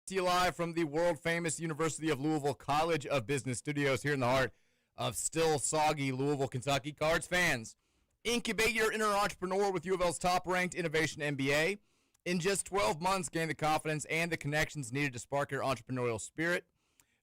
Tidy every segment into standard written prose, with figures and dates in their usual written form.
To you live from the world-famous University of Louisville College of Business Studios here in the heart of still soggy Louisville, Kentucky. Cards fans, incubate your inner entrepreneur with U of L's top-ranked Innovation MBA. In just 12 months, gain the confidence and the connections needed to spark your entrepreneurial spirit.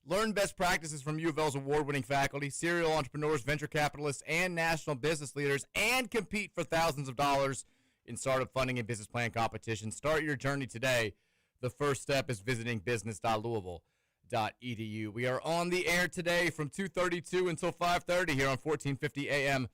Learn best practices from U of L's award-winning faculty, serial entrepreneurs, venture capitalists, and national business leaders, and compete for thousands of dollars in startup funding and business plan competitions. Start your journey today. The first step is visiting business.louisville.edu. We are on the air today from 2:32 until 5:30 here on 1450 AM,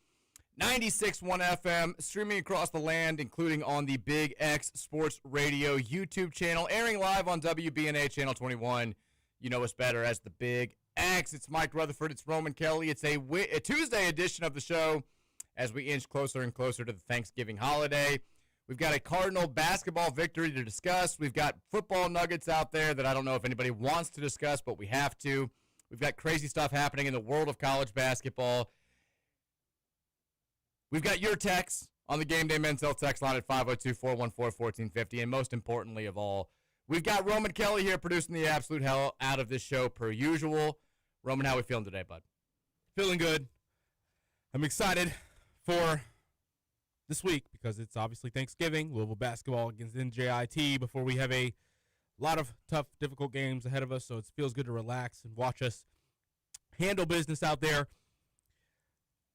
96.1 FM, streaming across the land, including on the Big X Sports Radio YouTube channel, airing live on WBNA Channel 21. You know us better as the Big X. It's Mike Rutherford. It's Roman Kelly. It's a Tuesday edition of the show as we inch closer and closer to the Thanksgiving holiday. We've got a Cardinal basketball victory to discuss. We've got football nuggets out there that I don't know if anybody wants to discuss, but we have to. We've got crazy stuff happening in the world of college basketball. We've got your texts on the Gameday Men's Health text line at 502-414-1450. And most importantly of all, we've got Roman Kelly here producing the absolute hell out of this show per usual. Roman, how are we feeling today, bud? Feeling good. I'm excited for this week because it's obviously Thanksgiving, Louisville basketball against NJIT before we have a lot of tough, difficult games ahead of us, so it feels good to relax and watch us handle business out there.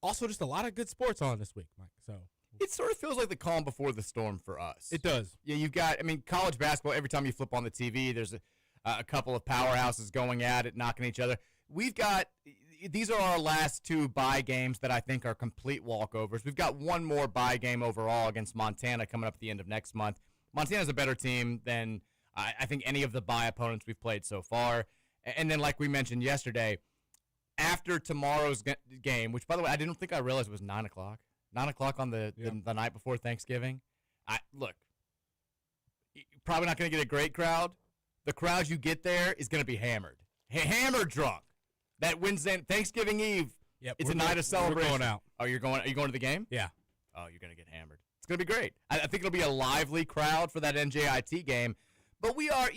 Also, just a lot of good sports on this week, Mike. So it sort of feels like the calm before the storm for us. It does. Yeah, you've got, college basketball, every time you flip on the TV, there's a couple of powerhouses going at it, knocking each other. These are our last two bye games that I think are complete walkovers. We've got one more bye game overall against Montana coming up at the end of next month. Montana's a better team than I think any of the bye opponents we've played so far. And then, like we mentioned yesterday, after tomorrow's game, which, by the way, I didn't think I realized it was 9 o'clock. 9 o'clock on the night before Thanksgiving. Look, probably not going to get a great crowd. The crowd you get there is going to be hammered. Hammered drunk. That Wednesday, Thanksgiving Eve, it's a night of celebration. We're going out. Oh, are you going to the game? Yeah. Oh, you're going to get hammered. It's going to be great. I think it'll be a lively crowd for that NJIT game. But we are,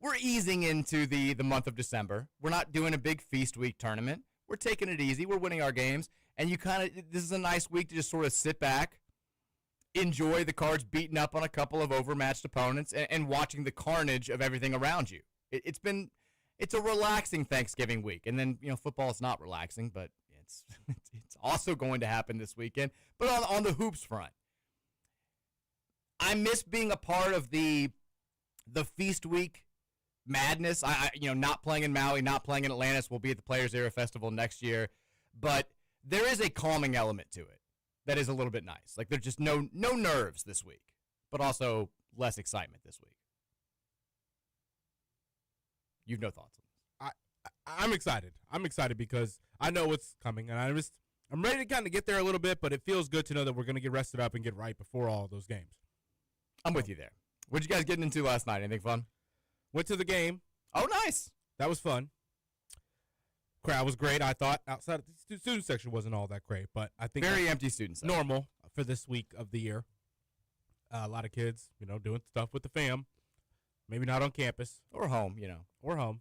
we're easing into the month of December. We're not doing a big feast week tournament. We're taking it easy. We're winning our games. And this is a nice week to just sort of sit back, enjoy the Cards beating up on a couple of overmatched opponents, and watching the carnage of everything around you. It's a relaxing Thanksgiving week. And then, football is not relaxing, but it's also going to happen this weekend. But on the hoops front, I miss being a part of the feast week madness. Not playing in Maui, not playing in Atlantis. We'll be at the Players Era Festival next year. But there is a calming element to it that is a little bit nice. Like, there's just no nerves this week, but also less excitement this week. You've no thoughts on this. I'm excited. I'm excited because I know what's coming, and I'm ready to kind of get there a little bit, but it feels good to know that we're going to get rested up and get right before all of those games. I'm with you there. What'd you guys get into last night? Anything fun? Went to the game. Oh, nice. That was fun. Crowd was great, I thought. Outside of the student section wasn't all that great, but I think very empty student section. Normal for this week of the year. A lot of kids, doing stuff with the fam. Maybe not on campus. Or home, Or home.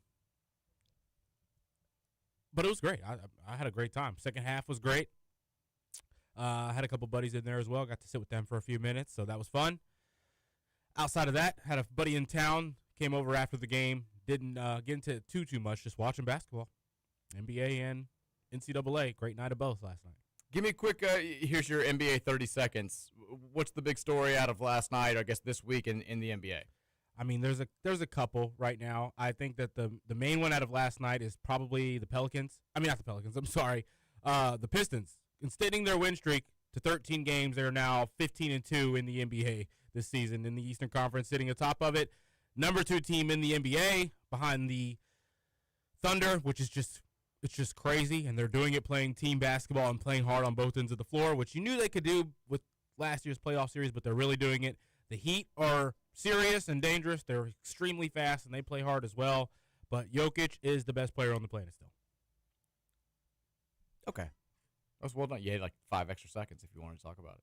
But it was great. I had a great time. Second half was great. I had a couple buddies in there as well. Got to sit with them for a few minutes, so that was fun. Outside of that, had a buddy in town, came over after the game. Didn't get into it too much, just watching basketball. NBA and NCAA. Great night of both last night. Give me a quick, here's your NBA 30 seconds. What's the big story out of last night, or I guess this week in the NBA? There's a couple right now. I think that the main one out of last night is probably the Pelicans. I mean, not the Pelicans. I'm sorry. The Pistons. Extending their win streak to 13 games. They're now 15-2 in the NBA this season in the Eastern Conference, sitting atop of it. Number 2 team in the NBA behind the Thunder, which is just crazy. And they're doing it playing team basketball and playing hard on both ends of the floor, which you knew they could do with last year's playoff series, but they're really doing it. The Heat are serious and dangerous. They're extremely fast, and they play hard as well. But Jokic is the best player on the planet still. Okay. That was well done. You had like 5 extra seconds if you wanted to talk about it.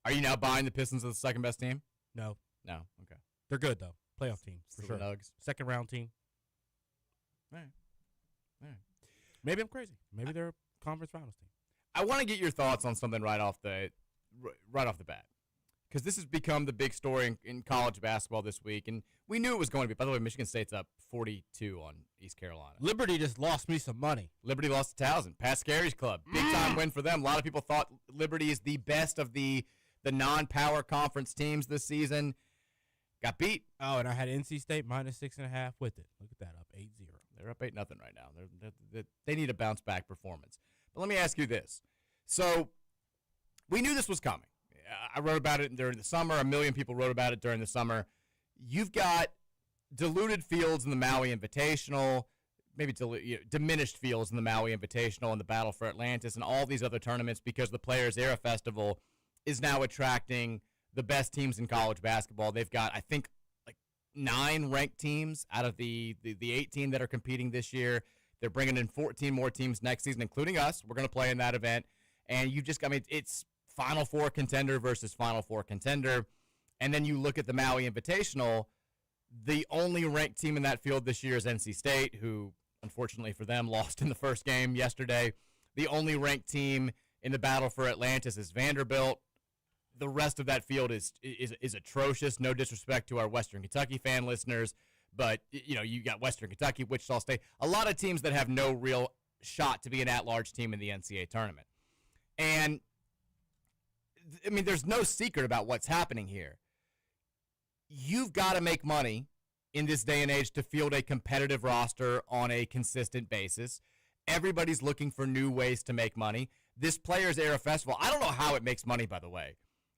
Are you now buying the Pistons as the second best team? No. No? Okay. They're good, though. playoff team for Still sure. the Nugs. Second round team. All right. All right. Maybe I'm crazy. Maybe they're a conference finals team. I want to get your thoughts on something right off the bat, because this has become the big story in college basketball this week, and we knew it was going to be. By the way, Michigan State's up 42 on East Carolina. Liberty just lost me some money. Liberty lost to Towson. Pat Scary's club. Big time win for them. A lot of people thought Liberty is the best of the non-power conference teams this season. Got beat. Oh, and I had NC State minus 6.5 with it. Look at that, up 8-0. They're up 8-0 right now. They need a bounce-back performance. But let me ask you this. So we knew this was coming. I wrote about it during the summer. A million people wrote about it during the summer. You've got diluted fields in the Maui Invitational, maybe diminished fields in the Maui Invitational and the Battle for Atlantis and all these other tournaments because the Players Era Festival is now attracting the best teams in college basketball. They've got, I think, like 9 ranked teams out of the 18 that are competing this year. They're bringing in 14 more teams next season, including us. We're going to play in that event. And it's Final Four contender versus Final Four contender. And then you look at the Maui Invitational, the only ranked team in that field this year is NC State, who, unfortunately for them, lost in the first game yesterday. The only ranked team in the Battle for Atlantis is Vanderbilt. The rest of that field is atrocious. No disrespect to our Western Kentucky fan listeners, but you got Western Kentucky, Wichita State, a lot of teams that have no real shot to be an at-large team in the NCAA tournament. And I mean, there's no secret about what's happening here. You've got to make money in this day and age to field a competitive roster on a consistent basis. Everybody's looking for new ways to make money. This Players Era Festival, I don't know how it makes money, by the way,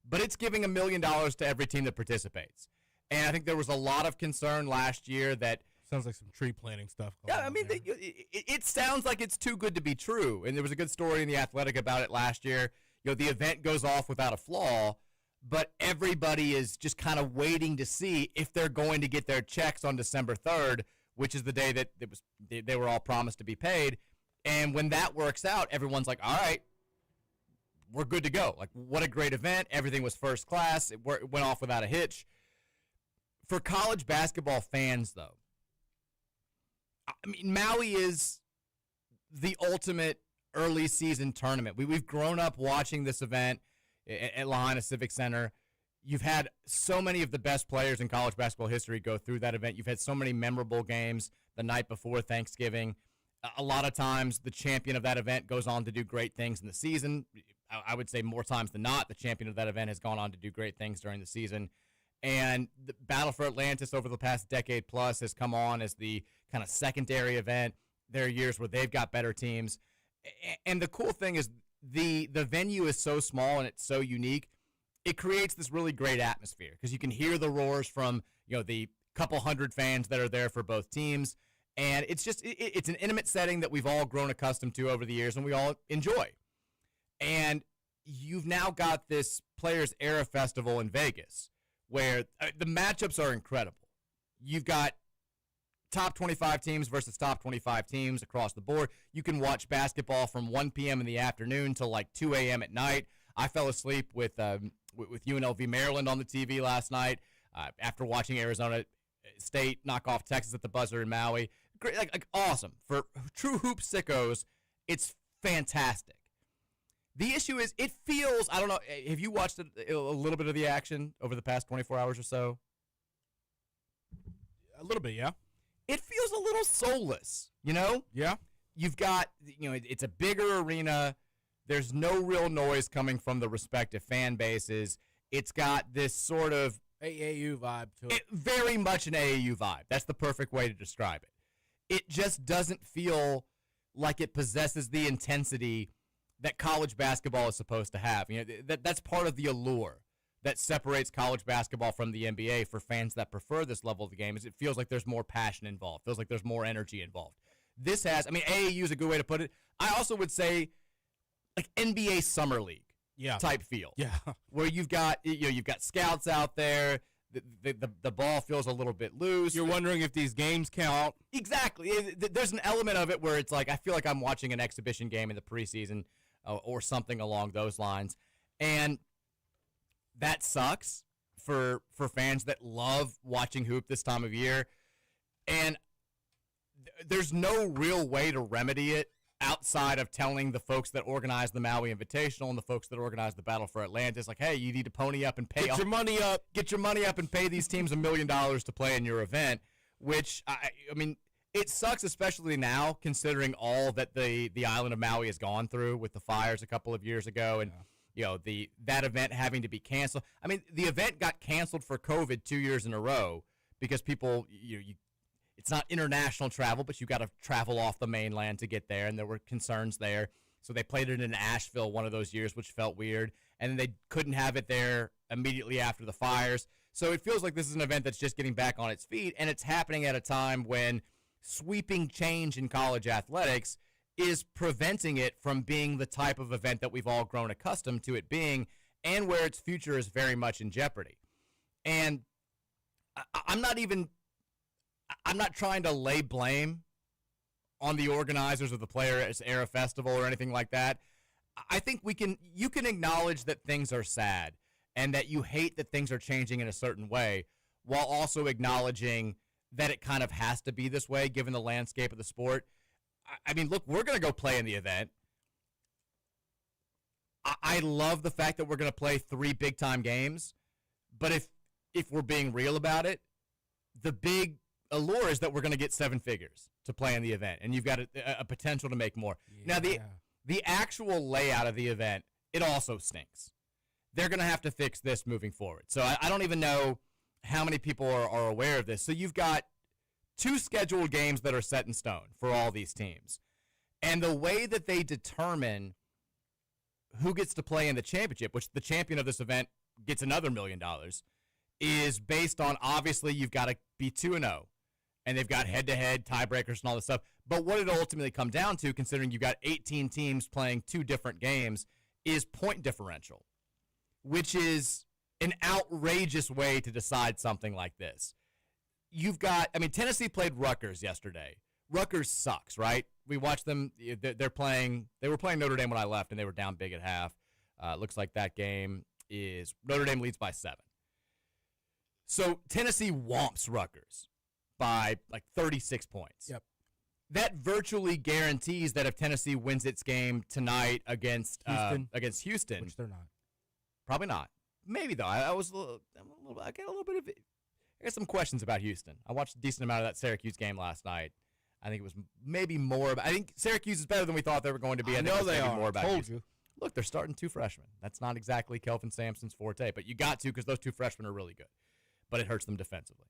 but it's giving $1 million to every team that participates. And I think there was a lot of concern last year that sounds like some tree planting stuff. It sounds like it's too good to be true. And there was a good story in The Athletic about it last year. The event goes off without a flaw, but everybody is just kind of waiting to see if they're going to get their checks on December 3rd, which is the day that they were all promised to be paid. And when that works out, everyone's like, all right, we're good to go. Like, what a great event. Everything was first class. It went off without a hitch. For college basketball fans, though, I mean, Maui is the ultimate early season tournament. We've grown up watching this event at Lahaina Civic Center. You've had so many of the best players in college basketball history go through that event. You've had so many memorable games the night before Thanksgiving. A lot of times the champion of that event goes on to do great things in the season. I would say more times than not, the champion of that event has gone on to do great things during the season. And the Battle for Atlantis over the past decade plus has come on as the kind of secondary event. There are years where they've got better teams. And the cool thing is the venue is so small and it's so unique. It creates this really great atmosphere because you can hear the roars from the couple hundred fans that are there for both teams. And it's just it's an intimate setting that we've all grown accustomed to over the years and we all enjoy. And you've now got this Players Era Festival in Vegas where the matchups are incredible. You've got top 25 teams versus top 25 teams across the board. You can watch basketball from 1 p.m. in the afternoon till like 2 a.m. at night. I fell asleep with UNLV Maryland on the TV last night after watching Arizona State knock off Texas at the buzzer in Maui. Great, like awesome. For true hoop sickos, it's fantastic. The issue is it feels, I don't know, have you watched a little bit of the action over the past 24 hours or so? A little bit, yeah. It feels a little soulless, Yeah. You've got, it's a bigger arena. There's no real noise coming from the respective fan bases. It's got this sort of AAU vibe to it. Very much an AAU vibe. That's the perfect way to describe it. It just doesn't feel like it possesses the intensity that college basketball is supposed to have. That's part of the allure that separates college basketball from the NBA for fans that prefer this level of the game is it feels like there's more passion involved. Feels like there's more energy involved. This has, AAU is a good way to put it. I also would say like NBA Summer League type feel. Yeah. Where you've got scouts out there. The ball feels a little bit loose. You're wondering if these games count. Exactly. There's an element of it where it's like I feel like I'm watching an exhibition game in the preseason or something along those lines. And that sucks for fans that love watching hoop this time of year, and there's no real way to remedy it outside of telling the folks that organize the Maui Invitational and the folks that organize the Battle for Atlantis, like, hey, you need to pony up and pay. Get your money up. Get your money up and pay these teams $1 million to play in your event. Which I mean, it sucks, especially now, considering all that the island of Maui has gone through with the fires a couple of years ago, and that event having to be canceled. I mean, the event got canceled for COVID 2 years in a row because people it's not international travel, but you got to travel off the mainland to get there, and there were concerns there. So they played it in Asheville one of those years, which felt weird, and then they couldn't have it there immediately after the fires. So it feels like this is an event that's just getting back on its feet, and it's happening at a time when sweeping change in college athletics is preventing it from being the type of event that we've all grown accustomed to it being, and where its future is very much in jeopardy. And I'm not trying to lay blame on the organizers of the Players Era Festival or anything like that. I think you can acknowledge that things are sad and that you hate that things are changing in a certain way, while also acknowledging that it kind of has to be this way given the landscape of the sport. I mean, look, we're going to go play in the event. I love the fact that we're going to play 3 big-time games, but if we're being real about it, the big allure is that we're going to get 7 figures to play in the event, and you've got a potential to make more. Yeah. Now, the actual layout of the event, it also stinks. They're going to have to fix this moving forward. So I don't even know how many people are aware of this. So you've got 2 scheduled games that are set in stone for all these teams. And the way that they determine who gets to play in the championship, which the champion of this event gets another $1 million, is based on, obviously, you've got to be 2-0. And they've got head-to-head tiebreakers and all this stuff. But what it ultimately comes down to, considering you've got 18 teams playing 2 different games, is point differential, which is an outrageous way to decide something like this. Tennessee played Rutgers yesterday. Rutgers sucks, right? We watched them. They were playing Notre Dame when I left, and they were down big at half. Looks like that game is Notre Dame leads by 7. So Tennessee whomps Rutgers by like 36 points. Yep. That virtually guarantees that if Tennessee wins its game tonight against Houston, which they're not, probably not. Maybe though. I got some questions about Houston. I watched a decent amount of that Syracuse game last night. I think it was maybe more. I think Syracuse is better than we thought they were going to be. I know they are. More about Told Houston. you. Look, they're starting 2 freshmen. That's not exactly Kelvin Sampson's forte, but you got to because those 2 freshmen are really good. But it hurts them defensively.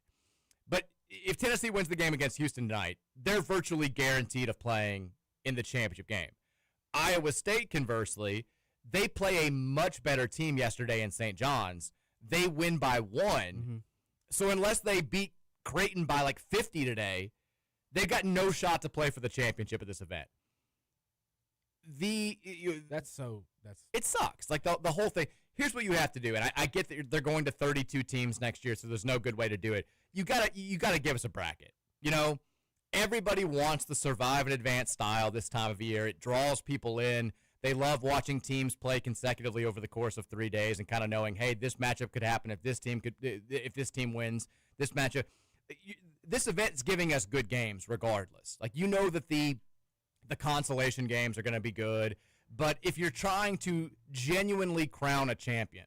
But if Tennessee wins the game against Houston tonight, they're virtually guaranteed of playing in the championship game. Iowa State, conversely, they play a much better team yesterday in St. John's. They win by 1. Mm-hmm. So unless they beat Creighton by like 50 today, they've got no shot to play for the championship of this event. It sucks. Like the whole thing. Here's what you have to do, and I get that they're going to 32 teams next year, so there's no good way to do it. You gotta give us a bracket. You know, everybody wants the survive and advance style this time of year. It draws people in. They love watching teams play consecutively over the course of 3 days and kind of knowing, hey, this matchup could happen if this team wins. This matchup, this event's giving us good games regardless. Like, you know that the consolation games are going to be good. But if you're trying to genuinely crown a champion,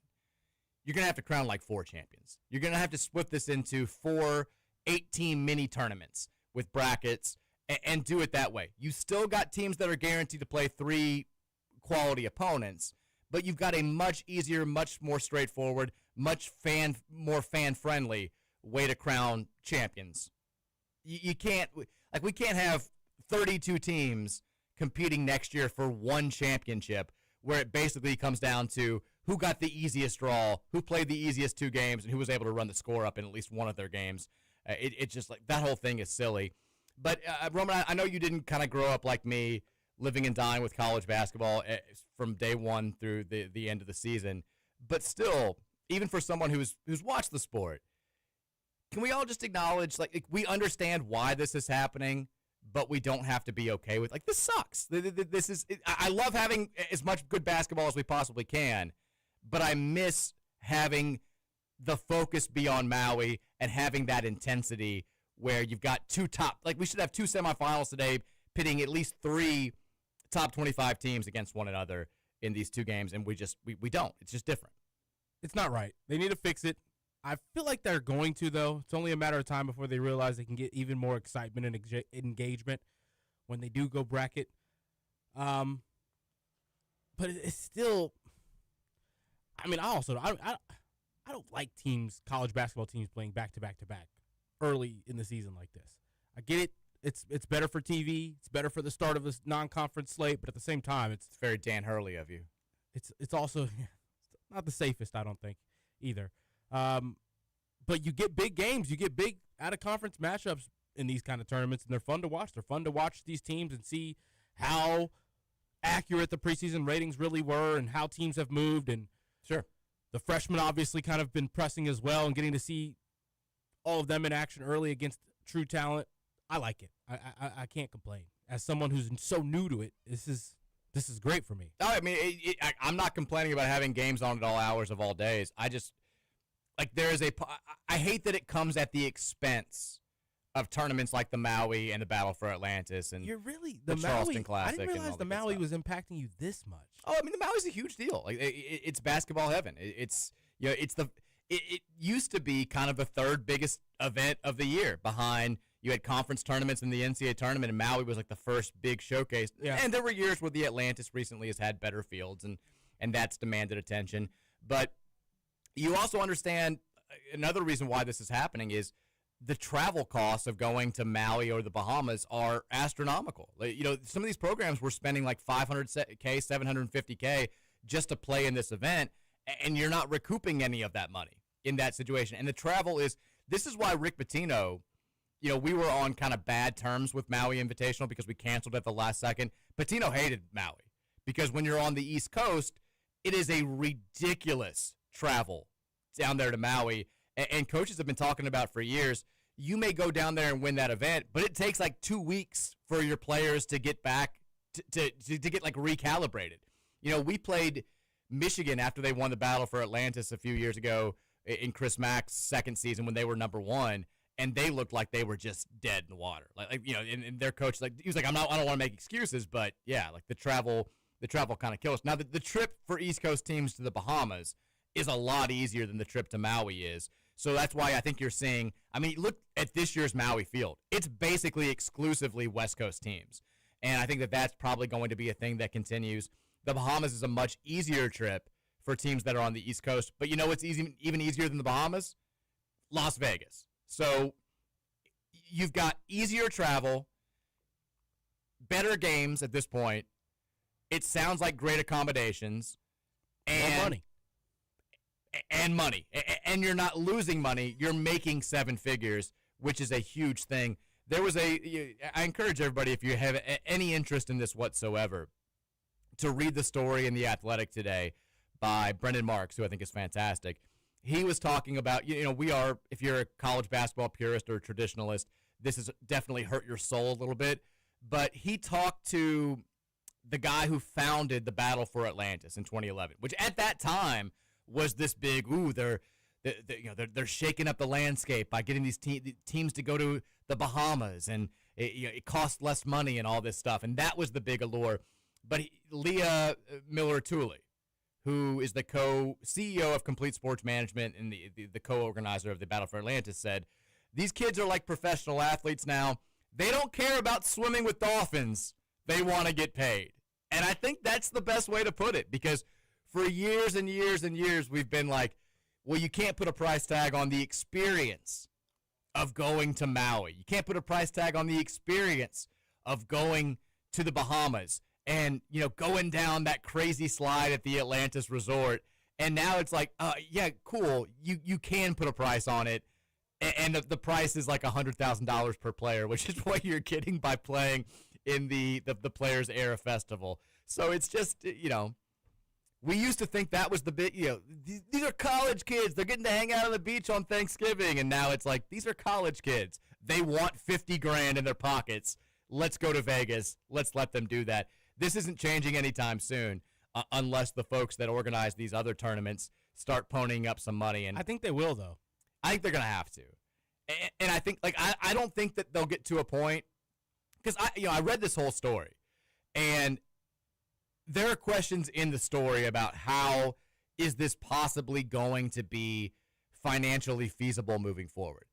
you're going to have to crown like 4 champions. You're going to have to split this into 4 8-team mini tournaments with brackets and do it that way. You still got teams that are guaranteed to play 3 quality opponents, but you've got a much easier, much more straightforward, much more fan-friendly way to crown champions. You can't, like, we can't have 32 teams competing next year for 1 championship where it basically comes down to who got the easiest draw, who played the easiest 2 games, and who was able to run the score up in at least one of their games. It's just like that whole thing is silly. But, Roman, I know you didn't kind of grow up like me, living and dying with college basketball from day 1 through the end of the season. But still, even for someone who's watched the sport, can we all just acknowledge, like we understand why this is happening, but we don't have to be okay with, like, this sucks. This is, I love having as much good basketball as we possibly can, but I miss having the focus be on Maui and having that intensity where you've got we should have two semifinals today pitting at least 3 top 25 teams against one another in these 2 games, and we don't. It's just different. It's not right. They need to fix it. I feel like they're going to, though. It's only a matter of time before they realize they can get even more excitement and engagement when they do go bracket. But it's still. I mean, I don't like college basketball teams playing back to back to back early in the season like this. I get it. It's better for TV. It's better for the start of this non-conference slate. But at the same time, it's very Dan Hurley of you. It's also not the safest, I don't think, either. But you get big games. You get big out-of-conference matchups in these kind of tournaments, and they're fun to watch. They're fun to watch these teams and see how accurate the preseason ratings really were and how teams have moved. And sure, the freshmen obviously kind of been pressing as well and getting to see all of them in action early against true talent. I like it. I can't complain. As someone who's so new to it, this is great for me. No, I mean, I'm not complaining about having games on at all hours of all days. I just I hate that it comes at the expense of tournaments like the Maui and the Battle for Atlantis and You're really the Charleston Classic. I didn't realize the Maui was impacting you this much. Oh, I mean, the Maui's a huge deal. Like it's basketball heaven. It used to be kind of the 3rd biggest event of the year behind. You had conference tournaments in the NCAA tournament, and Maui was like the first big showcase. Yeah. And there were years where the Atlantis recently has had better fields, and that's demanded attention. But you also understand another reason why this is happening is the travel costs of going to Maui or the Bahamas are astronomical. Some of these programs were spending like $500K, $750K just to play in this event, and you're not recouping any of that money in that situation. And the travel this is why Rick Pitino, we were on kind of bad terms with Maui Invitational because we canceled at the last second. Pitino hated Maui because when you're on the East Coast, it is a ridiculous travel down there to Maui. And coaches have been talking about for years, you may go down there and win that event, but it takes like 2 weeks for your players to get back to get like recalibrated. We played Michigan after they won the Battle for Atlantis a few years ago in Chris Mack's second season when they were number 1. And they looked like they were just dead in the water. And their coach, he was like, I don't want to make excuses, but yeah, like the travel kind of kills. Now, the trip for East Coast teams to the Bahamas is a lot easier than the trip to Maui is. So that's why I think you're seeing, look at this year's Maui field. It's basically exclusively West Coast teams. And I think that's probably going to be a thing that continues. The Bahamas is a much easier trip for teams that are on the East Coast. But you know what's even easier than the Bahamas? Las Vegas. So you've got easier travel, better games at this point. It sounds like great accommodations. And money. And money. And you're not losing money. You're making 7 figures, which is a huge thing. I encourage everybody, if you have any interest in this whatsoever, to read the story in The Athletic today by Brendan Marks, who I think is fantastic. He was talking about, if you're a college basketball purist or a traditionalist, this has definitely hurt your soul a little bit. But he talked to the guy who founded the Battle for Atlantis in 2011, which at that time was this big, they're shaking up the landscape by getting these teams to go to the Bahamas, and it costs less money and all this stuff. And that was the big allure. But Leah Miller-Tooley, who is the co-CEO of Complete Sports Management and the co-organizer of the Battle for Atlantis, said, these kids are like professional athletes now. They don't care about swimming with dolphins. They want to get paid. And I think that's the best way to put it, because for years and years and years, we've been like, well, you can't put a price tag on the experience of going to Maui. You can't put a price tag on the experience of going to the Bahamas and, going down that crazy slide at the Atlantis Resort. And now it's like, yeah, cool. You can put a price on it. And the price is like $100,000 per player, which is what you're getting by playing in the Players Era Festival. So it's just, we used to think that was the big, these are college kids. They're getting to hang out on the beach on Thanksgiving. And now it's like, these are college kids. They want $50,000 in their pockets. Let's go to Vegas. Let's let them do that. This isn't changing anytime soon, unless the folks that organize these other tournaments start ponying up some money. And I think they will, though. I think they're going to have to. And I think, like, I don't think that they'll get to a point, because I read this whole story, and there are questions in the story about how is this possibly going to be financially feasible moving forward.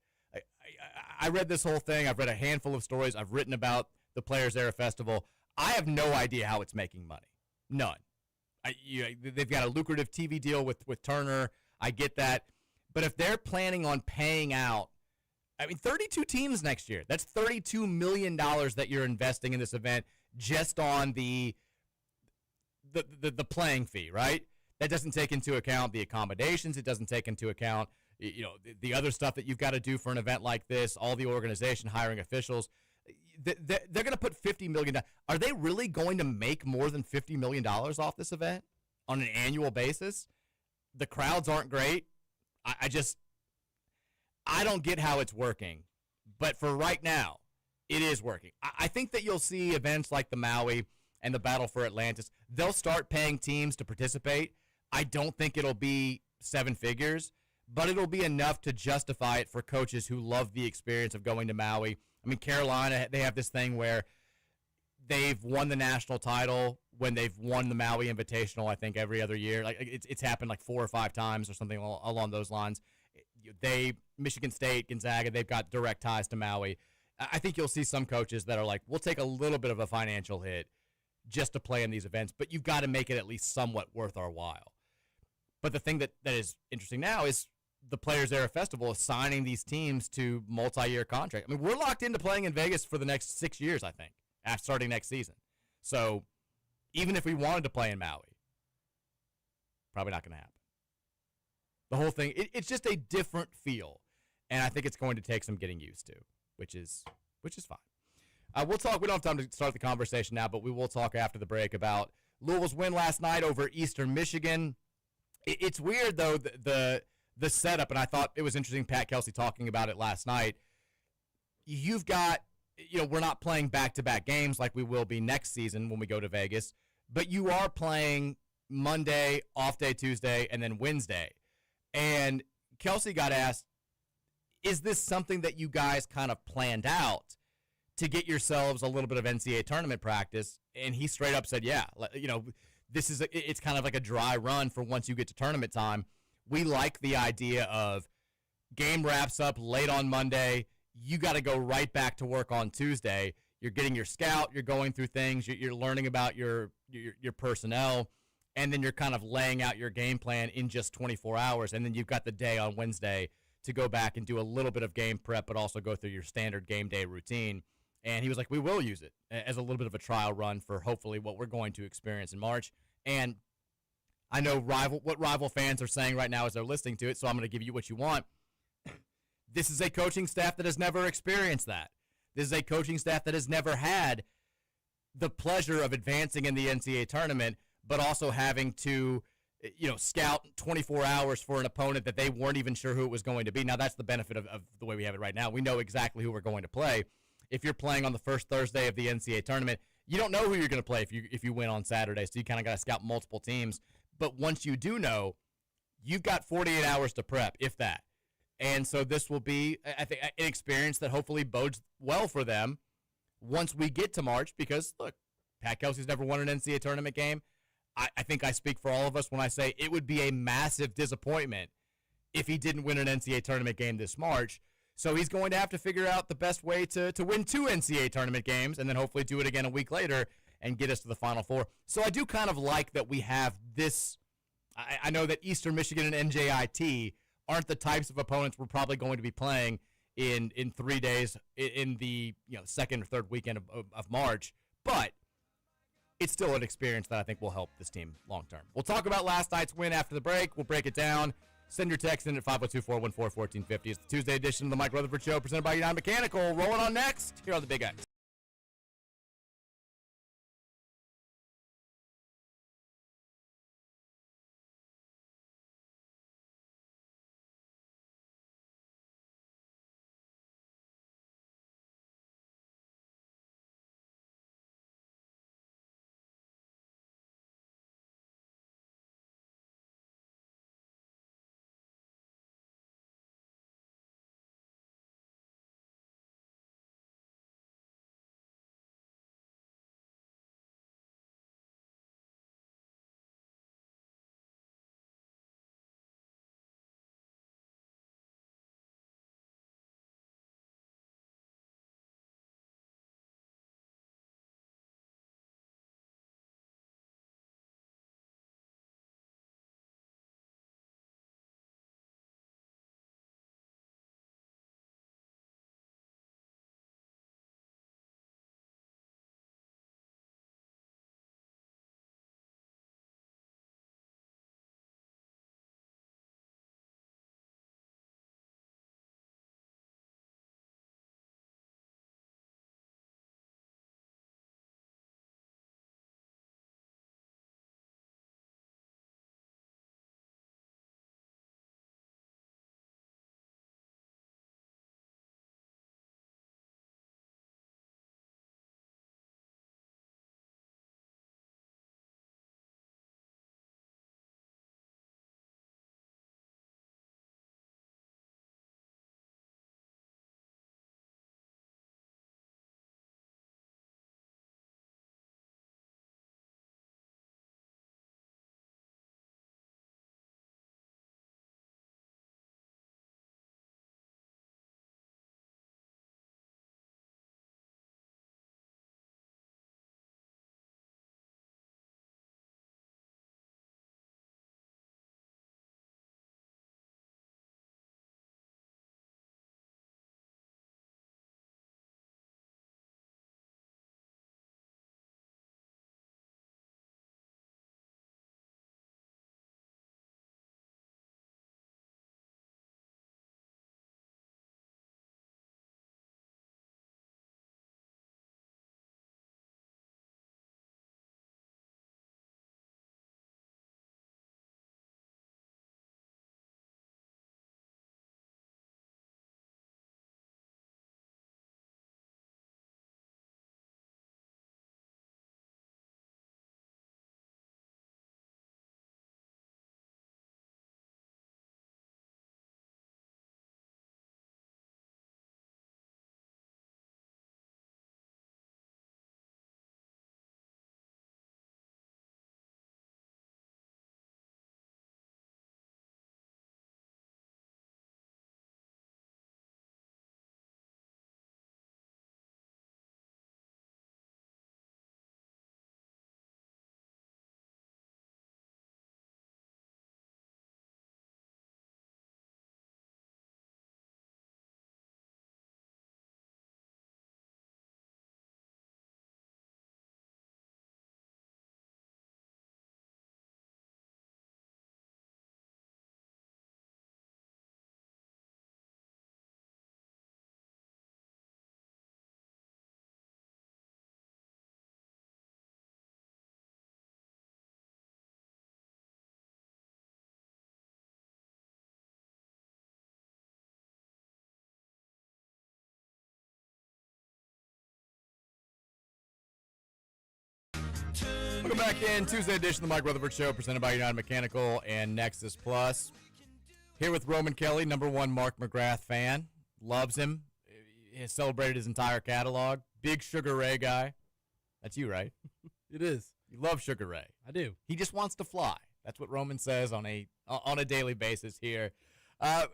I read this whole thing. I've read a handful of stories. I've written about the Players Era Festival. I have no idea how it's making money. None. They've got a lucrative TV deal with Turner. I get that. But if they're planning on paying out, 32 teams next year. That's $32 million that you're investing in this event just on the playing fee, right? That doesn't take into account the accommodations. It doesn't take into account the other stuff that you've got to do for an event like this, all the organization, hiring officials. They're going to put $50 million. Are they really going to make more than $50 million off this event on an annual basis? The crowds aren't great. I don't get how it's working. But for right now, it is working. I think that you'll see events like the Maui and the Battle for Atlantis. They'll start paying teams to participate. I don't think it'll be seven figures, but it'll be enough to justify it for coaches who love the experience of going to Maui. Carolina, they have this thing where they've won the national title when they've won the Maui Invitational, I think, every other year. Like it's happened like 4 or 5 times or something along those lines. Michigan State, Gonzaga, they've got direct ties to Maui. I think you'll see some coaches that are like, we'll take a little bit of a financial hit just to play in these events, but you've got to make it at least somewhat worth our while. But the thing that is interesting now is the Players Era Festival is signing these teams to multi-year contracts. We're locked into playing in Vegas for the next 6 years, I think, after starting next season. So even if we wanted to play in Maui, probably not going to happen. The whole thing, it's just a different feel, and I think it's going to take some getting used to, which is fine. We'll talk. We don't have time to start the conversation now, but we will talk after the break about Louisville's win last night over Eastern Michigan. It's weird, though, the setup, and I thought it was interesting, Pat Kelsey talking about it last night. You've got, we're not playing back-to-back games like we will be next season when we go to Vegas, but you are playing Monday, off day Tuesday, and then Wednesday. And Kelsey got asked, is this something that you guys kind of planned out to get yourselves a little bit of NCAA tournament practice? And he straight up said, yeah, it's kind of like a dry run for once you get to tournament time. We like the idea of game wraps up late on Monday. You got to go right back to work on Tuesday. You're getting your scout. You're going through things. You're learning about your personnel. And then you're kind of laying out your game plan in just 24 hours. And then you've got the day on Wednesday to go back and do a little bit of game prep, but also go through your standard game day routine. And he was like, we will use it as a little bit of a trial run for hopefully what we're going to experience in March. And I know what rival fans are saying right now as they're listening to it, so I'm going to give you what you want. This is a coaching staff that has never experienced that. This is a coaching staff that has never had the pleasure of advancing in the NCAA tournament, but also having to, scout 24 hours for an opponent that they weren't even sure who it was going to be. Now, that's the benefit of the way we have it right now. We know exactly who we're going to play. If you're playing on the first Thursday of the NCAA tournament, you don't know who you're going to play if you win on Saturday, so you kind of got to scout multiple teams. But once you do know, you've got 48 hours to prep, if that. And so this will be, I think, an experience that hopefully bodes well for them once we get to March because, look, Pat Kelsey's never won an NCAA tournament game. I think I speak for all of us when I say it would be a massive disappointment if he didn't win an NCAA tournament game this March. So he's going to have to figure out the best way to win 2 NCAA tournament games and then hopefully do it again a week later and get us to the Final Four. So I do kind of like that we have this. I know that Eastern Michigan and NJIT aren't the types of opponents we're probably going to be playing in 3 days in the second or third weekend of March, but it's still an experience that I think will help this team long term. We'll talk about last night's win after the break. We'll break it down. Send your text in at 502-414-1450. It's the Tuesday edition of the Mike Rutherford Show presented by United Mechanical. Rolling on next here on the Big X. Welcome back in. Tuesday edition of the Mike Rutherford Show, presented by United Mechanical and Nexus Plus. Here with Roman Kelly, number one Mark McGrath fan. Loves him. He has celebrated his entire catalog. Big Sugar Ray guy. That's you, right? It is. You love Sugar Ray. I do. He just wants to fly. That's what Roman says on a daily basis here. By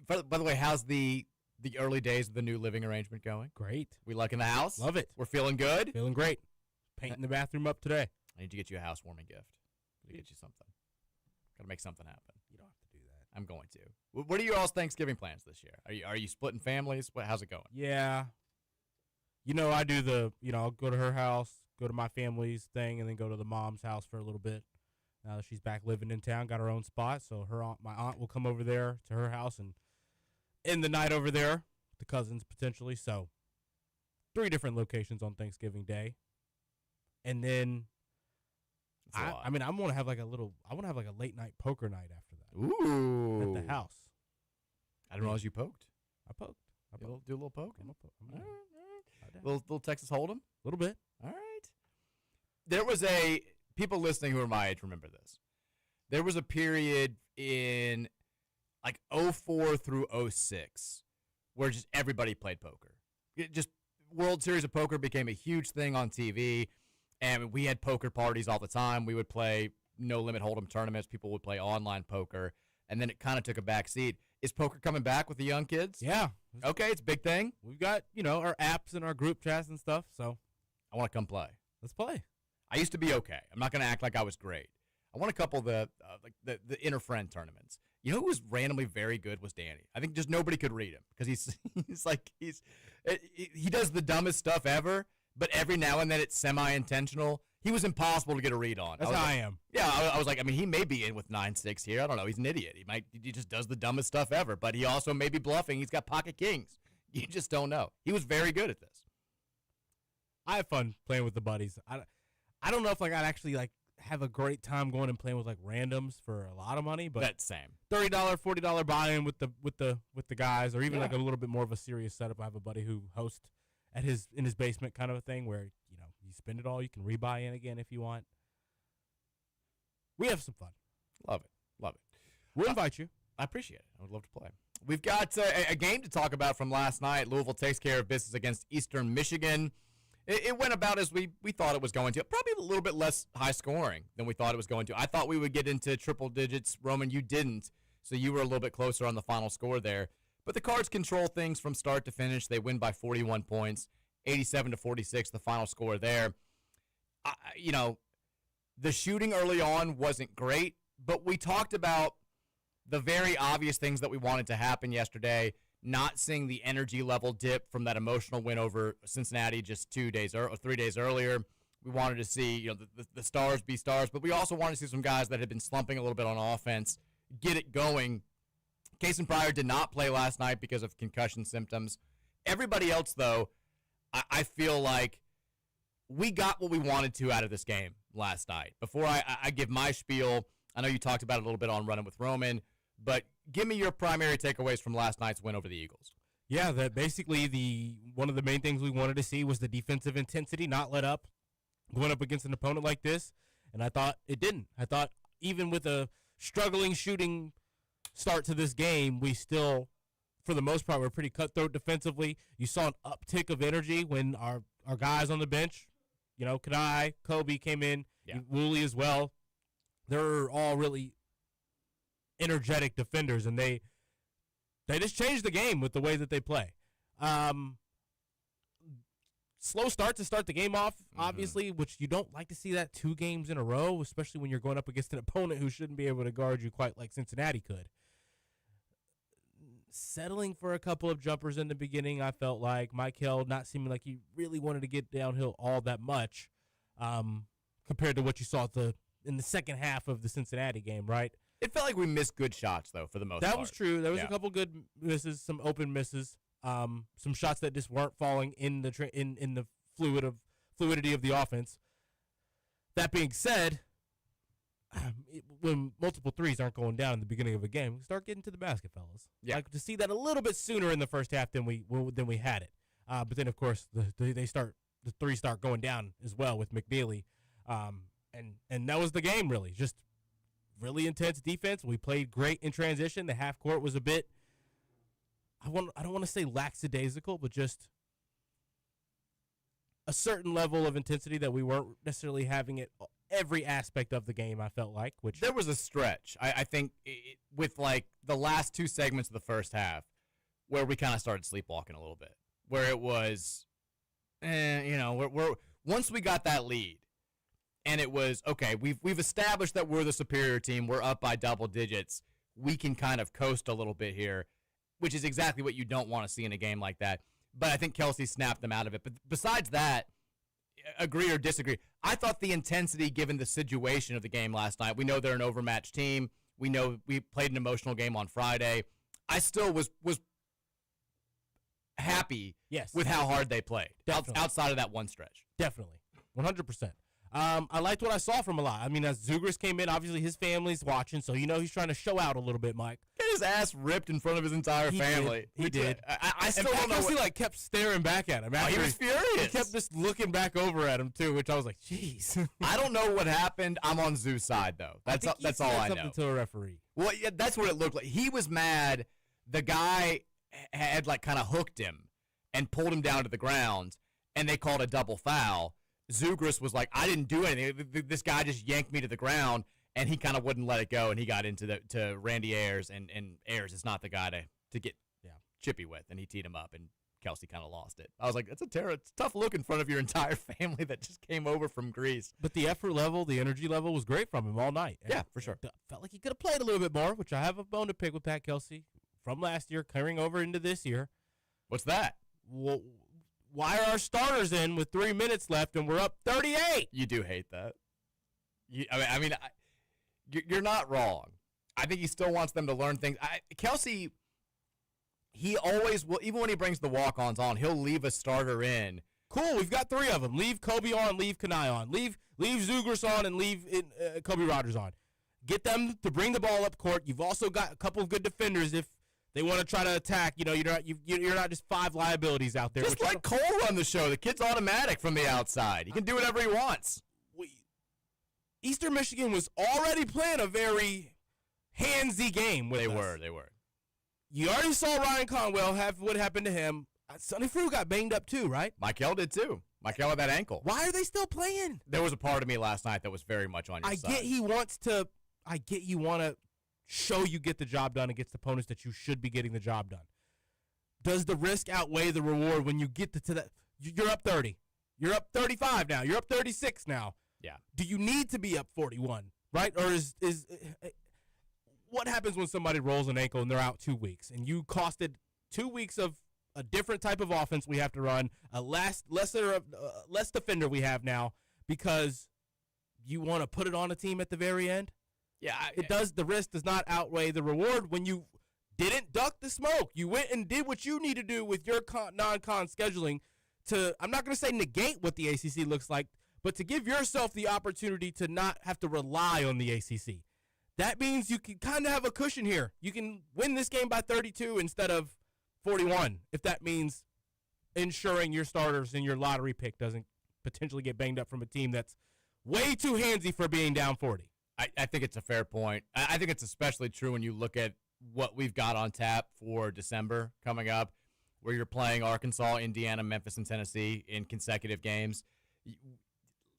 the way, how's the early days of the new living arrangement going? Great. We liking the house? Love it. We're feeling good? Feeling great. Painting the bathroom up today. I need to get you a housewarming gift. Gotta get you something. Gotta make something happen. You don't have to do that. I'm going to. What are your all's Thanksgiving plans this year? Are you splitting families? How's it going? Yeah. I do I'll go to her house, go to my family's thing, and then go to the mom's house for a little bit. Now that she's back living in town, got her own spot, so my aunt will come over there to her house and end the night over there, the cousins potentially. So 3 different locations on Thanksgiving Day. And then I want to have like a late night poker night after that. Ooh. At the house. I didn't realize you poked. I poked. Do a little poke. I'm All right. Little Texas Hold'em. A little bit. All right. There was people listening who are my age remember this. There was a period in like 04 through 06 where just everybody played poker. Just World Series of Poker became a huge thing on TV. And we had poker parties all the time. We would play no-limit hold'em tournaments. People would play online poker. And then it kind of took a back seat. Is poker coming back with the young kids? Yeah. Okay, it's a big thing. We've got, our apps and our group chats and stuff. So I want to come play. let's play. I used to be okay. I'm not going to act like I was great. I won a couple of the inner friend tournaments. You know who was randomly very good was Danny. I think just nobody could read him because he does the dumbest stuff ever. But every now and then it's semi-intentional. He was impossible to get a read on. That's how I am. Yeah, I was like, he may be in with 9-6 here. I don't know. He's an idiot. He just does the dumbest stuff ever. But he also may be bluffing. He's got pocket kings. You just don't know. He was very good at this. I have fun playing with the buddies. I don't know if I'd actually have a great time going and playing with randoms for a lot of money, but that's same. $30, $40 buy-in with the guys, or even a little bit more of a serious setup. I have a buddy who hosts in his basement kind of a thing where you spend it all, you can rebuy in again if you want. We have some fun. Love it. We'll invite you. I appreciate it. I would love to play. We've got a game to talk about from last night. Louisville takes care of business against Eastern Michigan. It went about as we thought it was going to. Probably a little bit less high scoring than we thought it was going to. I thought we would get into triple digits. Roman, you didn't, so you were a little bit closer on the final score there. But the Cards control things from start to finish. They win by 41 points, 87-46, the final score there. The shooting early on wasn't great, but we talked about the very obvious things that we wanted to happen yesterday, not seeing the energy level dip from that emotional win over Cincinnati just 3 days earlier. We wanted to see the stars be stars, but we also wanted to see some guys that had been slumping a little bit on offense get it going. Cason Pryor did not play last night because of concussion symptoms. Everybody else, though, I feel like we got what we wanted to out of this game last night. Before I give my spiel, I know you talked about it a little bit on Running with Roman, but give me your primary takeaways from last night's win over the Eagles. Yeah, that basically one of the main things we wanted to see was the defensive intensity, not let up, going up against an opponent like this, and I thought it didn't. I thought even with a struggling shooting start to this game, we still, for the most part, were pretty cutthroat defensively. You saw an uptick of energy when our guys on the bench, Kadai, Kobe came in, Woolley as well. They're all really energetic defenders, and they just changed the game with the way that they play. Slow start to start the game off, obviously, which you don't like to see that 2 games in a row, especially when you're going up against an opponent who shouldn't be able to guard you quite like Cincinnati could. Settling for a couple of jumpers in the beginning, I felt like Mike Hill not seeming like he really wanted to get downhill all that much compared to what you saw in the second half of the Cincinnati game, right? It felt like we missed good shots, though, for the most part. That was true. There was a couple good misses, some open misses, some shots that just weren't falling in the fluidity of the offense. That being said, when multiple threes aren't going down in the beginning of a game, we start getting to the basket, fellas. Yeah. Like to see that a little bit sooner in the first half than we had it. But then, of course, the threes start going down as well with McNeely. And that was the game, really. Just really intense defense. We played great in transition. The half court was a bit, I don't want to say lackadaisical, but just a certain level of intensity that we weren't necessarily having at every aspect of the game, I felt like. Which there was a stretch, I think, with like the last two segments of the first half where we kind of started sleepwalking a little bit, where it was, we're once we got that lead, and it was, okay, we've established that we're the superior team, we're up by double digits, we can kind of coast a little bit here, which is exactly what you don't want to see in a game like that. But I think Kelsey snapped them out of it. But besides that, agree or disagree, I thought the intensity given the situation of the game last night, we know they're an overmatched team, we know we played an emotional game on Friday, I still was happy with how hard they played outside of that one stretch. Definitely. 100%. I liked what I saw from a lot. I mean, as Zugris came in, obviously his family's watching, so he's trying to show out a little bit, Mike. Get his ass ripped in front of his entire family. He did. I still don't know. He kept staring back at him. He was furious. He kept just looking back over at him too, which I was like, "Jeez." I don't know what happened. I'm on Zoo's side though. That's all I know. Something to a referee. Well, yeah, that's what it looked like. He was mad. The guy had like kind of hooked him and pulled him down to the ground, and they called a double foul. Zugris was like, I didn't do anything. This guy just yanked me to the ground, and he kind of wouldn't let it go, and he got to Randy Ayers, and Ayers is not the guy to get chippy with, and he teed him up, and Kelsey kind of lost it. I was like, it's a tough look in front of your entire family that just came over from Greece. But the effort level, the energy level was great from him all night. Yeah, for sure. Felt like he could have played a little bit more, which I have a bone to pick with Pat Kelsey from last year, carrying over into this year. What's that? Well, why are our starters in with 3 minutes left and we're up 38? You do hate that. You're not wrong. I think he still wants them to learn things. Kelsey, he always will, even when he brings the walk-ons on, he'll leave a starter in. Cool, we've got 3 of them. Leave Kobe on, leave Kanai on. Leave Zugris on and leave Kobe Rogers on. Get them to bring the ball up court. You've also got a couple of good defenders if they want to try to attack. You're not just 5 liabilities out there. Just let Cole run the show. The kid's automatic from the outside. He can do whatever he wants. Eastern Michigan was already playing a very handsy game with us. They were. You already saw Ryan Conwell have what happened to him. Sonny Frew got banged up too, right? Michael did too. Michael had that ankle. Why are they still playing? There was a part of me last night that was very much on your side. I get you want to show you get the job done against opponents that you should be getting the job done. Does the risk outweigh the reward when you get to that? You're up 30. You're up 35 now. You're up 36 now. Yeah. Do you need to be up 41, right? Or is what happens when somebody rolls an ankle and they're out 2 weeks and you costed 2 weeks of a different type of offense we have to run, less defender we have now because you want to put it on a team at the very end? Yeah, the risk does not outweigh the reward when you didn't duck the smoke. You went and did what you need to do with your non-con scheduling to, I'm not going to say negate what the ACC looks like, but to give yourself the opportunity to not have to rely on the ACC. That means you can kind of have a cushion here. You can win this game by 32 instead of 41, if that means ensuring your starters and your lottery pick doesn't potentially get banged up from a team that's way too handsy for being down 40. I think it's a fair point. I think it's especially true when you look at what we've got on tap for December coming up, where you're playing Arkansas, Indiana, Memphis, and Tennessee in consecutive games.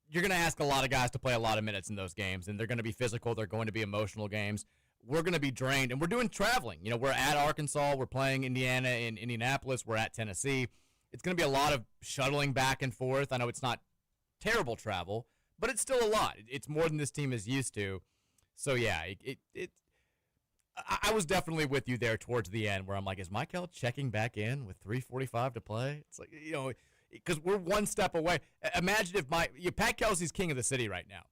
You're going to ask a lot of guys to play a lot of minutes in those games, and they're going to be physical. They're going to be emotional games. We're going to be drained, and we're doing traveling. We're at Arkansas. We're playing Indiana in Indianapolis. We're at Tennessee. It's going to be a lot of shuttling back and forth. I know it's not terrible travel, but it's still a lot. It's more than this team is used to. So, yeah, I was definitely with you there towards the end where I'm like, is Michael checking back in with 3:45 to play? It's like, because we're one step away. Imagine if Pat Kelsey's king of the city right now.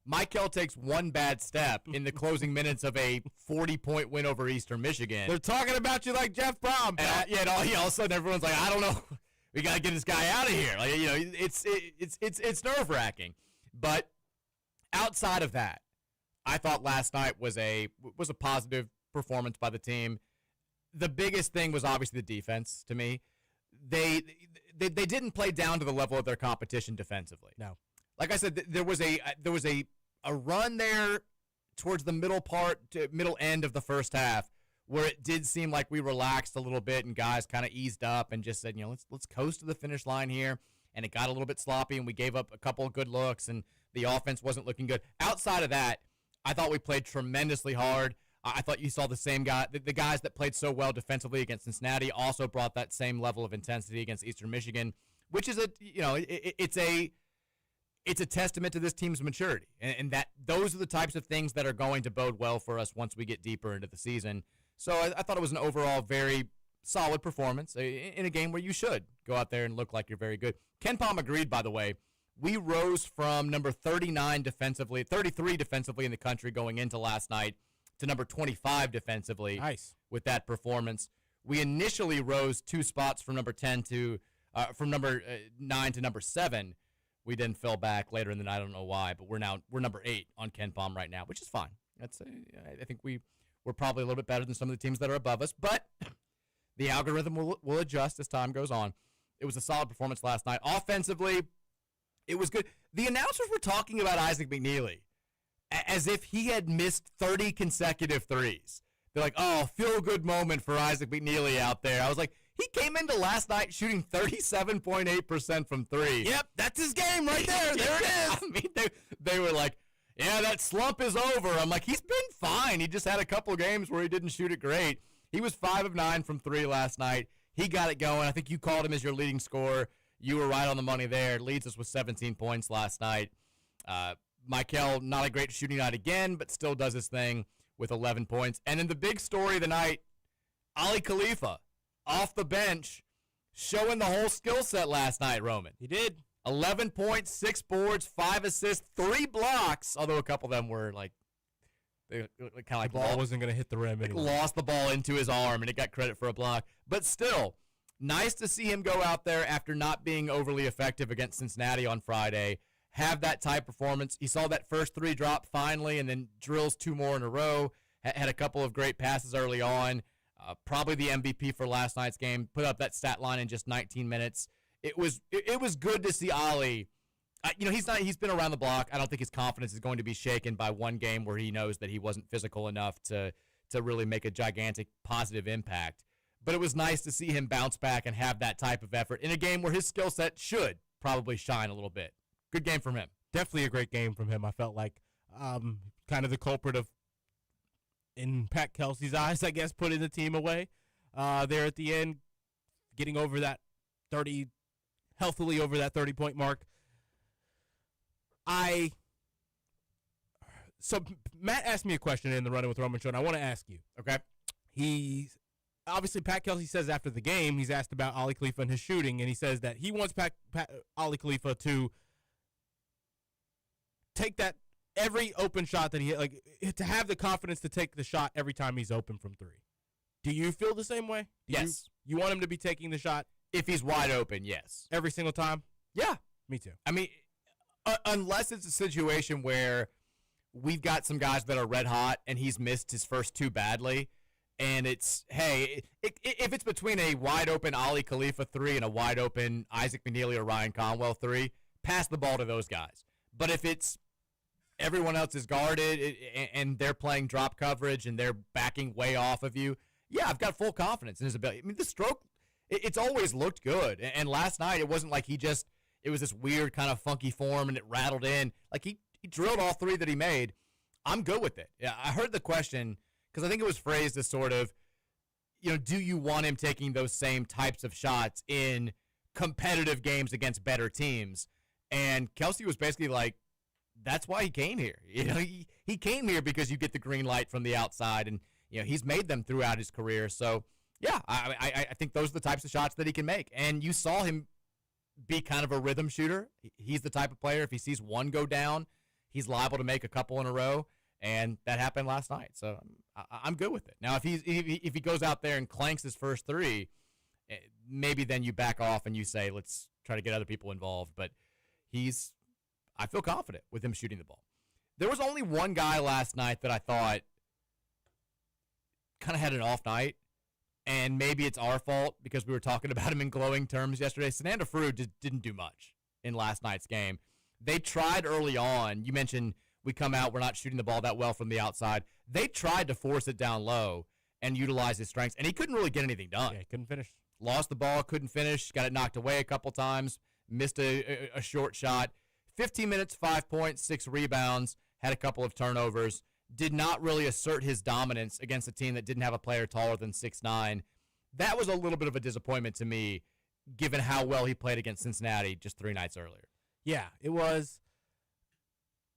Michael takes one bad step in the closing minutes of a 40-point win over Eastern Michigan. They're talking about you like Jeff Brom. And all of a sudden everyone's like, I don't know. We got to get this guy out of here. Like, it's nerve-wracking. But outside of that, I thought last night was a positive performance by the team. The biggest thing was obviously the defense to me. They didn't play down to the level of their competition defensively. No. like I said, there was a run there towards the middle end of the first half where it did seem like we relaxed a little bit and guys kind of eased up and just said, let's coast to the finish line here. And it got a little bit sloppy, and we gave up a couple of good looks, and the offense wasn't looking good. Outside of that, I thought we played tremendously hard. I thought you saw the same guy. The guys that played so well defensively against Cincinnati also brought that same level of intensity against Eastern Michigan, which is it's a testament to this team's maturity, and that those are the types of things that are going to bode well for us once we get deeper into the season. So I thought it was an overall very solid performance in a game where you should go out there and look like you're very good. Ken Palm agreed, by the way. We rose from number 33 defensively in the country going into last night to number 25 defensively. Nice. With that performance. We initially rose 2 spots from number 10 to from number 9 to number 7. We then fell back later in the night. I don't know why, but we're number 8 on Ken Palm right now, which is fine. I think we're probably a little bit better than some of the teams that are above us, but the algorithm will adjust as time goes on. It was a solid performance last night. Offensively, it was good. The announcers were talking about Isaac McNeely as if he had missed 30 consecutive threes. They're like, oh, feel-good moment for Isaac McNeely out there. I was like, he came into last night shooting 37.8% from 3. Yep, that's his game right there. There it is. I mean, they were like, yeah, that slump is over. I'm like, he's been fine. He just had a couple games where he didn't shoot it great. He was 5 of 9 from 3 last night. He got it going. I think you called him as your leading scorer. You were right on the money there. Leads us with 17 points last night. Michael, not a great shooting night again, but still does his thing with 11 points. And in the big story of the night, Ali Khalifa, off the bench, showing the whole skill set last night, Roman. He did. 11 points, 6 boards, 5 assists, 3 blocks, although a couple of them were like, kind of like the ball wasn't going to hit the rim anyway. Lost the ball into his arm, and it got credit for a block. But still, nice to see him go out there after not being overly effective against Cincinnati on Friday, have that type performance. He saw that first 3 drop finally and then drills 2 more in a row, had a couple of great passes early on, probably the MVP for last night's game, put up that stat line in just 19 minutes. It was good to see Ali. He's been around the block. I don't think his confidence is going to be shaken by one game where he knows that he wasn't physical enough to really make a gigantic positive impact. But it was nice to see him bounce back and have that type of effort in a game where his skill set should probably shine a little bit. Good game from him. Definitely a great game from him. I felt like kind of the culprit of, in Pat Kelsey's eyes, I guess, putting the team away there at the end, getting over that 30, healthily over that 30-point mark. So Matt asked me a question in the Running with Roman show, and I want to ask you. Okay. Obviously, Pat Kelsey says after the game, he's asked about Ali Khalifa and his shooting, and he says that he wants Ali Khalifa to take that every open shot that to have the confidence to take the shot every time he's open from 3. Do you feel the same way? Yes. You want him to be taking the shot if he's wide open? Yes. Every single time? Yeah. Me too. I mean, unless it's a situation where we've got some guys that are red hot and he's missed his first 2 badly, and it's, hey, if it's between a wide-open Ali Khalifa 3 and a wide-open Isaac McNeely or Ryan Conwell 3, pass the ball to those guys. But if it's everyone else is guarded and they're playing drop coverage and they're backing way off of you, yeah, I've got full confidence in his ability. I mean, the stroke, it's always looked good. And last night, it wasn't like it was this weird kind of funky form and it rattled in. Like, he drilled all 3 that he made. I'm good with it. Yeah, I heard the question because I think it was phrased as sort of, do you want him taking those same types of shots in competitive games against better teams? And Kelsey was basically like, that's why he came here. He came here because you get the green light from the outside, and he's made them throughout his career. So, yeah, I think those are the types of shots that he can make. And you saw him be kind of a rhythm shooter. He's the type of player, if he sees one go down, he's liable to make a couple in a row, and that happened last night. So I'm good with it. Now, if he goes out there and clanks his first 3, maybe then you back off and you say, let's try to get other people involved. But I feel confident with him shooting the ball. There was only one guy last night that I thought kind of had an off night, and maybe it's our fault because we were talking about him in glowing terms yesterday. Sananda Farouk just didn't do much in last night's game. They tried early on. You mentioned we come out, we're not shooting the ball that well from the outside. They tried to force it down low and utilize his strengths, and he couldn't really get anything done. Yeah, he couldn't finish. Lost the ball, couldn't finish, got it knocked away a couple times, missed a short shot. 15 minutes, 5 points, 6 rebounds, had a couple of turnovers. Did not really assert his dominance against a team that didn't have a player taller than 6'9". That was a little bit of a disappointment to me, given how well he played against Cincinnati just 3 nights earlier. Yeah, it was.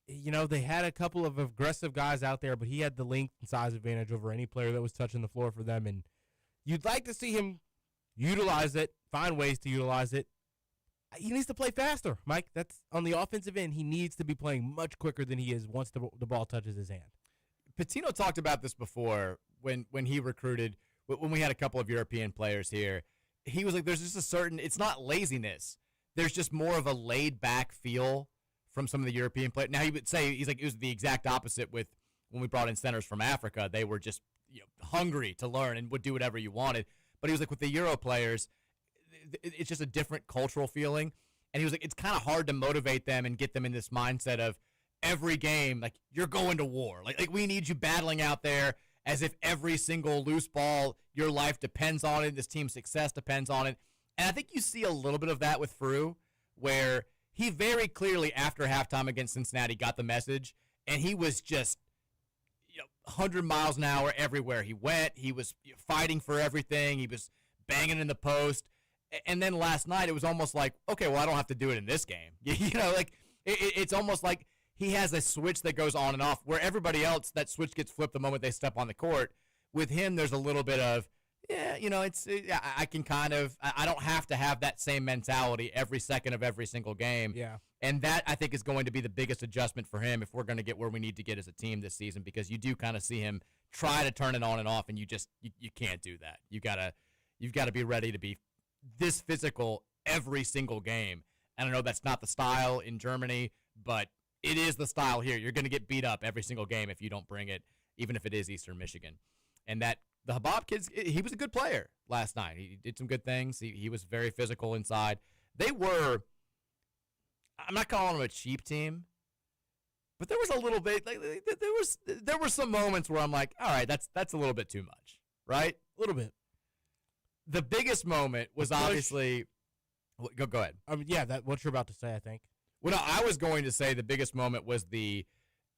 They had a couple of aggressive guys out there, but he had the length and size advantage over any player that was touching the floor for them. And you'd like to see him utilize it, find ways to utilize it. He needs to play faster, Mike. That's on the offensive end. He needs to be playing much quicker than he is once the ball touches his hand. Patino talked about this before when he recruited, when we had a couple of European players here. He was like, there's just a certain, it's not laziness. There's just more of a laid-back feel from some of the European players. Now, he would say, he's like, it was the exact opposite with when we brought in centers from Africa. They were just hungry to learn and would do whatever you wanted. But he was like, with the Euro players, it's just a different cultural feeling. And he was like, it's kind of hard to motivate them and get them in this mindset of every game, like, you're going to war. Like we need you battling out there as if every single loose ball, your life depends on it, this team's success depends on it. And I think you see a little bit of that with Frew, where he very clearly, after halftime against Cincinnati, got the message, and he was just 100 miles an hour everywhere he went. He was fighting for everything. He was banging in the post. And then last night, it was almost like, okay, well, I don't have to do it in this game. It's almost like he has a switch that goes on and off, where everybody else, that switch gets flipped the moment they step on the court. With him, there's a little bit of, I can I don't have to have that same mentality every second of every single game. Yeah. And that, I think, is going to be the biggest adjustment for him if we're going to get where we need to get as a team this season, because you do kind of see him try to turn it on and off, and you can't do that. You've got to be ready to be this physical every single game. And I know that's not the style in Germany, but it is the style here. You're going to get beat up every single game if you don't bring it, even if it is Eastern Michigan. And that the Habab kids, he was a good player last night. He did some good things. He was very physical inside. They were, I'm not calling them a cheap team, but there was a little bit, like there were some moments where I'm like, all right, that's a little bit too much, right? A little bit. The biggest moment was obviously, go ahead. What you're about to say, I think. Well, no, I was going to say the biggest moment was the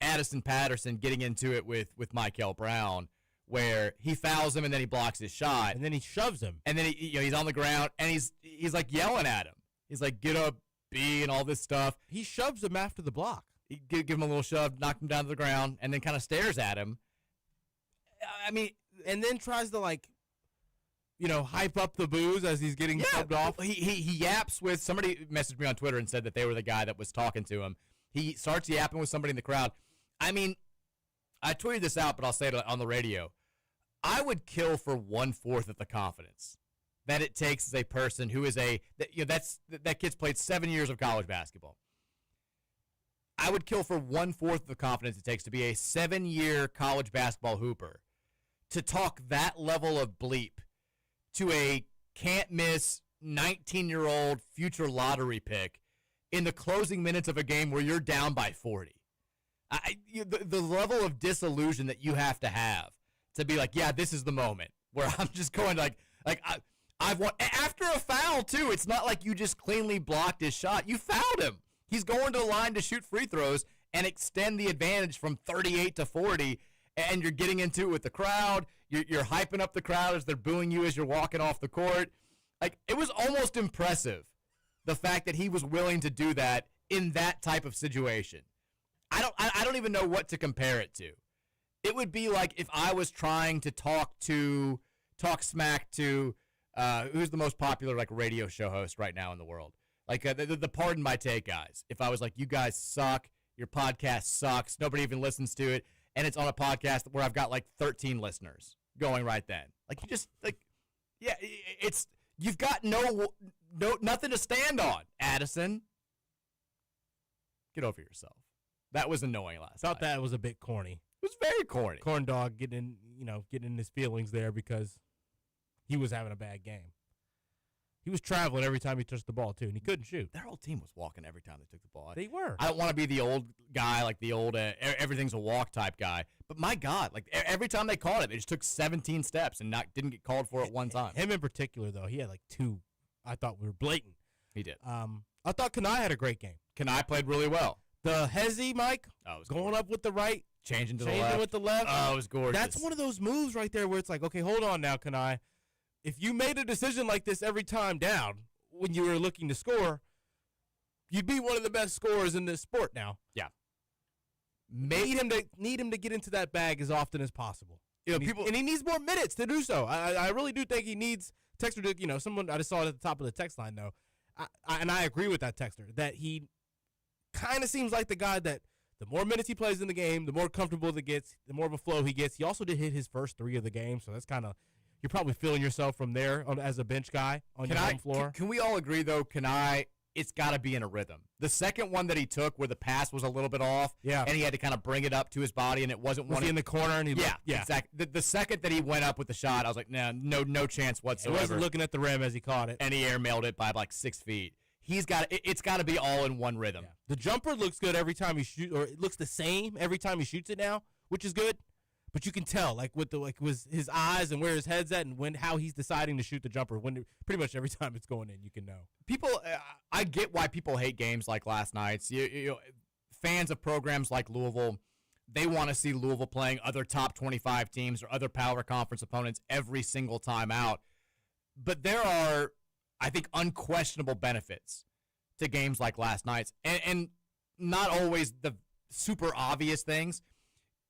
Addison Patterson getting into it with Michael Brown, where he fouls him and then he blocks his shot. And then he shoves him. And then he's on the ground and he's like yelling at him. He's like, get up, B, and all this stuff. He shoves him after the block. He give him a little shove, knock him down to the ground, and then kind of stares at him. I mean, and then tries to hype up the booze as he's getting subbed off. He yaps with somebody. Messaged me on Twitter and said that they were the guy that was talking to him. He starts yapping with somebody in the crowd. I mean, I tweeted this out, but I'll say it on the radio. I would kill for 1/4 of the confidence that it takes as a person who is that kid's played 7 years of college basketball. I would kill for 1/4 of the confidence it takes to be a 7-year college basketball hooper to talk that level of bleep to a can't-miss 19-year-old future lottery pick in the closing minutes of a game where you're down by 40. The level of disillusion that you have to be like, yeah, this is the moment where I'm just going I've won. After a foul, too. It's not like you just cleanly blocked his shot. You fouled him. He's going to the line to shoot free throws and extend the advantage from 38 to 40, and you're getting into it with the crowd. You're hyping up the crowd as they're booing you as you're walking off the court. Like, it was almost impressive, the fact that he was willing to do that in that type of situation. I don't even know what to compare it to. It would be like if I was trying to talk smack to who's the most popular radio show host right now in the world, the Pardon My Take guys. If I was like, you guys suck, your podcast sucks, nobody even listens to it, and it's on a podcast where I've got 13 listeners going right then. You've got nothing to stand on, Addison. Get over yourself. That was annoying last night. Thought that was a bit corny. It was very corny. Corn dog getting in his feelings there because he was having a bad game. He was traveling every time he touched the ball, too, and he couldn't shoot. Their whole team was walking every time they took the ball. They were. I don't want to be the old guy, like the old everything's a walk type guy. But my God, like every time they called it, they just took 17 steps and didn't get called for it one time. Him in particular, though, he had like 2 I thought were blatant. He did. I thought Kanai had a great game. Kanai played really well. The Hezi, Mike, going gorgeous. Up with the right. Changing the left. With the left. Oh, it was gorgeous. That's one of those moves right there where it's like, okay, hold on now, Kanai. If you made a decision like this every time down when you were looking to score, you'd be one of the best scorers in this sport now. Yeah. Need him to get into that bag as often as possible. You know, and he needs more minutes to do so. I really do think he needs texter to, someone I just saw it at the top of the text line though. And I agree with that texter that he kind of seems like the guy that the more minutes he plays in the game, the more comfortable he gets, the more of a flow he gets. He also did hit his first 3 of the game, so that's kind of you're probably feeling yourself from there as a bench guy on your home floor. Can we all agree though? It's got to be in a rhythm. The second one that he took, where the pass was a little bit off, and he had to kind of bring it up to his body, and it wasn't was one he in the corner, and exactly. The second that he went up with the shot, I was like, no chance whatsoever. He wasn't looking at the rim as he caught it, and he airmailed it by like 6 feet. It's got to be all in one rhythm. Yeah. The jumper looks good every time he shoots, or it looks the same every time he shoots it now, which is good. But you can tell, with his eyes and where his head's at, and how he's deciding to shoot the jumper. When pretty much every time it's going in, you can know. People, I get why people hate games like last night's. Fans of programs like Louisville, they want to see Louisville playing other top 25 teams or other power conference opponents every single time out. But there are, I think, unquestionable benefits to games like last night's, and not always the super obvious things.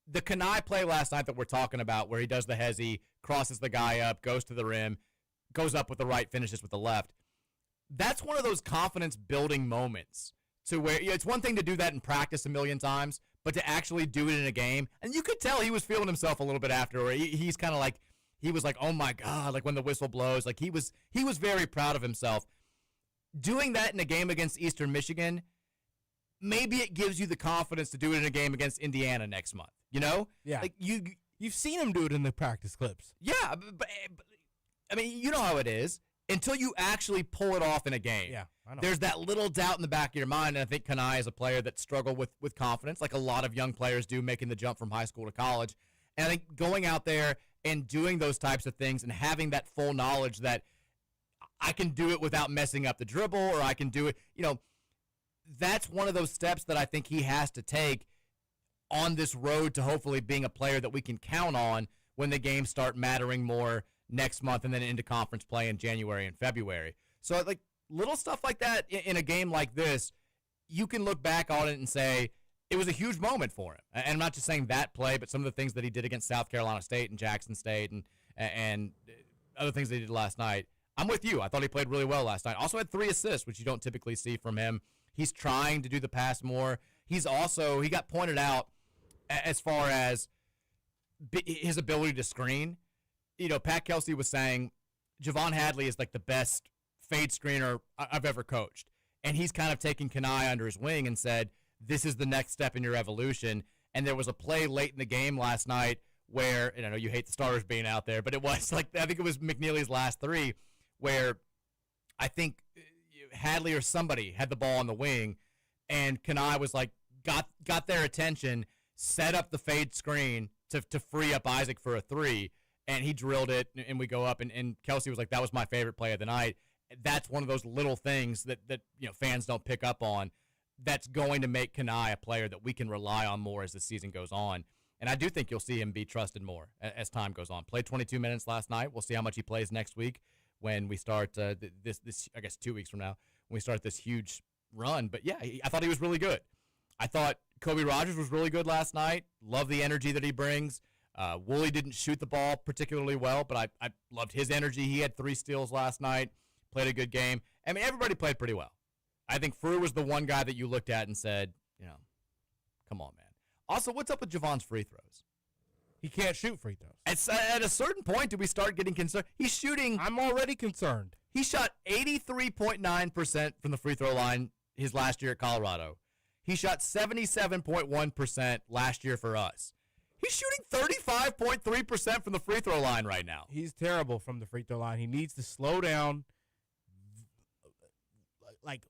The Kanai play last night that we're talking about, where he does the hezi, crosses the guy up, goes to the rim, goes up with the right, finishes with the left. That's one of those confidence-building moments to where it's one thing to do that in practice a million times, but to actually do it in a game. And you could tell he was feeling himself a little bit after, where he's kind of like, he was like, oh my God, like when the whistle blows. Like he was very proud of himself. Doing that in a game against Eastern Michigan, maybe it gives you the confidence to do it in a game against Indiana next month. Yeah. Like you've seen him do it in the practice clips. Yeah, but I mean, you know how it is. Until you actually pull it off in a game, yeah, I know. There's that little doubt in the back of your mind, and I think Kanai is a player that struggled with confidence, like a lot of young players do, making the jump from high school to college. And I think going out there and doing those types of things and having that full knowledge that I can do it without messing up the dribble, or I can do it, that's one of those steps that I think he has to take on this road to hopefully being a player that we can count on when the games start mattering more next month and then into conference play in January and February. So, like, little stuff like that in a game like this, you can look back on it and say it was a huge moment for him. And I'm not just saying that play, but some of the things that he did against South Carolina State and Jackson State and other things they did last night. I'm with you. I thought he played really well last night. Also had 3 assists, which you don't typically see from him. He's trying to do the pass more. He got pointed out as far as his ability to screen. Pat Kelsey was saying Javon Hadley is like the best fade screener I've ever coached. And he's kind of taken Kanai under his wing and said, this is the next step in your evolution. And there was a play late in the game last night where, and I know you hate the starters being out there, but it was like, I think it was McNeely's last 3, where I think Hadley or somebody had the ball on the wing, and Kanai was like, got their attention, set up the fade screen to free up Isaac for a 3, and he drilled it, and we go up, and Kelsey was like, that was my favorite play of the night. That's one of those little things that fans don't pick up on that's going to make Kanai a player that we can rely on more as the season goes on. And I do think you'll see him be trusted more as time goes on. Played 22 minutes last night. We'll see how much he plays next week when we start this I guess 2 weeks from now, when we start this huge run. But, yeah, I thought he was really good. I thought Kobe Rogers was really good last night. Love the energy that he brings. Woolley didn't shoot the ball particularly well, but I loved his energy. He had 3 steals last night, played a good game. I mean, everybody played pretty well. I think Frew was the one guy that you looked at and said, come on, man. Also, what's up with Javon's free throws? He can't shoot free throws. At a certain point, do we start getting concerned? He's shooting. I'm already concerned. He shot 83.9% from the free throw line his last year at Colorado. He shot 77.1% last year for us. He's shooting 35.3% from the free throw line right now. He's terrible from the free throw line. He needs to slow down like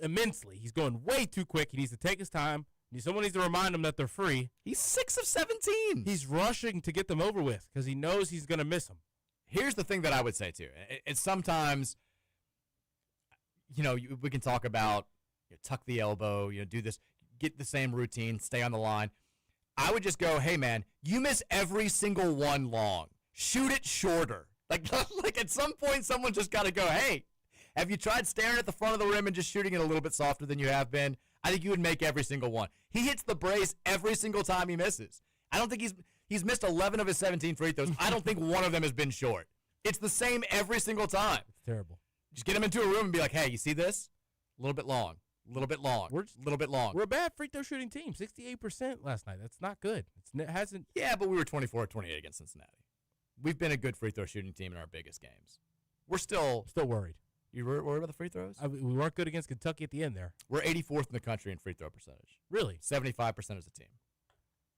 immensely. He's going way too quick. He needs to take his time. Someone needs to remind him that they're free. He's 6 of 17. He's rushing to get them over with because he knows he's going to miss them. Here's the thing that I would say, too. It's sometimes, we can talk about tuck the elbow, do this, get the same routine, stay on the line. I would just go, hey, man, you miss every single one long. Shoot it shorter. Like at some point, someone just got to go, hey, have you tried staring at the front of the rim and just shooting it a little bit softer than you have been? I think you would make every single one. He hits the brace every single time he misses. I don't think he's missed 11 of his 17 free throws. I don't think one of them has been short. It's the same every single time. It's terrible. Just get him into a room and be like, hey, you see this? A little bit long. A little bit long. A little bit long. We're a bad free throw shooting team. 68% last night. That's not good. It hasn't. Yeah, but we were 24-28 against Cincinnati. We've been a good free throw shooting team in our biggest games. We're still worried. You worried about the free throws? We weren't good against Kentucky at the end there. We're 84th in the country in free throw percentage. Really? 75% as a team.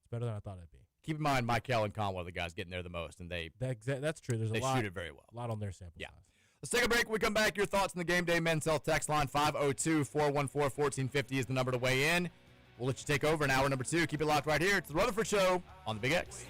It's better than I thought it'd be. Keep in mind, Michael and Conway are the guys getting there the most, and that's true. There's they shoot it very well. A lot on their sample size. Let's take a break. When we come back, your thoughts on the Game Day Men's Health text line. 502-414-1450 is the number to weigh in. We'll let you take over in hour number 2. Keep it locked right here. It's the Rutherford Show on the Big X.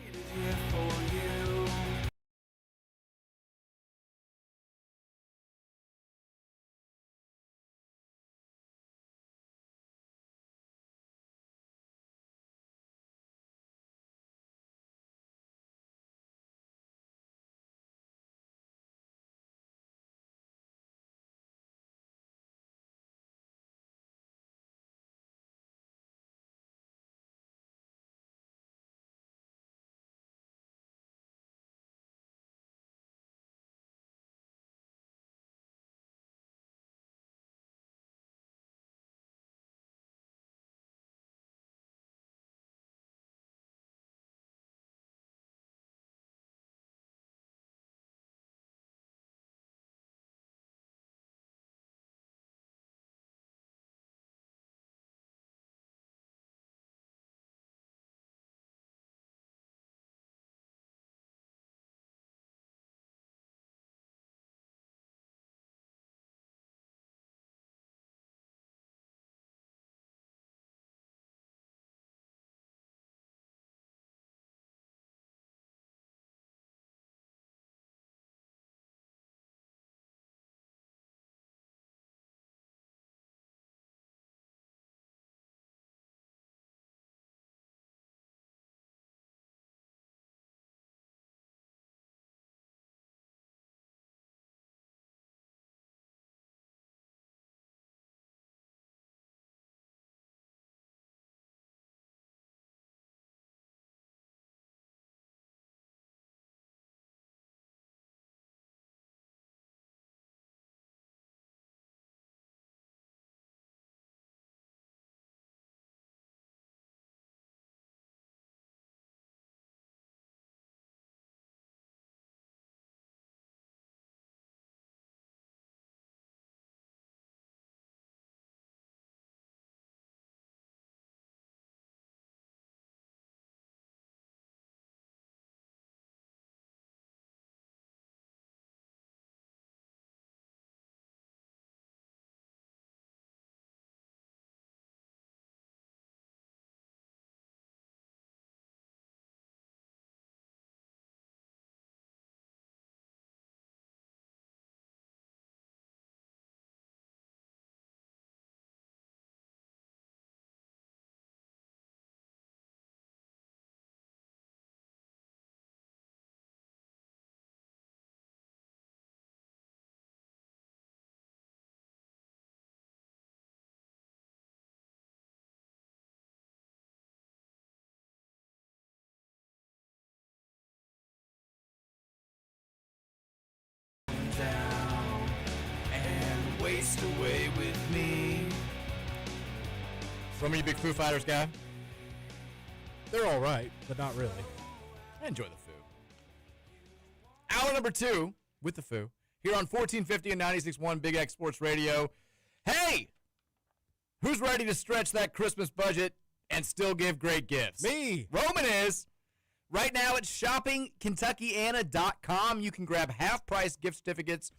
Waste away with me. From you, big Foo Fighters guy. They're all right, but not really. I enjoy the Foo. Hour number 2 with the Foo here on 1450 and 96.1 Big X Sports Radio. Hey, who's ready to stretch that Christmas budget and still give great gifts? Me. Roman is. Right now at shoppingkentuckiana.com. You can grab half-price gift certificates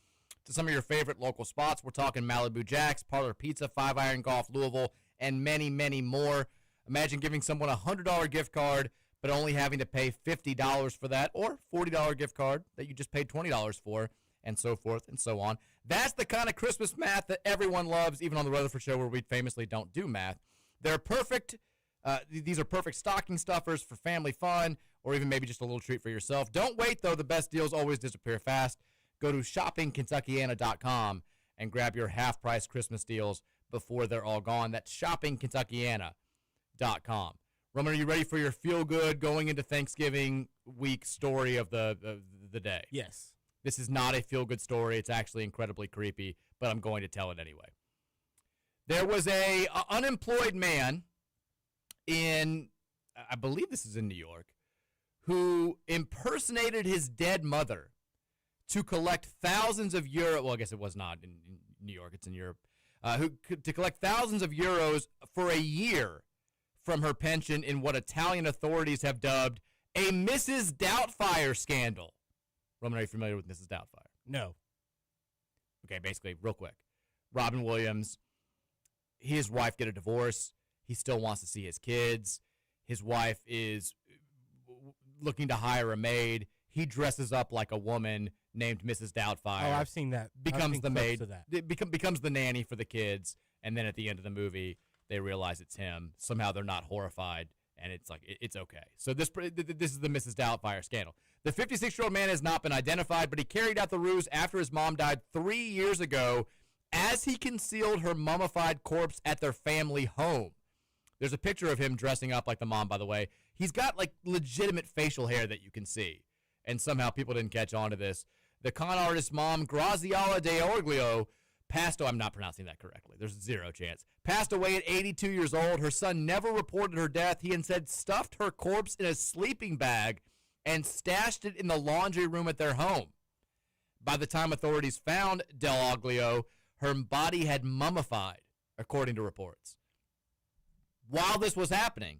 to some of your favorite local spots. We're talking Malibu Jack's, Parlor Pizza, Five Iron Golf, Louisville, and many, many more. Imagine giving someone a $100 gift card, but only having to pay $50 for that, or $40 gift card that you just paid $20 for, and so forth and so on. That's the kind of Christmas math that everyone loves, even on the Rutherford Show, where we famously don't do math. They're perfect. These are perfect stocking stuffers for family fun, or even maybe just a little treat for yourself. Don't wait, though. The best deals always disappear fast. Go to shoppingkentuckiana.com and grab your half-price Christmas deals before they're all gone. That's shoppingkentuckiana.com. Roman, are you ready for your feel-good going into Thanksgiving week story of the day? Yes. This is not a feel-good story. It's actually incredibly creepy, but I'm going to tell it anyway. There was a unemployed man in, I believe this is in New York, who impersonated his dead mother to collect thousands of euros. Well, I guess it was not in New York. It's in Europe. To collect thousands of euros for a year from her pension in what Italian authorities have dubbed a Mrs. Doubtfire scandal. Roman, are you familiar with Mrs. Doubtfire? No. Okay, basically, real quick. Robin Williams, his wife get a divorce. He still wants to see his kids. His wife is looking to hire a maid. He dresses up like a woman named Mrs. Doubtfire. Oh, I've seen that. Becomes the maid. Becomes the nanny for the kids. And then at the end of the movie, they realize it's him. Somehow they're not horrified, and it's like it's okay. So this is the Mrs. Doubtfire scandal. The 56-year-old man has not been identified, but he carried out the ruse after his mom died 3 years ago as he concealed her mummified corpse at their family home. There's a picture of him dressing up like the mom, by the way. He's got like legitimate facial hair that you can see, and somehow people didn't catch on to this. The con artist's mom, Graziella Deoglio, passed away. I'm not pronouncing that correctly. There's zero chance. Passed away at 82 years old. Her son never reported her death. He instead stuffed her corpse in a sleeping bag and stashed it in the laundry room at their home. By the time authorities found Deoglio, her body had mummified, according to reports. While this was happening,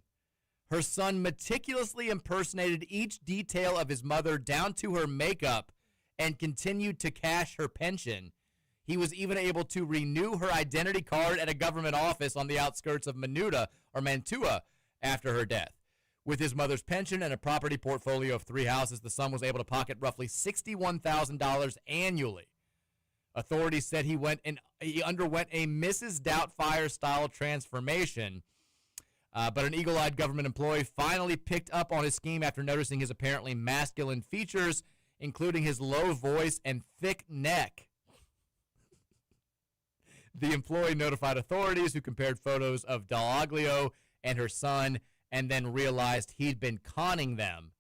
her son meticulously impersonated each detail of his mother down to her makeup and continued to cash her pension. He was even able to renew her identity card at a government office on the outskirts of Mantua after her death. With his mother's pension and a property portfolio of 3 houses, the son was able to pocket roughly $61,000 annually. Authorities said he underwent a Mrs. Doubtfire-style transformation, but an eagle-eyed government employee finally picked up on his scheme after noticing his apparently masculine features, including his low voice and thick neck. The employee notified authorities, who compared photos of Deoglio and her son and then realized he'd been conning them.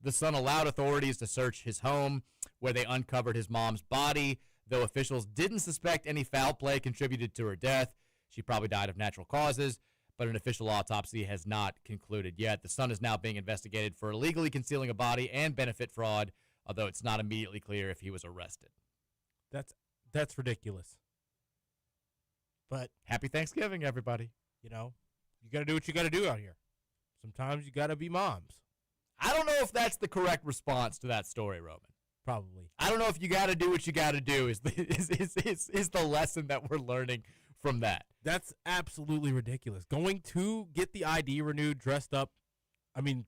The son allowed authorities to search his home, where they uncovered his mom's body, though officials didn't suspect any foul play contributed to her death. She probably died of natural causes, but an official autopsy has not concluded yet. The son is now being investigated for illegally concealing a body and benefit fraud, although it's not immediately clear if he was arrested. That's ridiculous. But happy Thanksgiving, everybody. You know, you got to do what you got to do out here. Sometimes you got to be moms. I don't know if that's the correct response to that story, Roman. Probably. I don't know if you got to do what you got to do is the lesson that we're learning from that. That's absolutely ridiculous. Going to get the ID renewed, dressed up, I mean,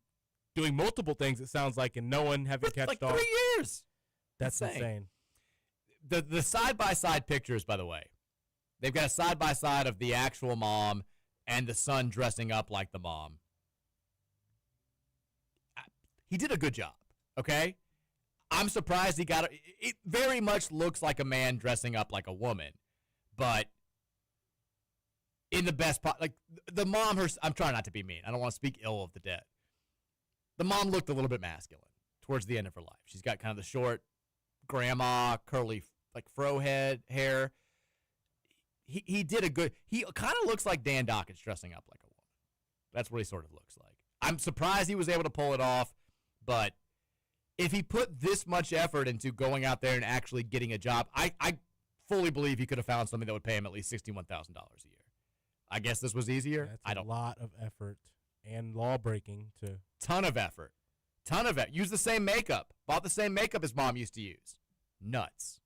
doing multiple things, it sounds like, and no one having catched on. Like 3 years. That's insane. The side-by-side pictures, by the way, they've got a side-by-side of the actual mom and the son dressing up like the mom. He did a good job, okay? I'm surprised he got it. It very much looks like a man dressing up like a woman, but in the best part, like the mom, I'm trying not to be mean. I don't want to speak ill of the dead. The mom looked a little bit masculine towards the end of her life. She's got kind of the short grandma, curly, like fro head hair. He did a good, he kind of looks like Dan Dockett dressing up like a woman. That's what he sort of looks like. I'm surprised he was able to pull it off, but if he put this much effort into going out there and actually getting a job, I fully believe he could have found something that would pay him at least $61,000 a year. I guess this was easier. That's a lot of effort and law breaking to. Ton of effort. Use the same makeup. Bought the same makeup his mom used to use. Nuts.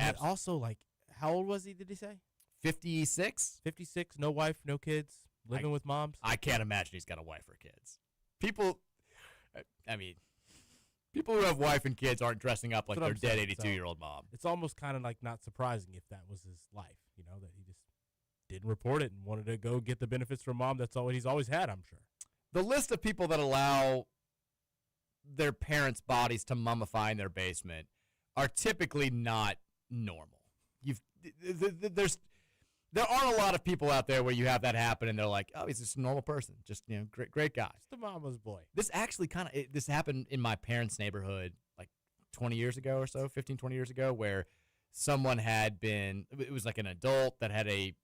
And also, like, how old was he, did he say? 56? 56, no wife, no kids, living with moms. I can't imagine he's got a wife or kids. People who have wife and kids aren't dressing up like their dead 82-year-old mom. It's almost kind of like not surprising if that was his life, that he just didn't report it and wanted to go get the benefits from mom. That's all he's always had, I'm sure. The list of people that allow their parents' bodies to mummify in their basement are typically not normal. There aren't a lot of people out there where you have that happen and they're like, oh, he's just a normal person, just great guy. Just a mama's boy. This actually this happened in my parents' neighborhood like 20 years ago or so, 15, 20 years ago, where someone it was like an adult that had a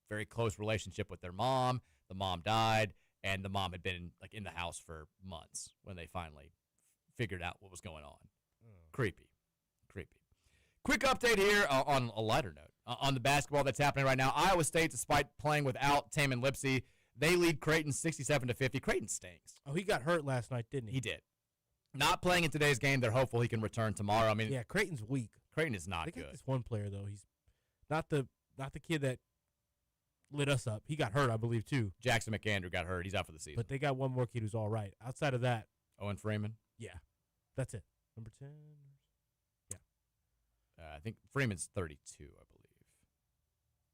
very close relationship with their mom. The mom died, and the mom had been like in the house for months when they finally figured out what was going on. Creepy. Quick update here on a lighter note on the basketball that's happening right now. Iowa State, despite playing without Tamin Lipsey, they lead Creighton 67-50. Creighton stinks. Oh, he got hurt last night, didn't he? He did. Not playing in today's game. They're hopeful he can return tomorrow. I mean, yeah, Creighton's weak. Creighton is not good. They got this one player though. He's not the kid that lit us up. He got hurt, I believe, too. Jackson McAndrew got hurt. He's out for the season. But they got one more kid who's all right. Outside of that, Owen Freeman. Yeah, that's it. Number 10. I think Freeman's 32, I believe.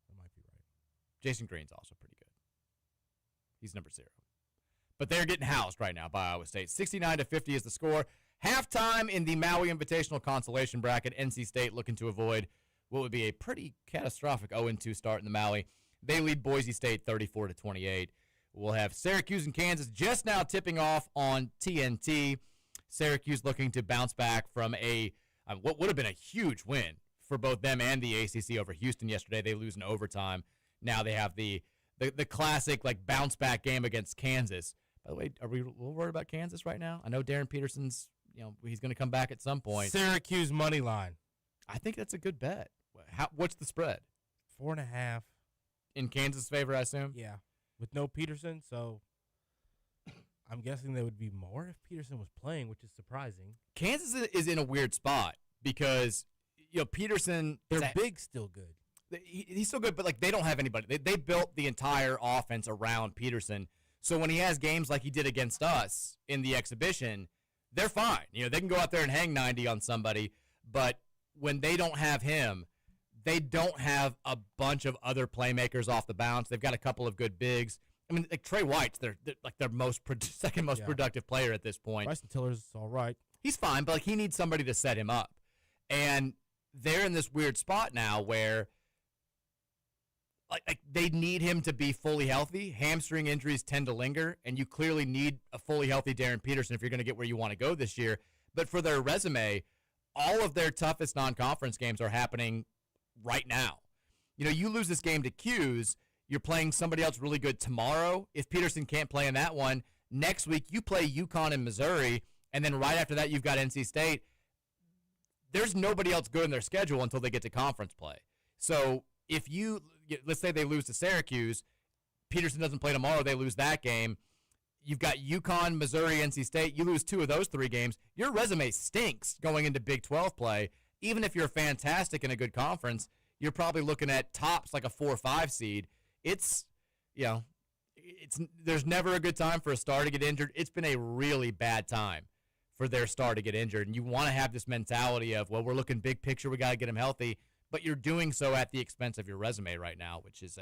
That might be right. Jason Green's also pretty good. He's number 0. But they're getting housed right now by Iowa State. 69-50 is the score. Halftime in the Maui Invitational Consolation Bracket. NC State looking to avoid what would be a pretty catastrophic 0-2 start in the Maui. They lead Boise State 34-28. We'll have Syracuse and Kansas just now tipping off on TNT. Syracuse looking to bounce back from what would have been a huge win for both them and the ACC over Houston yesterday. They lose in overtime. Now they have the classic like bounce back game against Kansas. By the way, are we a little worried about Kansas right now? I know Darren Peterson's, he's going to come back at some point. Syracuse money line. I think that's a good bet. What's the spread? 4.5. In Kansas' favor, I assume? Yeah. With no Peterson, so I'm guessing they would be more if Peterson was playing, which is surprising. Kansas is in a weird spot because, Peterson. They're big, still good. He's still good, but like they don't have anybody. They built the entire offense around Peterson. So when he has games like he did against us in the exhibition, they're fine. They can go out there and hang 90 on somebody, but when they don't have him, they don't have a bunch of other playmakers off the bounce. They've got a couple of good bigs. I mean, like Trey White's their second most productive player at this point. Bryson Tiller's all right. He's fine, but like he needs somebody to set him up. And they're in this weird spot now where like they need him to be fully healthy. Hamstring injuries tend to linger, and you clearly need a fully healthy Darren Peterson if you're going to get where you want to go this year. But for their resume, all of their toughest non-conference games are happening right now. You lose this game to Q's, you're playing somebody else really good tomorrow. If Peterson can't play in that one, next week you play UConn and Missouri, and then right after that you've got NC State. There's nobody else good in their schedule until they get to conference play. So if let's say they lose to Syracuse, Peterson doesn't play tomorrow, they lose that game. You've got UConn, Missouri, NC State. You lose 2 of those 3 games. Your resume stinks going into Big 12 play. Even if you're fantastic in a good conference, you're probably looking at tops like a 4 or 5 seed. There's never a good time for a star to get injured. It's been a really bad time for their star to get injured. And you want to have this mentality of, well, we're looking big picture, we got to get him healthy. But you're doing so at the expense of your resume right now, which is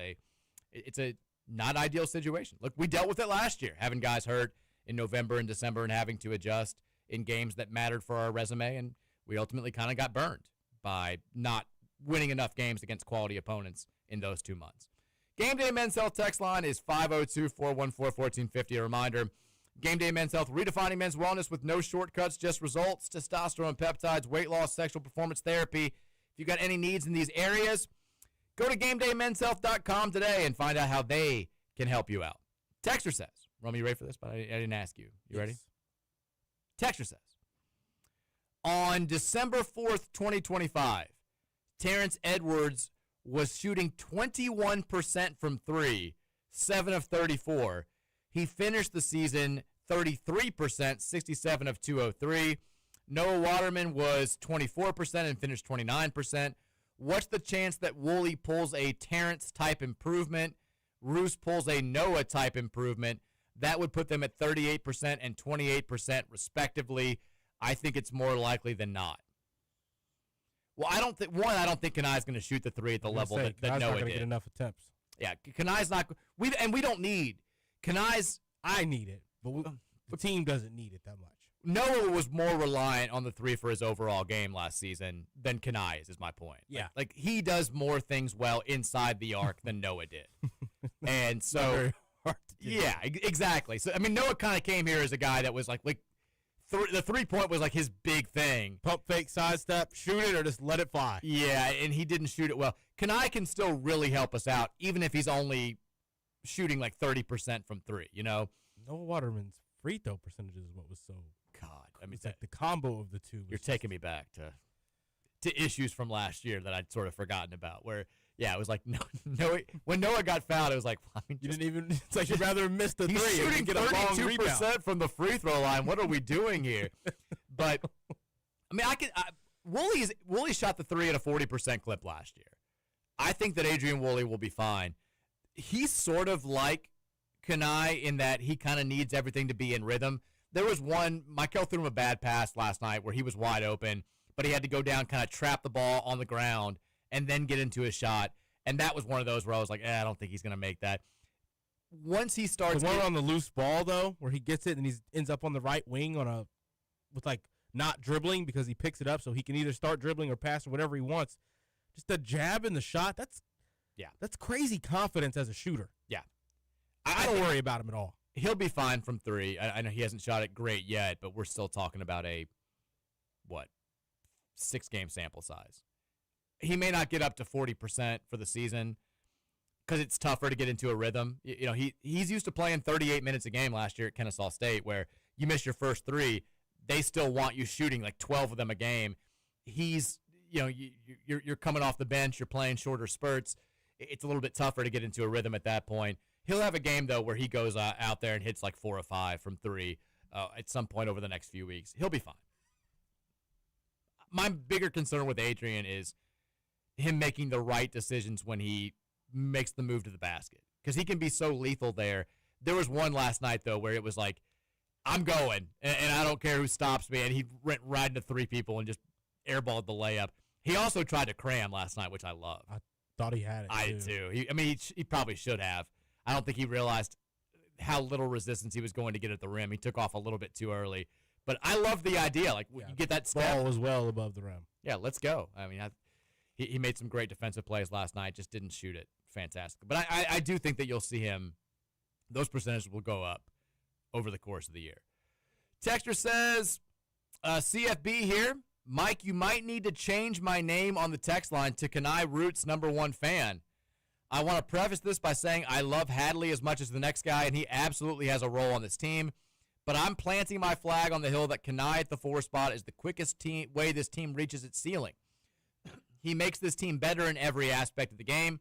it's a not ideal situation. Look, we dealt with it last year, having guys hurt in November and December and having to adjust in games that mattered for our resume, and we ultimately kind of got burned by not winning enough games against quality opponents in those 2 months. Game Day Men's Health text line is 502-414-1450. A reminder, Game Day Men's Health, redefining men's wellness with no shortcuts, just results, testosterone, peptides, weight loss, sexual performance therapy. If you got any needs in these areas, go to GameDayMen'sHealth.com today and find out how they can help you out. Texter says, Romy, you ready for this? But I didn't ask you. You ready? Texter says, on December 4th, 2025, Terrence Edwards was shooting 21% from 3, 7 of 34. He finished the season 33%, 67 of 203. Noah Waterman was 24% and finished 29%. What's the chance that Woolley pulls a Terrence-type improvement, Roos pulls a Noah-type improvement? That would put them at 38% and 28% respectively. I think it's more likely than not. Well, I don't think Kanai's going to shoot the three at the level that Noah not did. Get enough attempts. Yeah, Kanai's not. We don't need Kanai's. I need it, but the team doesn't need it that much. Noah was more reliant on the three for his overall game last season than Kanai is my point. Yeah. Like he does more things well inside the arc than Noah did. And so, very hard to do. Yeah, exactly. So, I mean, Noah kind of came here as a guy that was like the 3-point was like his big thing. Pump fake, sidestep, shoot it, or just let it fly. Yeah, and he didn't shoot it well. Kanai can still really help us out, even if he's only shooting like 30% from three, you know? Noah Waterman's free throw percentages is what was so... God, I mean, it's like the combo of the two. You're taking me back to issues from last year that I'd sort of forgotten about. Where it was like no, when Noah got fouled, it was like I mean, you didn't even. It's like you'd rather miss the he's three. He's shooting get a long 32% from the free throw line. What are we doing here? But I mean, Woolley shot the three at a 40% clip last year. I think that Adrian Woolley will be fine. He's sort of like Kanai in that he kind of needs everything to be in rhythm. There was one, Michael threw him a bad pass last night where he was wide open, but he had to go down, kind of trap the ball on the ground, and then get into his shot. And that was one of those where I was like, I don't think he's going to make that. Once he starts... The one on the loose ball, though, where he gets it and he ends up on the right wing with not dribbling because he picks it up so he can either start dribbling or pass or whatever he wants. Just the jab and the shot, that's crazy confidence as a shooter. Yeah. I don't worry about him at all. He'll be fine from three. I know he hasn't shot it great yet, but we're still talking about a 6-game sample size. He may not get up to 40% for the season because it's tougher to get into a rhythm. You know, he's used to playing 38 minutes a game last year at Kennesaw State, where you miss your first three, they still want you shooting like 12 of them a game. He's, you're coming off the bench, you're playing shorter spurts. It's a little bit tougher to get into a rhythm at that point. He'll have a game, though, where he goes out there and hits like 4 or 5 from three at some point over the next few weeks. He'll be fine. My bigger concern with Adrian is him making the right decisions when he makes the move to the basket, because he can be so lethal there. There was one last night, though, where it was like, I'm going, and I don't care who stops me, and he went right into 3 people and just airballed the layup. He also tried to cram last night, which I love. I thought he had it, I did, too. He probably should have. I don't think he realized how little resistance he was going to get at the rim. He took off a little bit too early. But I love the idea. Like, you get that step. Ball was well above the rim. Yeah, let's go. I mean, he made some great defensive plays last night, just didn't shoot it fantastic. But I do think that you'll see him, those percentages will go up over the course of the year. Texter says, CFB here. Mike, you might need to change my name on the text line to Kanai Roots #1 fan. I want to preface this by saying I love Hadley as much as the next guy, and he absolutely has a role on this team. But I'm planting my flag on the hill that Kanai at the 4 spot is the quickest way this team reaches its ceiling. He makes this team better in every aspect of the game,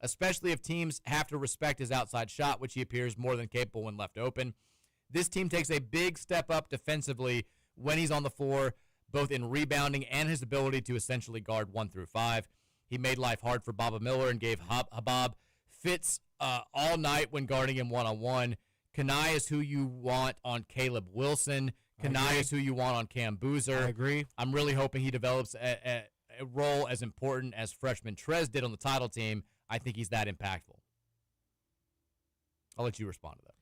especially if teams have to respect his outside shot, which he appears more than capable when left open. This team takes a big step up defensively when he's on the floor, both in rebounding and his ability to essentially guard 1 through 5. He made life hard for Baba Miller and gave Habab fits all night when guarding him one-on-one. Kanai is who you want on Caleb Wilson. Kanai is who you want on Cam Boozer. I agree. I'm really hoping he develops a role as important as freshman Trez did on the title team. I think he's that impactful. I'll let you respond to that,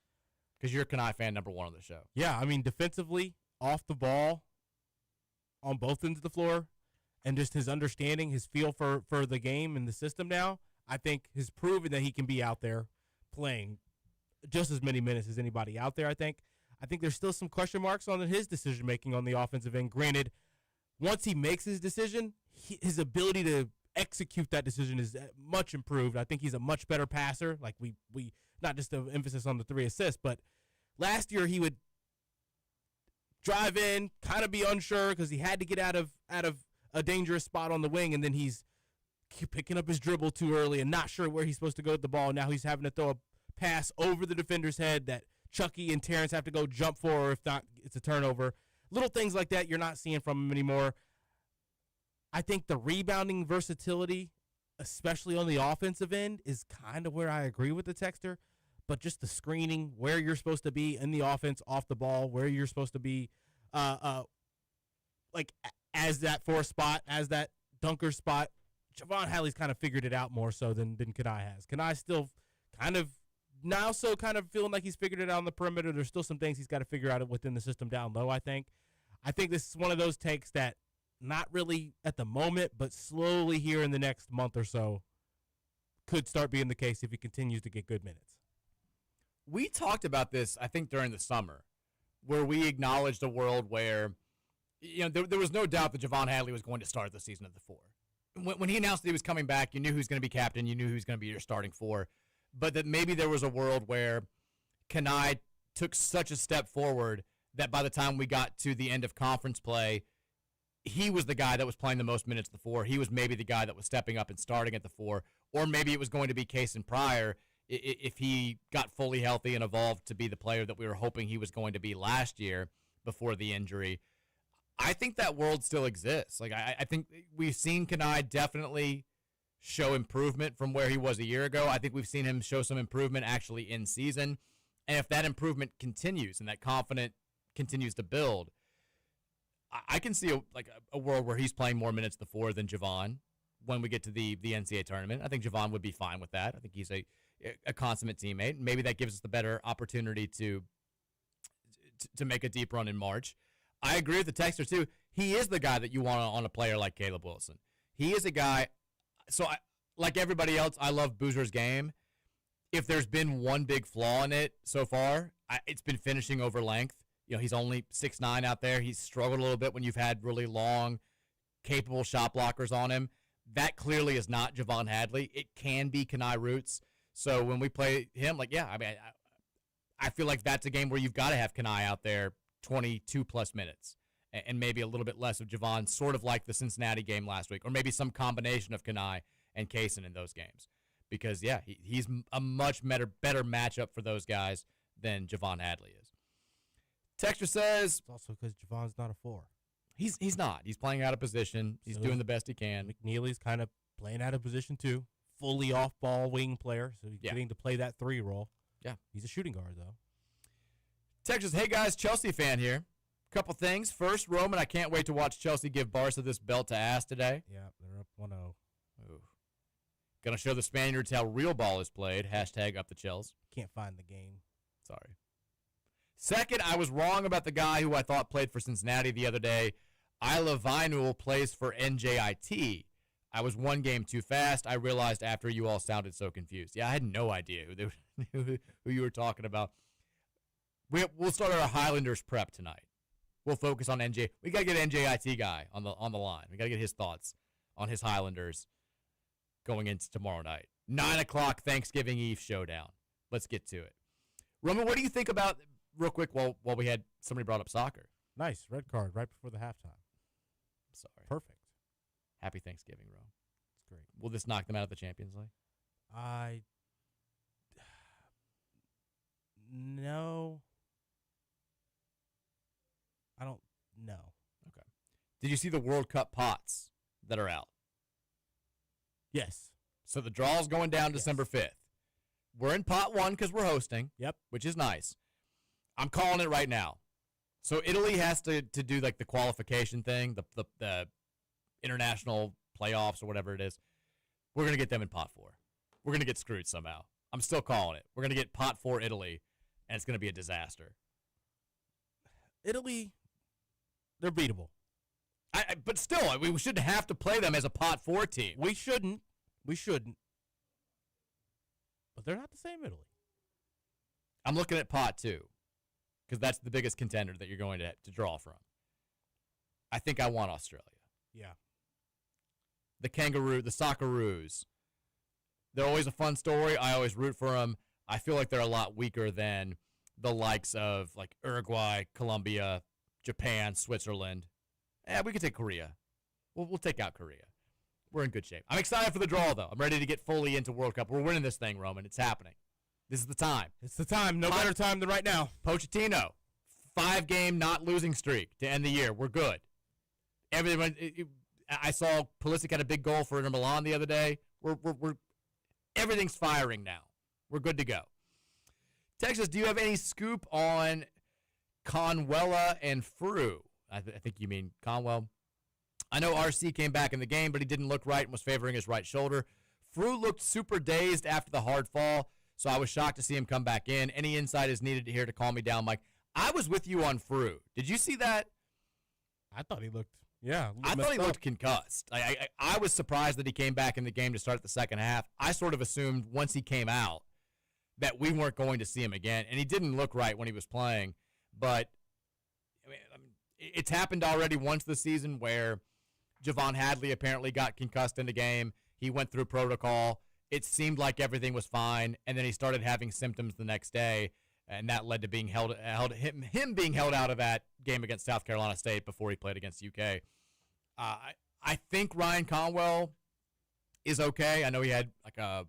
because you're a Kanai fan #1 on the show. Yeah, I mean, defensively, off the ball, on both ends of the floor, and just his understanding, his feel for the game and the system now, I think has proven that he can be out there playing just as many minutes as anybody out there, I think. I think there's still some question marks on his decision-making on the offensive end. Granted, once he makes his decision, his ability to execute that decision is much improved. I think he's a much better passer. Like we not just the emphasis on the 3 assists, but last year he would drive in, kind of be unsure because he had to get out of a dangerous spot on the wing, and then he's picking up his dribble too early and not sure where he's supposed to go with the ball. Now he's having to throw a pass over the defender's head that Chucky and Terrence have to go jump for, or if not, it's a turnover. little things like that you're not seeing from him anymore. I think the rebounding versatility, especially on the offensive end, is kind of where I agree with the texter. But just the screening, where you're supposed to be in the offense, off the ball, where you're supposed to be, like as that fourth spot, as that dunker spot, Javon Hadley's kind of figured it out more so than Kenai has. Kenai still kind of feeling like he's figured it out on the perimeter. There's still some things he's got to figure out within the system down low, I think. I think this is one of those takes that not really at the moment, but slowly here in the next month or so could start being the case if he continues to get good minutes. We talked about this, I think, during the summer, where we acknowledged a world where, there was no doubt that Javon Hadley was going to start the season at the 4. When he announced that he was coming back, you knew who was going to be captain, you knew who was going to be your starting 4, but that maybe there was a world where Kenai took such a step forward that by the time we got to the end of conference play, he was the guy that was playing the most minutes at the 4. He was maybe the guy that was stepping up and starting at the 4, or maybe it was going to be Kaysen Pryor if he got fully healthy and evolved to be the player that we were hoping he was going to be last year before the injury. I think that world still exists. Like I think we've seen Kenai definitely show improvement from where he was a year ago. I think we've seen him show some improvement actually in season. And if that improvement continues and that confidence continues to build, I can see a world where he's playing more minutes at the 4 than Javon when we get to the NCAA tournament. I think Javon would be fine with that. I think he's a consummate teammate. Maybe that gives us the better opportunity to make a deep run in March. I agree with the texter, too. He is the guy that you want on a player like Caleb Wilson. He is a guy. So, like everybody else, I love Boozer's game. If there's been one big flaw in it so far, it's been finishing over length. He's only 6'9" out there. He's struggled a little bit when you've had really long, capable shot blockers on him. That clearly is not Javon Hadley. It can be Kenai Roots. So when we play him, I feel like that's a game where you've got to have Kenai out there 22-plus minutes and maybe a little bit less of Javon, sort of like the Cincinnati game last week, or maybe some combination of Kenai and Kaysen in those games. Because, he's a much better matchup for those guys than Javon Hadley is. Texture says... It's also because Javon's not a 4. He's not. He's playing out of position. He's doing the best he can. McNeely's kind of playing out of position, too. Fully off-ball wing player, so he's getting to play that 3 role. Yeah. He's a shooting guard, though. Texas, hey guys, Chelsea fan here. Couple things. First, Roman, I can't wait to watch Chelsea give Barca this belt to ass today. Yeah, they're up 1-0. Ooh. Gonna show the Spaniards how real ball is played. Hashtag up the Chels. Can't find the game. Sorry. Second, I was wrong about the guy who I thought played for Cincinnati the other day. Isla Vinul plays for NJIT. I was one game too fast. I realized after you all sounded so confused. Yeah, I had no idea who you were talking about. We'll start our Highlanders prep tonight. We'll focus on NJ. We got to get NJIT guy on the line. We got to get his thoughts on his Highlanders going into tomorrow night. 9 o'clock Thanksgiving Eve showdown. Let's get to it. Roman, what do you think about, real quick, while we had somebody brought up soccer? Nice. Red card right before the halftime. Sorry. Perfect. Happy Thanksgiving, Rome. It's great. Will this knock them out of the Champions League? No. I don't know. Okay. Did you see the World Cup pots that are out? Yes. So the draw's going down December 5th. We're in pot 1 because we're hosting. Yep. Which is nice. I'm calling it right now. So Italy has to do like the qualification thing, the international playoffs or whatever it is. We're going to get them in pot 4. We're going to get screwed somehow. I'm still calling it. We're going to get pot 4 Italy, and it's going to be a disaster. Italy, they're beatable. But still, we shouldn't have to play them as a pot 4 team. We shouldn't. But they're not the same Italy. I'm looking at pot 2 because that's the biggest contender that you're going to draw from. I think I want Australia. Yeah. The Socceroos. They're always a fun story. I always root for them. I feel like they're a lot weaker than the likes of like Uruguay, Colombia, Japan, Switzerland. We could take Korea. We'll take out Korea. We're in good shape. I'm excited for the draw, though. I'm ready to get fully into World Cup. We're winning this thing, Roman. It's happening. This is the time. It's the time. No better time than right now. Pochettino, 5-game not losing streak to end the year. We're good. Everyone, I saw Pulisic had a big goal for Inter Milan the other day. We're everything's firing now. We're good to go. Texas, do you have any scoop on Conwella and Frew? I think you mean Conwell. I know RC came back in the game, but he didn't look right and was favoring his right shoulder. Frew looked super dazed after the hard fall, so I was shocked to see him come back in. Any insight is needed here to calm me down, Mike. I was with you on Frew. Did you see that? I thought he looked, I thought he looked concussed. I was surprised that he came back in the game to start the second half. I sort of assumed once he came out that we weren't going to see him again, and he didn't look right when he was playing. But I mean, it's happened already once this season where Javon Hadley apparently got concussed in the game. He went through protocol. It seemed like everything was fine, and then he started having symptoms the next day, and that led to being him being held out of that game against South Carolina State before he played against UK. I think Ryan Conwell is okay. I know he had like a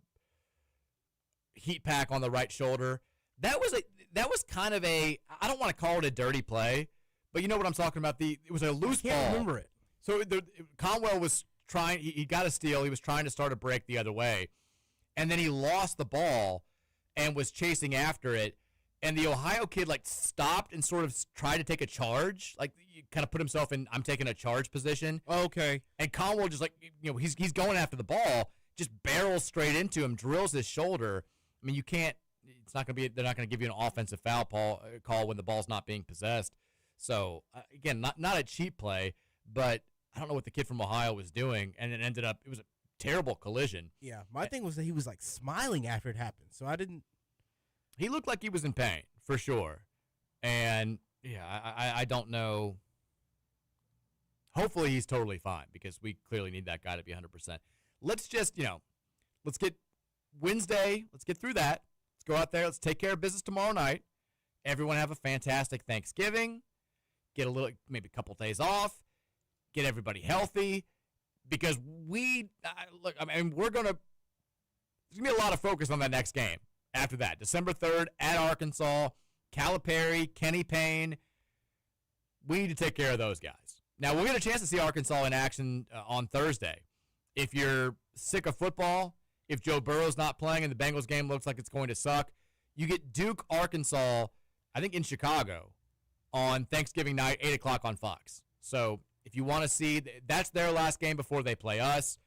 heat pack on the right shoulder. That was kind of I don't want to call it a dirty play, but you know what I'm talking about. It was a loose ball. I can't remember it. So Conwell was trying. He got a steal. He was trying to start a break the other way, and then he lost the ball and was chasing after it. And the Ohio kid stopped and sort of tried to take a charge, kind of put himself in I'm taking a charge position. Okay. And Conwell just he's going after the ball, just barrels straight into him, drills his shoulder. I mean, you can't. It's not going to be. They're not going to give you an offensive foul call when the ball's not being possessed. So again, not a cheap play, but I don't know what the kid from Ohio was doing, and it ended up. It was a terrible collision. Yeah, my thing was that he was smiling after it happened, so I didn't. He looked like he was in pain for sure, and yeah, I don't know. Hopefully he's totally fine because we clearly need that guy to be 100%. Let's just let's get Wednesday. Let's get through that. Let's go out there. Let's take care of business tomorrow night. Everyone have a fantastic Thanksgiving. Get maybe a couple days off. Get everybody healthy because we're going to. There's going to be a lot of focus on that next game after that. December 3rd at Arkansas, Calipari, Kenny Payne. We need to take care of those guys. Now, we'll get a chance to see Arkansas in action on Thursday. If you're sick of football, if Joe Burrow's not playing and the Bengals game looks like it's going to suck, you get Duke, Arkansas, I think in Chicago, on Thanksgiving night, 8 o'clock on Fox. So if you want to see, that's their last game before they play us.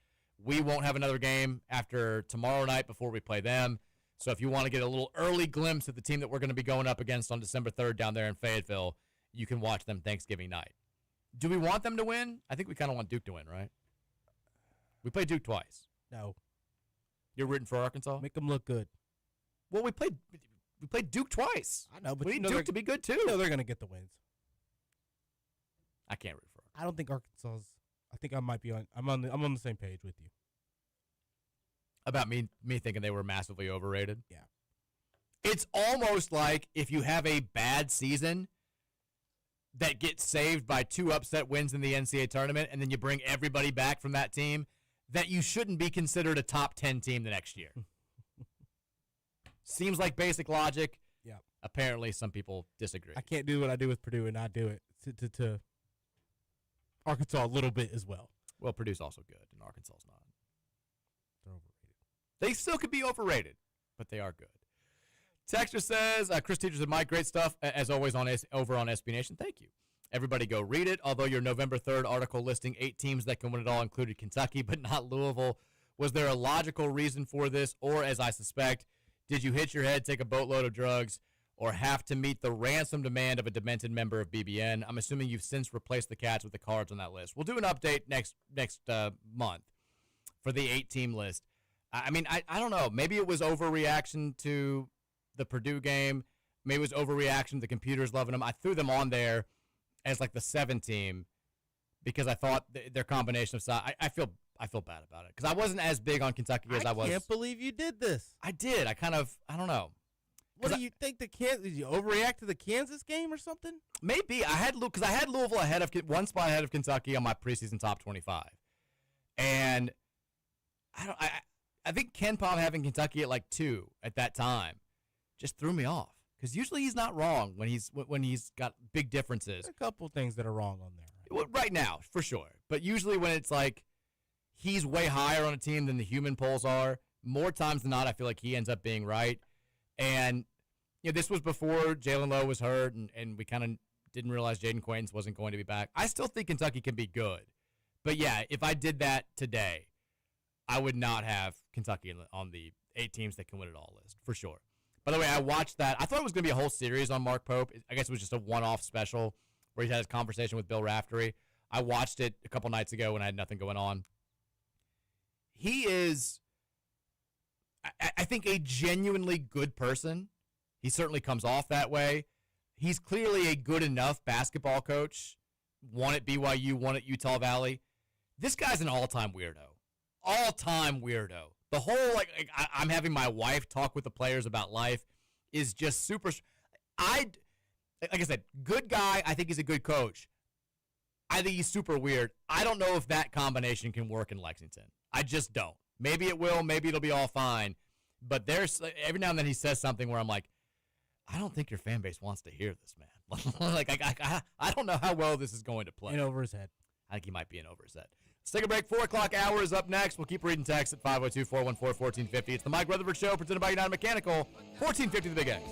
We won't have another game after tomorrow night before we play them. So if you want to get a little early glimpse of the team that we're going to be going up against on December 3rd down there in Fayetteville, you can watch them Thanksgiving night. Do we want them to win? I think we kind of want Duke to win, right? We played Duke twice. No. You're rooting for Arkansas? Make them look good. Well, we played Duke twice. I know, but we need Duke to be good, too. They're going to get the wins. I can't root for Arkansas. I don't think Arkansas's. I think I might be on. I'm on the same page with you. About me thinking they were massively overrated? Yeah. It's almost like if you have a bad season that gets saved by 2 upset wins in the NCAA tournament, and then you bring everybody back from that team, that you shouldn't be considered a top 10 team the next year. Seems like basic logic. Yeah. Apparently, some people disagree. I can't do what I do with Purdue and not do it to Arkansas a little bit as well. Well, Purdue's also good, and Arkansas's not. They're overrated. They still could be overrated, but they are good. Texter says, Chris Teachers and Mike, great stuff, as always, over on SB Nation. Thank you. Everybody go read it. Although your November 3rd article listing 8 teams that can win it all included Kentucky, but not Louisville, was there a logical reason for this? Or, as I suspect, did you hit your head, take a boatload of drugs, or have to meet the ransom demand of a demented member of BBN? I'm assuming you've since replaced the Cats with the Cards on that list. We'll do an update next month for the 8-team list. I mean, I don't know. Maybe it was overreaction to the Purdue game. Maybe it was overreaction to the computers loving them. I threw them on there as like the 7 team because I thought their combination of size. I feel bad about it because I wasn't as big on Kentucky as I was. I can't believe you did this. I did. I don't know. What do you think did you overreact to the Kansas game or something? Maybe I had Louisville one spot ahead of Kentucky on my preseason top 25, and I think Ken Palm having Kentucky at like 2 at that time just threw me off. Because usually he's not wrong when he's got big differences. There's a couple things that are wrong on there. Well, right now, for sure. But usually when it's like he's way higher on a team than the human polls are, more times than not, I feel like he ends up being right. And this was before Jalen Lowe was hurt, and we kind of didn't realize Jaden Quaintance wasn't going to be back. I still think Kentucky can be good. But, yeah, if I did that today, I would not have Kentucky on the 8 teams that can win it all list, for sure. By the way, I watched that. I thought it was going to be a whole series on Mark Pope. I guess it was just a one-off special where he had his conversation with Bill Raftery. I watched it a couple nights ago when I had nothing going on. He is, I think, a genuinely good person. He certainly comes off that way. He's clearly a good enough basketball coach. One at BYU, one at Utah Valley. This guy's an all-time weirdo. All-time weirdo. The whole, I'm having my wife talk with the players about life is just super. Like I said, good guy. I think he's a good coach. I think he's super weird. I don't know if that combination can work in Lexington. I just don't. Maybe it will. Maybe it'll be all fine. But there's every now and then he says something where I'm like, I don't think your fan base wants to hear this, man. I don't know how well this is going to play. In over his head. I think he might be in over his head. Let's take a break. 4 o'clock hour is up next. We'll keep reading text at 502-414-1450. It's the Mike Rutherford Show presented by United Mechanical. 1450 The Big X.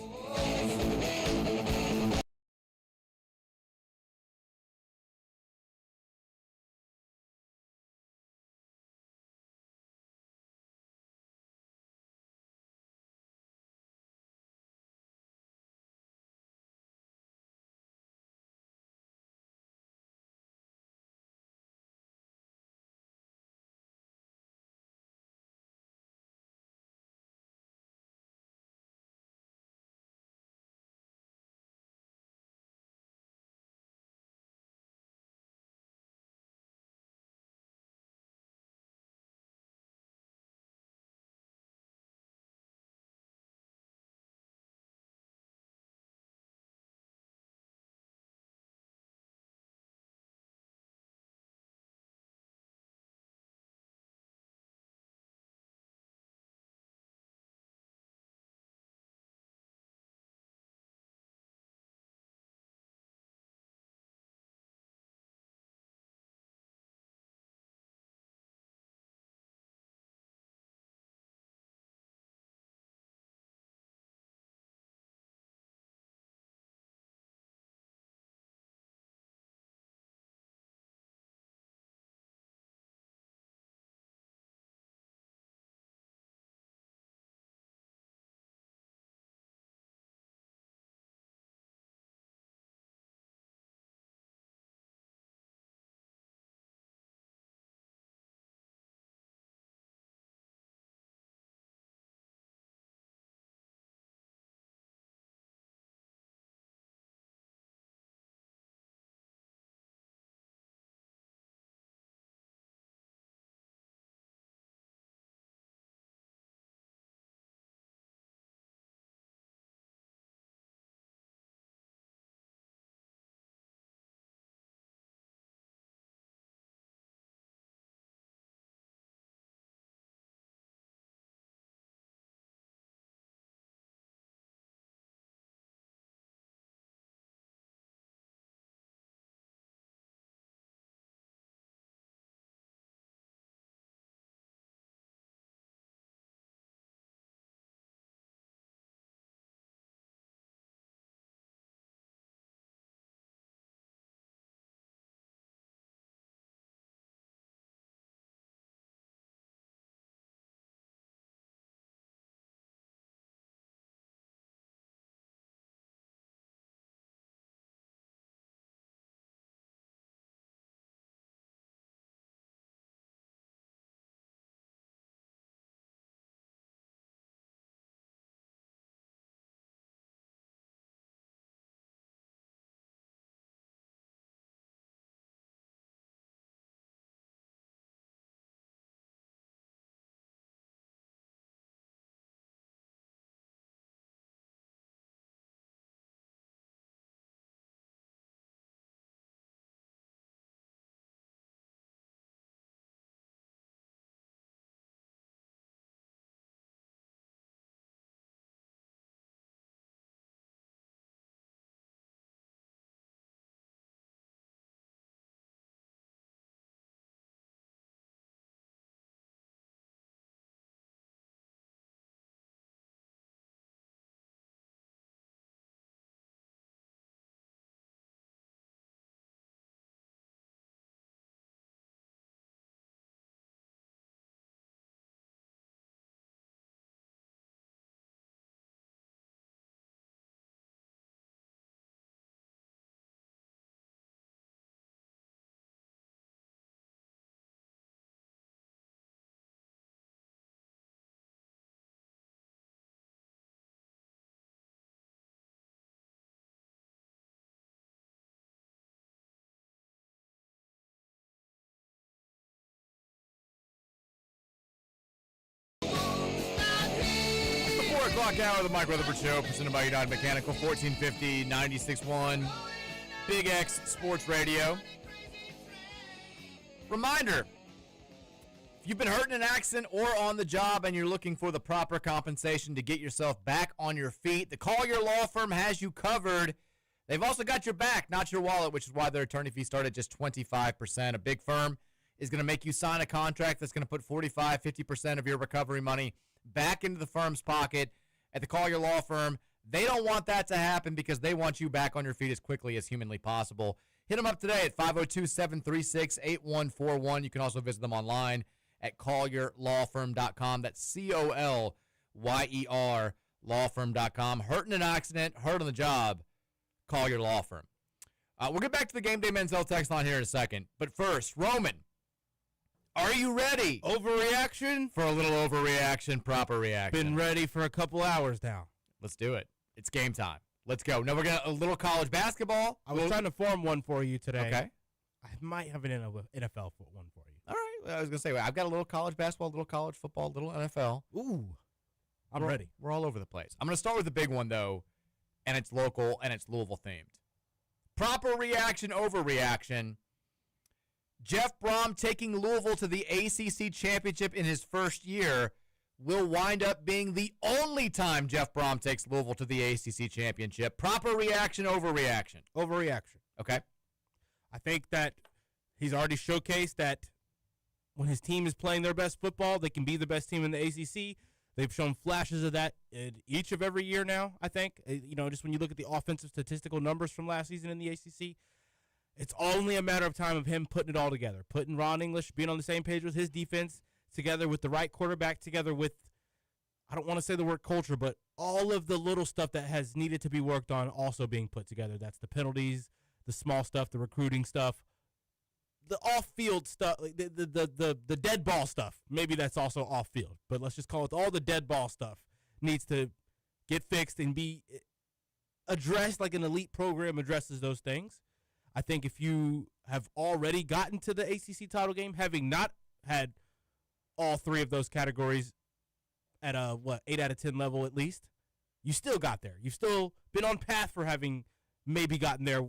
4 o'clock hour of the Mike Rutherford Show, presented by United Mechanical, 1450, 96.1, Big X Sports Radio. Reminder, if you've been hurt in an accident or on the job and you're looking for the proper compensation to get yourself back on your feet, the Collier Law Firm has you covered. They've also got your back, not your wallet, which is why their attorney fees start at just 25%. A big firm is going to make you sign a contract that's going to put 45, 50% of your recovery money back into the firm's pocket. At the Collier Law Firm, they don't want that to happen because they want you back on your feet as quickly as humanly possible. Hit them up today at 502-736-8141. You can also visit them online at collierlawfirm.com. That's C-O-L-Y-E-R lawfirm.com. Hurt in an accident, hurt on the job, Collier Law Firm. We'll get back to the Game Day Menzel text line here in a second. But first, Roman, are you ready? Overreaction? For a little overreaction, proper reaction. Been ready for a couple hours now. Let's do it. It's game time. Let's go. Now we're going to a little college basketball. I was trying to form one for you today. Okay. I might have an NFL one for you. All right. I was going to say, I've got a little college basketball, a little college football, a little NFL. Ooh. I'm ready. We're all over the place. I'm going to start with the big one, though, and it's local, and it's Louisville-themed. Proper reaction, overreaction. Jeff Brom taking Louisville to the ACC championship in his first year will wind up being the only time Jeff Brom takes Louisville to the ACC championship. Proper reaction, overreaction. Overreaction. Okay. I think that he's already showcased that when his team is playing their best football, they can be the best team in the ACC. They've shown flashes of that in each of every year now, I think. Just when you look at the offensive statistical numbers from last season in the ACC, it's only a matter of time of him putting it all together, putting Ron English, being on the same page with his defense, together with the right quarterback, together with, I don't want to say the word culture, but all of the little stuff that has needed to be worked on also being put together. That's the penalties, the small stuff, the recruiting stuff, the off-field stuff, the dead ball stuff. Maybe that's also off-field, but let's just call it all the dead ball stuff needs to get fixed and be addressed like an elite program addresses those things. I think if you have already gotten to the ACC title game, having not had all three of those categories at a, 8 out of 10 level at least, you still got there. You've still been on path for having maybe gotten there,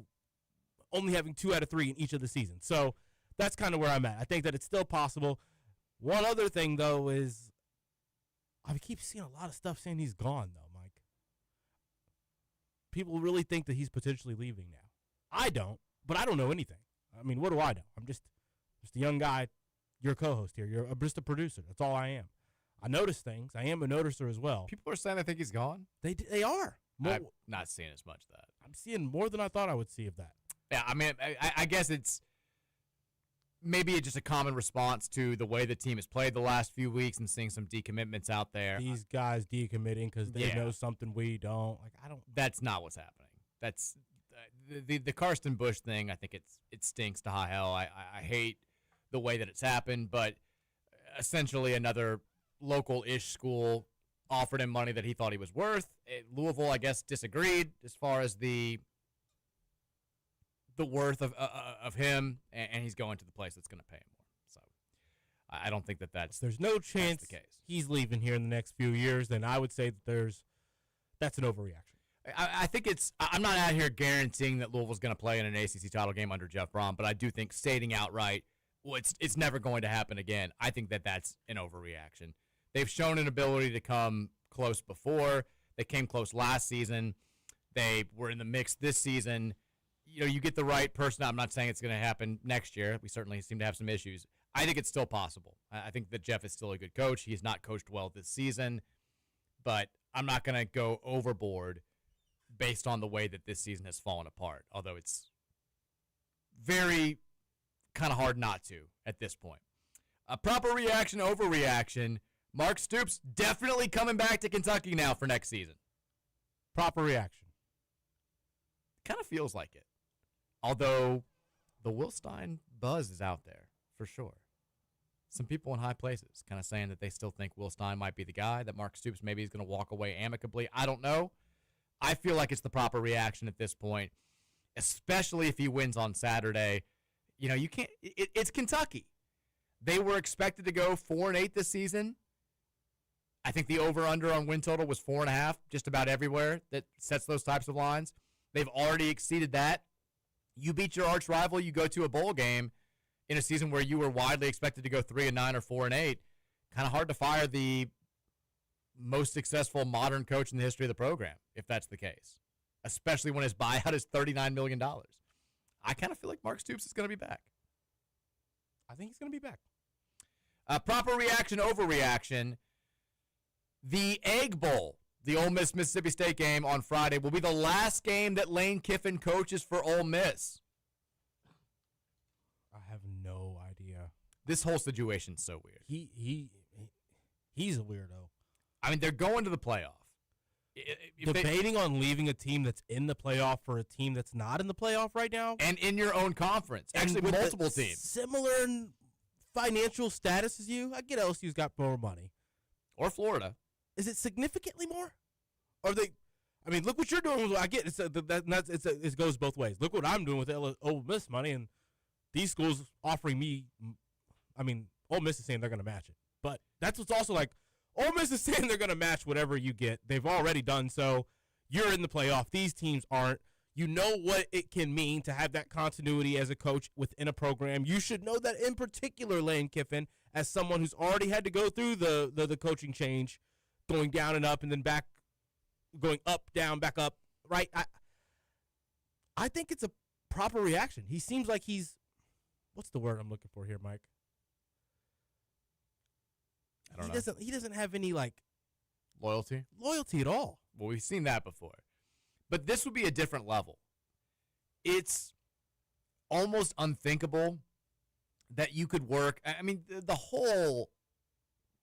only having 2 out of 3 in each of the seasons. So that's kind of where I'm at. I think that it's still possible. One other thing, though, is I keep seeing a lot of stuff saying he's gone, though, Mike. People really think that he's potentially leaving now. I don't. But I don't know anything. I mean, what do I know? I'm just a young guy. You're a co-host here. You're just a producer. That's all I am. I notice things. I am a noticer as well. People are saying they think he's gone. They are. I'm not seeing as much of that. I'm seeing more than I thought I would see of that. Yeah, I mean, I guess it's maybe just a common response to the way the team has played the last few weeks and seeing some decommitments out there. These guys decommitting because they know something we don't. That's not what's happening. That's the Karsten Bush thing. I think it stinks to high hell. I hate the way that it's happened, but essentially another local-ish school offered him money that he thought he was worth. Louisville, I guess, disagreed as far as the worth of him, and he's going to the place that's going to pay him more. So I don't think that's there's no chance the case. He's leaving here in the next few years. Then I would say that that's an overreaction. I think I'm not out here guaranteeing that Louisville's going to play in an ACC title game under Jeff Brom, but I do think stating outright, well, it's never going to happen again. I think that's an overreaction. They've shown an ability to come close before. They came close last season. They were in the mix this season. You get the right person. I'm not saying it's going to happen next year. We certainly seem to have some issues. I think it's still possible. I think that Jeff is still a good coach. He has not coached well this season, but I'm not going to go overboard based on the way that this season has fallen apart, although it's very kind of hard not to at this point. A proper reaction, overreaction. Mark Stoops definitely coming back to Kentucky now for next season. Proper reaction. Kind of feels like it. Although the Will Stein buzz is out there for sure. Some people in high places kind of saying that they still think Will Stein might be the guy, that Mark Stoops maybe is going to walk away amicably. I don't know. I feel like it's the proper reaction at this point, especially if he wins on Saturday. You can't. It's Kentucky. They were expected to go 4-8 this season. I think the over-under on win total was 4.5, just about everywhere that sets those types of lines. They've already exceeded that. You beat your arch rival, you go to a bowl game in a season where you were widely expected to go 3-9 or 4-8. Kind of hard to fire the most successful modern coach in the history of the program, if that's the case, especially when his buyout is $39 million. I kind of feel like Mark Stoops is going to be back. I think he's going to be back. Proper reaction, overreaction. The Egg Bowl, the Ole Miss Mississippi State game on Friday, will be the last game that Lane Kiffin coaches for Ole Miss. I have no idea. This whole situation's so weird. He's a weirdo. I mean, they're going to the playoff. Debating on leaving a team that's in the playoff for a team that's not in the playoff right now. And in your own conference. Actually, with multiple teams. Similar financial status as you. I get LSU's got more money. Or Florida. Is it significantly more? Or they? I mean, look what you're doing. I get it goes both ways. Look what I'm doing with Ole Miss money, and these schools offering me. I mean, Ole Miss is saying they're going to match it, but that's what's also like. Ole Miss is saying they're going to match whatever you get. They've already done so. You're in the playoff. These teams aren't. You know what it can mean to have that continuity as a coach within a program. You should know that in particular, Lane Kiffin, as someone who's already had to go through the coaching change, going down and up and then back, going up, down, back up, right? I think it's a proper reaction. He seems like he's – what's the word I'm looking for here, Mike? I don't know. He doesn't have any, like – Loyalty at all. Well, we've seen that before. But this would be a different level. It's almost unthinkable that you could work. I mean, the whole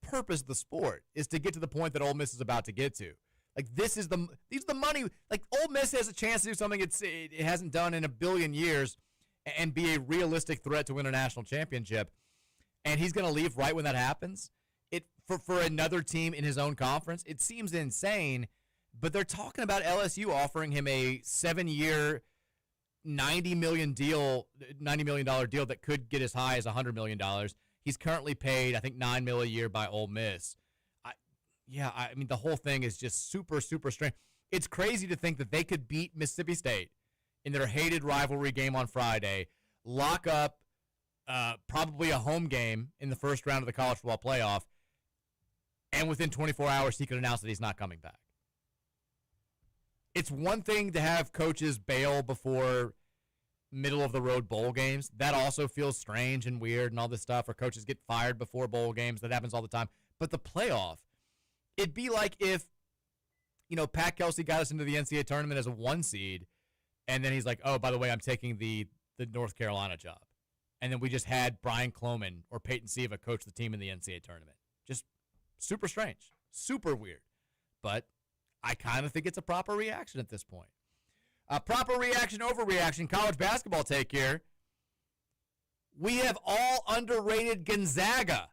purpose of the sport is to get to the point that Ole Miss is about to get to. Like, these are the money. Like, Ole Miss has a chance to do something it hasn't done in a billion years and be a realistic threat to win a national championship. And he's going to leave right when that happens. For another team in his own conference, it seems insane. But they're talking about LSU offering him a 7-year, $90 million deal that could get as high as $100 million. He's currently paid, I think, $9 million a year by Ole Miss. I mean, the whole thing is just super, super strange. It's crazy to think that they could beat Mississippi State in their hated rivalry game on Friday, lock up probably a home game in the first round of the college football playoff, and within 24 hours he could announce that he's not coming back. It's one thing to have coaches bail before middle-of-the-road bowl games. That also feels strange and weird and all this stuff, or coaches get fired before bowl games. That happens all the time. But the playoff, it'd be like if, Pat Kelsey got us into the NCAA tournament as a 1 seed, and then he's like, oh, by the way, I'm taking the North Carolina job. And then we just had Brian Cloman or Peyton Siva coach the team in the NCAA tournament. Just super strange, super weird. But I kind of think it's a proper reaction at this point. Proper reaction, overreaction, college basketball take here. We have all underrated Gonzaga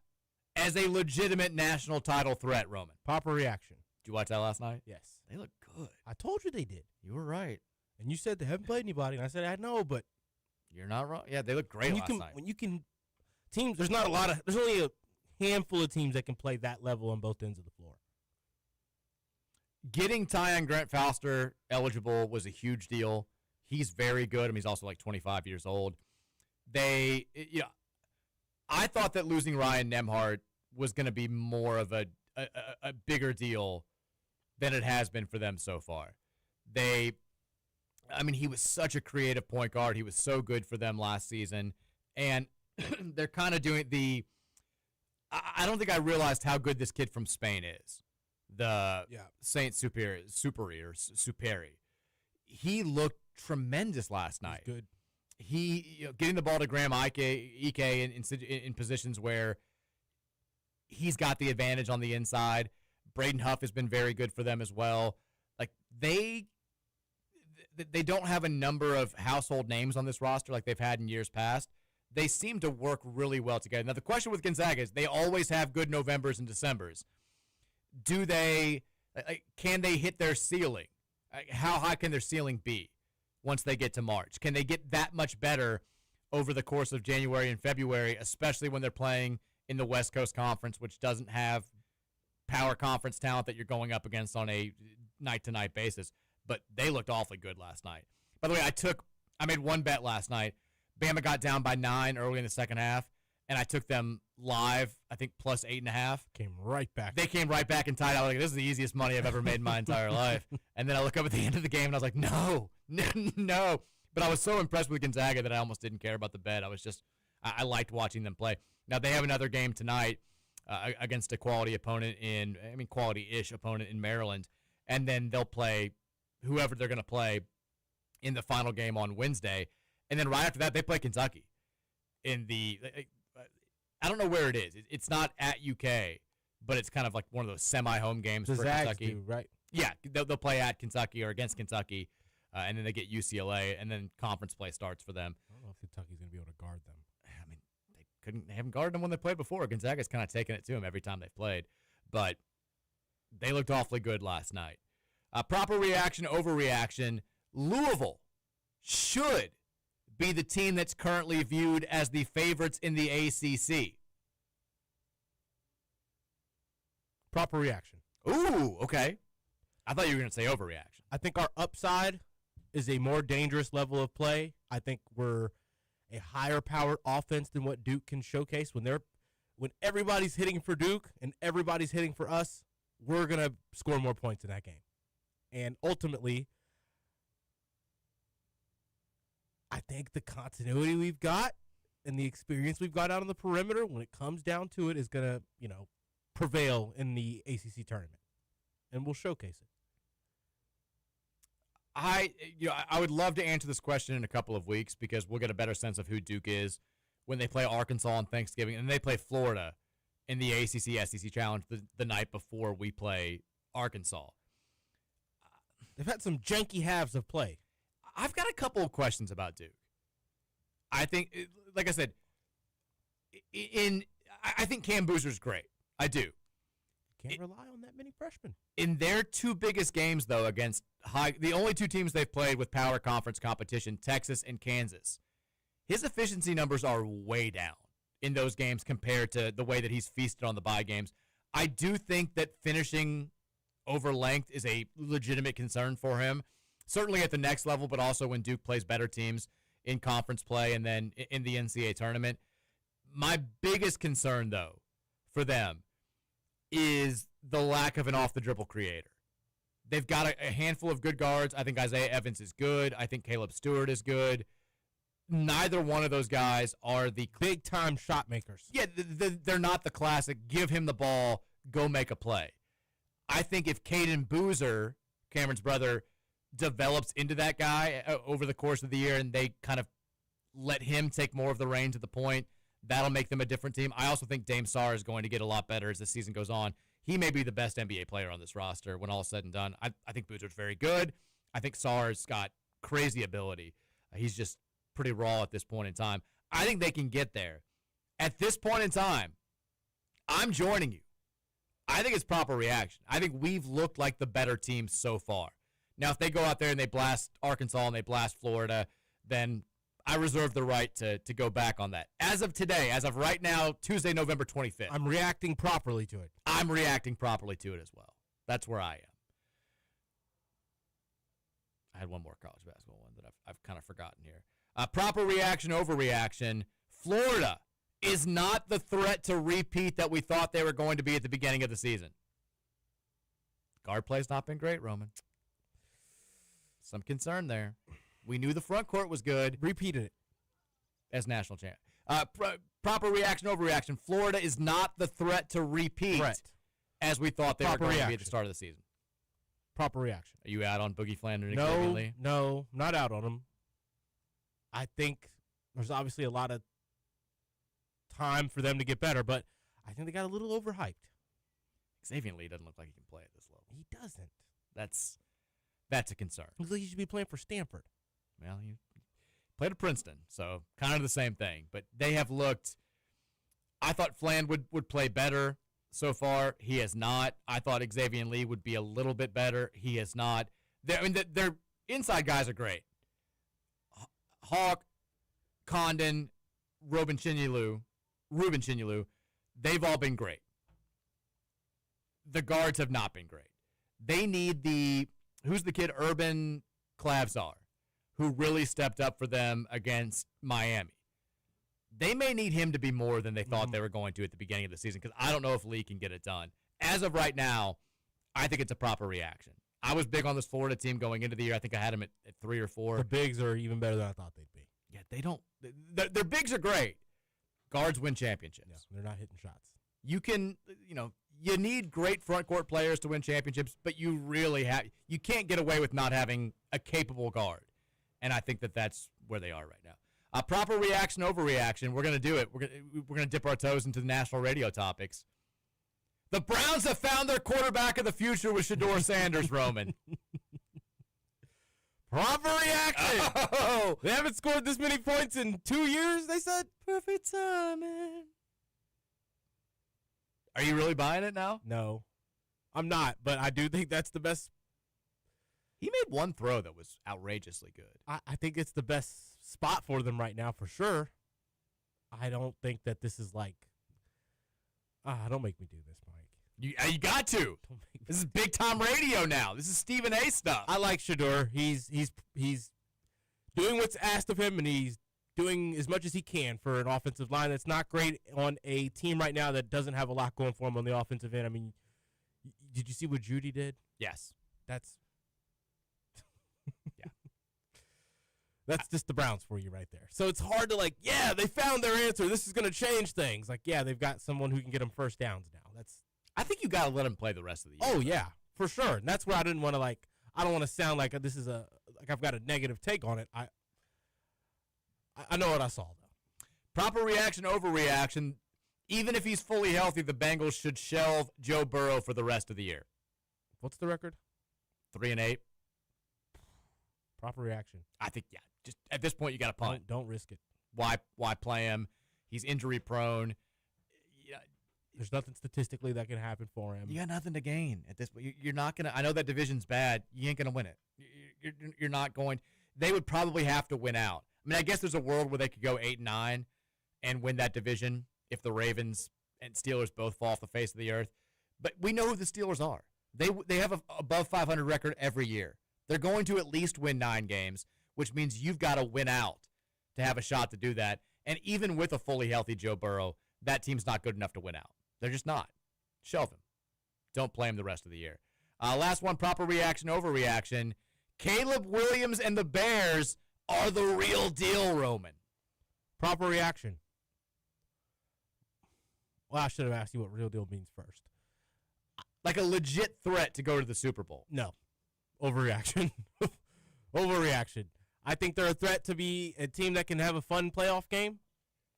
as a legitimate national title threat, Roman. Proper reaction. Did you watch that last night? Yes. They look good. I told you they did. You were right. And you said they haven't played anybody, and I said, I know, but. You're not wrong. Yeah, they look great last night. When you can, teams, there's only a handful of teams that can play that level on both ends of the floor. Getting Tyon Grant-Falster eligible was a huge deal. He's very good. I mean, he's also like 25 years old. I thought that losing Ryan Nembhard was going to be more of a bigger deal than it has been for them so far. He was such a creative point guard. He was so good for them last season. And they're kind of doing I don't think I realized how good this kid from Spain is. Saint Superi. He looked tremendous last night. He's good. He getting the ball to Graham Ike in positions where he's got the advantage on the inside. Braden Huff has been very good for them as well. Like they don't have a number of household names on this roster like they've had in years past. They seem to work really well together. Now the question with Gonzaga is they always have good Novembers and Decembers. Can they hit their ceiling? How high can their ceiling be once they get to March? Can they get that much better over the course of January and February, especially when they're playing in the West Coast Conference, which doesn't have power conference talent that you're going up against on a night-to-night basis. But they looked awfully good last night. By the way, I made one bet last night. Bama got down by 9 early in the second half, and I took them live, I think, plus 8.5. Came right back. They came right back and tied out. Like, this is the easiest money I've ever made in my entire life. And then I look up at the end of the game, and I was like, no. But I was so impressed with Gonzaga that I almost didn't care about the bet. I liked watching them play. Now, they have another game tonight against a quality quality-ish opponent in Maryland. And then they'll play whoever they're going to play in the final game on Wednesday. And then right after that, they play Kentucky in the I don't know where it is. It's not at UK, but it's kind of like one of those semi-home games for Kentucky. Right? Yeah, they'll play at Kentucky or against Kentucky, and then they get UCLA, and then conference play starts for them. I don't know if Kentucky's going to be able to guard them. I mean, they haven't guarded them when they played before. Gonzaga's kind of taken it to them every time they've played, but they looked awfully good last night. Proper reaction, overreaction. Louisville should be the team that's currently viewed as the favorites in the ACC. Proper reaction. Ooh, okay. I thought you were going to say overreaction. I think our upside is a more dangerous level of play. I think we're a higher powered offense than what Duke can showcase. When everybody's hitting for Duke and everybody's hitting for us, we're going to score more points in that game. And ultimately, I think the continuity we've got and the experience we've got out on the perimeter, when it comes down to it, is going to, prevail in the ACC tournament. And we'll showcase it. I would love to answer this question in a couple of weeks because we'll get a better sense of who Duke is when they play Arkansas on Thanksgiving, and they play Florida in the ACC SEC Challenge the night before we play Arkansas. They've had some janky halves of play. I've got a couple of questions about Duke. I think, like I said, I think Cam Boozer's great. I do. Can't rely on that many freshmen. In their two biggest games, though, against the only two teams they've played with power conference competition, Texas and Kansas, his efficiency numbers are way down in those games compared to the way that he's feasted on the bye games. I do think that finishing over length is a legitimate concern for him, certainly at the next level, but also when Duke plays better teams in conference play and then in the NCAA tournament. My biggest concern, though, for them is the lack of an off-the-dribble creator. They've got a handful of good guards. I think Isaiah Evans is good. I think Caleb Stewart is good. Neither one of those guys are the big-time shot makers. Yeah, they're not the classic, give him the ball, go make a play. I think if Caden Boozer, Cameron's brother, develops into that guy over the course of the year and they kind of let him take more of the reins at the point, that'll make them a different team. I also think Dame Sarr is going to get a lot better as the season goes on. He may be the best NBA player on this roster when all is said and done. I think Boozer's very good. I think Sarr's got crazy ability. He's just pretty raw at this point in time. I think they can get there. At this point in time, I'm joining you. I think it's proper reaction. I think we've looked like the better team so far. Now, if they go out there and they blast Arkansas and they blast Florida, then I reserve the right to go back on that. As of today, as of right now, Tuesday, November 25th. I'm reacting properly to it. I'm reacting properly to it as well. That's where I am. I had one more college basketball one that I've kind of forgotten here. Proper reaction, overreaction. Florida is not the threat to repeat that we thought they were going to be at the beginning of the season. Guard play's not been great, Roman. Some concern there. We knew the front court was good. Repeated it. As national champ. Proper reaction, overreaction. Florida is not the threat to repeat as we thought they were going to be at the start of the season. Proper reaction. Are you out on Boogie Flanders and Xavier Lee? No, not out on him. I think there's obviously a lot of time for them to get better, but I think they got a little overhyped. Xavier Lee doesn't look like he can play at this level. He doesn't. That's a concern. He looks like he should be playing for Stanford. Well, he played at Princeton, so kind of the same thing. But they have looked – I thought Fland would play better so far. He has not. I thought Xavier Lee would be a little bit better. He has not. Their inside guys are great. Hawk, Condon, Ruben Chinyelu, they've all been great. the guards have not been great. They need who's the kid, Urban Clavsar, who really stepped up for them against Miami. They may need him to be more than they thought they were going to at the beginning of the season, because I don't know if Lee can get it done. As of right now, I think it's a proper reaction. I was big on this Florida team going into the year. I think I had them at 3 or 4. The bigs are even better than I thought they'd be. Yeah, they don't. Their bigs are great. Guards win championships. Yeah, they're not hitting shots. You can, you need great front court players to win championships, but you can't get away with not having a capable guard. And I think that's where they are right now. Proper reaction, overreaction. We're going to do it. We're going to dip our toes into the national radio topics. The Browns have found their quarterback of the future with Shedeur Sanders, Roman. Proper reaction. Oh, They haven't scored this many points in 2 years, they said. perfect timing. Are you really buying it now? No, I'm not, but I do think that's the best. He made one throw that was outrageously good. I think it's the best spot for them right now, for sure. I don't think that this is like, don't make me do this, Mike. You got to. Don't make me. This is big time radio now. This is Stephen A. stuff. I like Shedeur. He's doing what's asked of him, and he's doing as much as he can for an offensive line that's not great on a team right now that doesn't have a lot going for him on the offensive end. I mean, did you see what Judy did? Yes. That's Yeah. That's just the Browns for you right there. So it's hard to they found their answer. This is going to change things. They've got someone who can get them first downs now. I think you got to let him play the rest of the year. Oh, yeah, for sure. And that's where I didn't want to, I don't want to sound like this is I've got a negative take on it. I know what I saw, though. Proper reaction, overreaction. Even if he's fully healthy, the Bengals should shelve Joe Burrow for the rest of the year. What's the record? 3-8. Proper reaction. I think, yeah. Just at this point, you got to punt. Don't risk it. Why play him? He's injury prone. Yeah. There's nothing statistically that can happen for him. You got nothing to gain at this point. You're not gonna. I know that division's bad. You ain't gonna win it. You're not going. They would probably have to win out. I mean, I guess there's a world where they could go 8-9 and win that division if the Ravens and Steelers both fall off the face of the earth. But we know who the Steelers are. They have a above 500 record every year. They're going to at least win 9 games, which means you've got to win out to have a shot to do that. And even with a fully healthy Joe Burrow, that team's not good enough to win out. They're just not. Shelve him. Don't play him the rest of the year. Last one, proper reaction, overreaction. Caleb Williams and the Bears are the real deal, Roman. Proper reaction. Well, I should have asked you what real deal means first. Like a legit threat to go to the Super Bowl. No. Overreaction. Overreaction. I think they're a threat to be a team that can have a fun playoff game,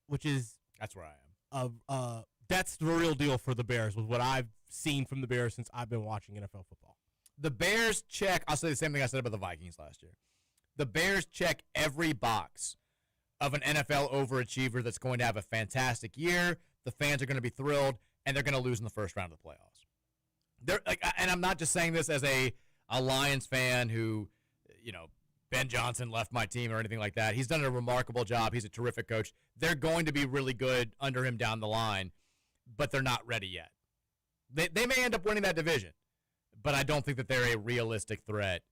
which is... That's where I am. That's the real deal for the Bears with what I've seen from the Bears since I've been watching NFL football. The Bears check, I'll say the same thing I said about the Vikings last year. The Bears check every box of an NFL overachiever that's going to have a fantastic year. The fans are going to be thrilled, and they're going to lose in the first round of the playoffs. And I'm not just saying this as a Lions fan who, Ben Johnson left my team or anything like that. He's done a remarkable job. He's a terrific coach. They're going to be really good under him down the line, but they're not ready yet. They may end up winning that division, but I don't think that they're a realistic threat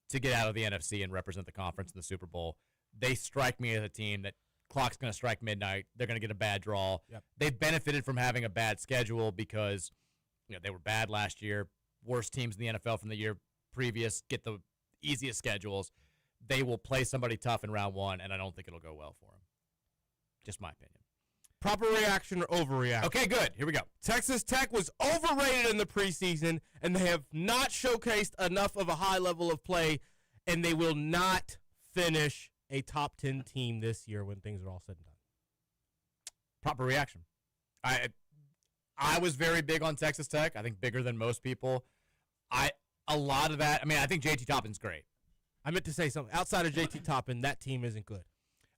to get out of the NFC and represent the conference in the Super Bowl. They strike me as a team that clock's going to strike midnight. They're going to get a bad draw. Yep. They've benefited from having a bad schedule because they were bad last year. Worst teams in the NFL from the year previous get the easiest schedules. They will play somebody tough in round 1, and I don't think it'll go well for them. Just my opinion. Proper reaction or overreaction? Okay, good. Here we go. Texas Tech was overrated in the preseason, and they have not showcased enough of a high level of play, and they will not finish a top 10 team this year when things are all said and done. Proper reaction. I was very big on Texas Tech. I think bigger than most people. A lot of that, I think JT Toppin's great. I meant to say something. Outside of JT Toppin, that team isn't good.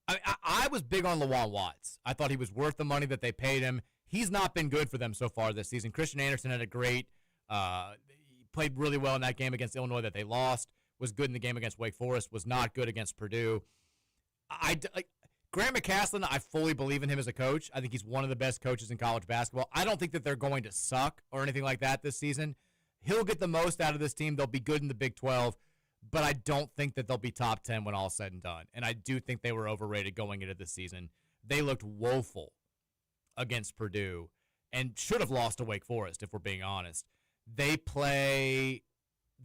I was big on Lawan Watts. I thought he was worth the money that they paid him. He's not been good for them so far this season. Christian Anderson had a great he played really well in that game against Illinois that they lost, was good in the game against Wake Forest, was not good against Purdue. Grant McCasland, I fully believe in him as a coach. I think he's one of the best coaches in college basketball. I don't think that they're going to suck or anything like that this season. He'll get the most out of this team. They'll be good in the Big 12, but I don't think that they'll be top 10 when all's said and done. And I do think they were overrated going into this season. They looked woeful against Purdue and should have lost to Wake Forest, if we're being honest. They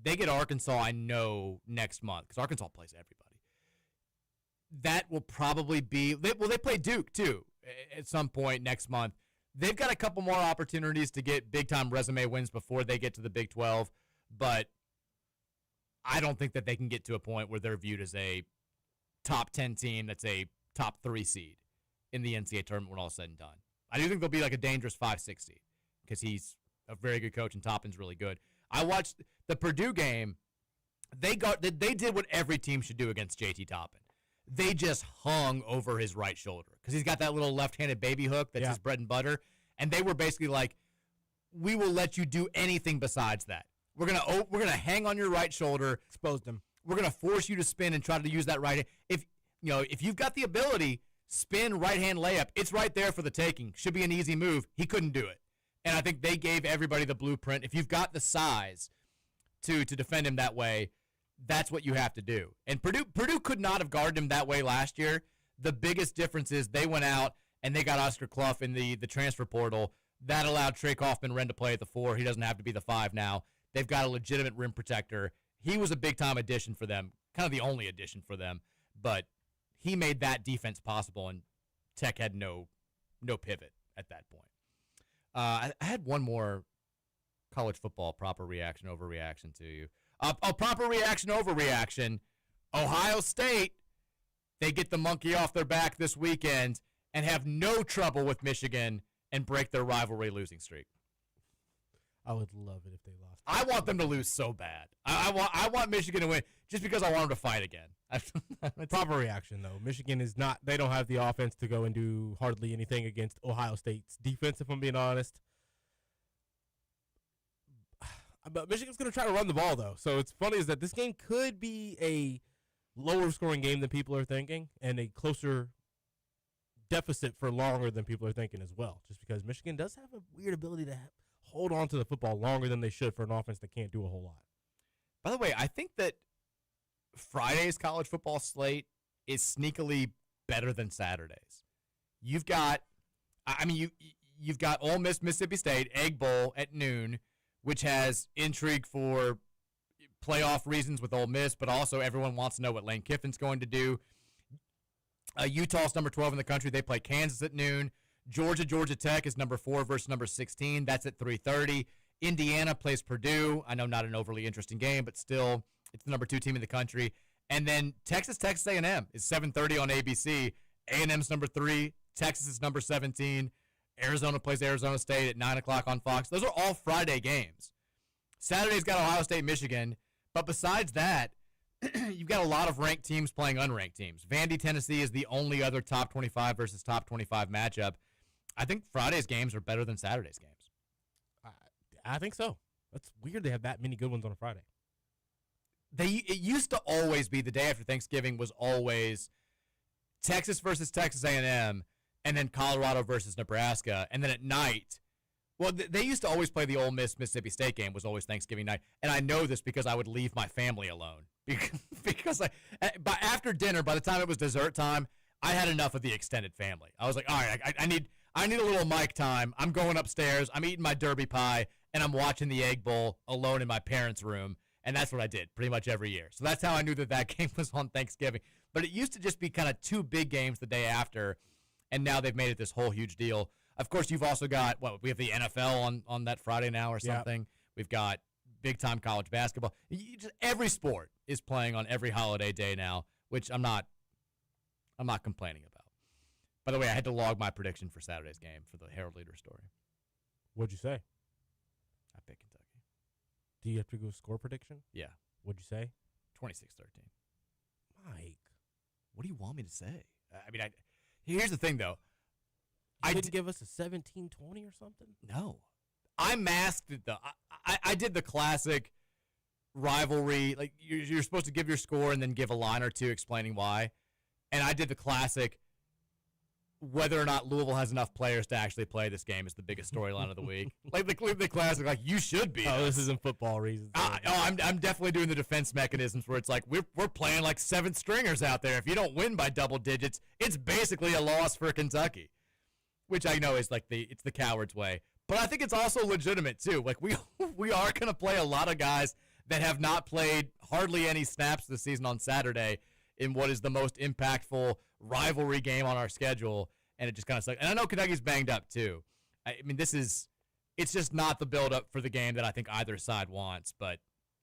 get Arkansas, I know, next month, because Arkansas plays everybody. That will probably be, they play Duke, too, at some point next month. They've got a couple more opportunities to get big-time resume wins before they get to the Big 12, but I don't think that they can get to a point where they're viewed as a top 10 team that's a top 3 seed in the NCAA tournament when all said and done. I do think they'll be like a dangerous 5-6 seed because he's a very good coach and Toppin's really good. I watched the Purdue game. They did what every team should do against JT Toppin. They just hung over his right shoulder because he's got that little left-handed baby hook that's his bread and butter. And they were basically like, we will let you do anything besides that. We're gonna hang on your right shoulder. Exposed him. We're gonna force you to spin and try to use that right hand. If you've got the ability, spin right-hand layup. It's right there for the taking. Should be an easy move. He couldn't do it. And I think they gave everybody the blueprint. If you've got the size to defend him that way, that's what you have to do. And Purdue could not have guarded him that way last year. The biggest difference is they went out and they got Oscar Clough in the transfer portal. That allowed Trey Kaufman-Renn to play at the 4. He doesn't have to be the 5 now. They've got a legitimate rim protector. He was a big-time addition for them, kind of the only addition for them. But he made that defense possible, and Tech had no pivot at that point. I had one more college football proper reaction, overreaction to you. A proper reaction, overreaction. Ohio State, they get the monkey off their back this weekend and have no trouble with Michigan and break their rivalry losing streak. I would love it if they lost. I want them to lose so bad. I want Michigan to win just because I want them to fight again. Proper reaction, though. Michigan is not – they don't have the offense to go and do hardly anything against Ohio State's defense, if I'm being honest. But Michigan's going to try to run the ball, though. So it's funny is that this game could be a lower-scoring game than people are thinking and a closer deficit for longer than people are thinking as well, just because Michigan does have a weird ability to hold on to the football longer than they should for an offense that can't do a whole lot. By the way, I think that Friday's college football slate is sneakily better than Saturday's. You've got Ole Miss, Mississippi State, Egg Bowl at noon, which has intrigue for playoff reasons with Ole Miss, but also everyone wants to know what Lane Kiffin's going to do. Utah's number 12 in the country. They play Kansas at noon. Georgia Tech is number 4 versus number 16. That's at 3:30. Indiana plays Purdue. I know not an overly interesting game, but still it's the number 2 team in the country. And then Texas A&M is 7:30 on ABC. A&M's number 3. Texas is number 17. Arizona plays Arizona State at 9 o'clock on Fox. Those are all Friday games. Saturday's got Ohio State, Michigan. But besides that, you've got a lot of ranked teams playing unranked teams. Vandy, Tennessee is the only other top 25 versus top 25 matchup. I think Friday's games are better than Saturday's games. I think so. That's weird they have that many good ones on a Friday. It used to always be the day after Thanksgiving was always Texas versus Texas A&M, and then Colorado versus Nebraska. And then at night, well, they used to always play the Ole Miss Mississippi State game was always Thanksgiving night. And I know this because I would leave my family alone. Because after dinner, by the time it was dessert time, I had enough of the extended family. I was like, all right, I need a little mic time. I'm going upstairs. I'm eating my Derby pie, and I'm watching the Egg Bowl alone in my parents' room. And that's what I did pretty much every year. So that's how I knew that game was on Thanksgiving. But it used to just be kind of 2 big games the day after, and now they've made it this whole huge deal. Of course, you've also got, we have the NFL on that Friday now or something. Yep. We've got big-time college basketball. Every sport is playing on every holiday day now, which I'm not complaining about. By the way, I had to log my prediction for Saturday's game for the Herald Leader story. What'd you say? I picked Kentucky. Do you have to go score prediction? Yeah. What'd you say? 26-13. Mike. What do you want me to say? Here's the thing, though. You didn't give us a 17-20 or something? No. I masked it, though. I did the classic rivalry. Like, you're supposed to give your score and then give a line or two explaining why. And I did the classic, whether or not Louisville has enough players to actually play this game is the biggest storyline of the week. Like the Cleveland Classic, like you should be. Oh, this isn't football reasons. I'm definitely doing the defense mechanisms where it's like we're playing like seventh stringers out there. If you don't win by double digits, it's basically a loss for Kentucky, which I know is like it's the coward's way. But I think it's also legitimate too. Like we are gonna play a lot of guys that have not played hardly any snaps this season on Saturday in what is the most impactful rivalry game on our schedule, and it just kind of sucks. And I know Kentucky's banged up too. I mean, it's just not the build-up for the game that I think either side wants, but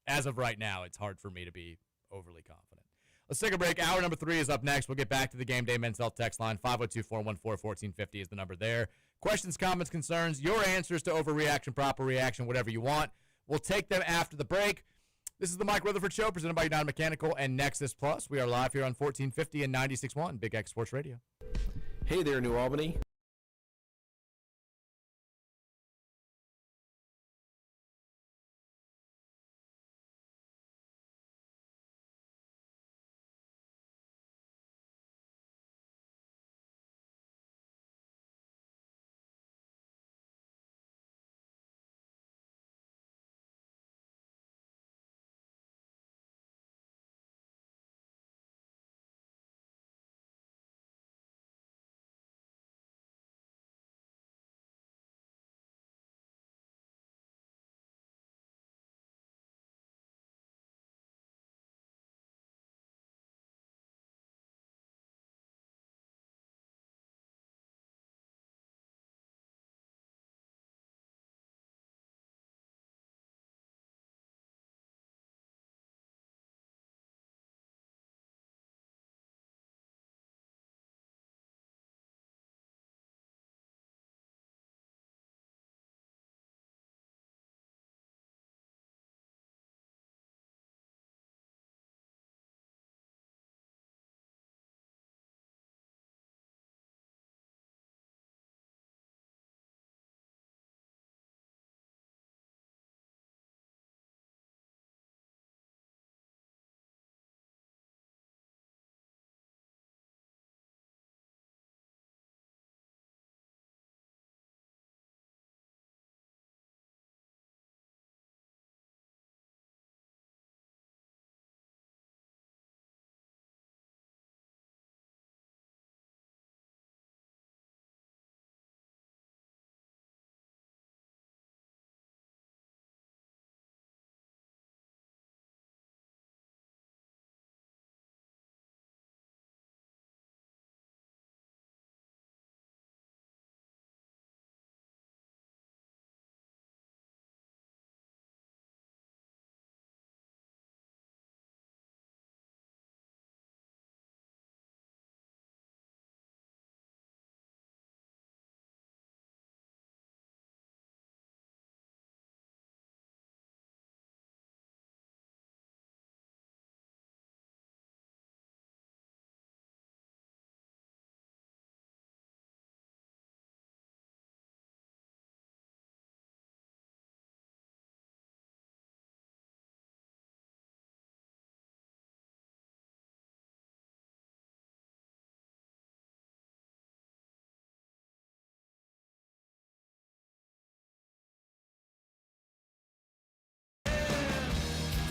as of right now, it's hard for me to be overly confident. Let's take a break. Hour number 3 is up next. We'll get back to the Game Day Men's Health text line. 502-414-1450 is the number there. Questions, comments, concerns, your answers to overreaction, proper reaction, whatever you want. We'll take them after the break. This is the Mike Rutherford Show, presented by United Mechanical and Nexus Plus. We are live here on 1450 and 96.1 Big X Sports Radio. Hey there, New Albany.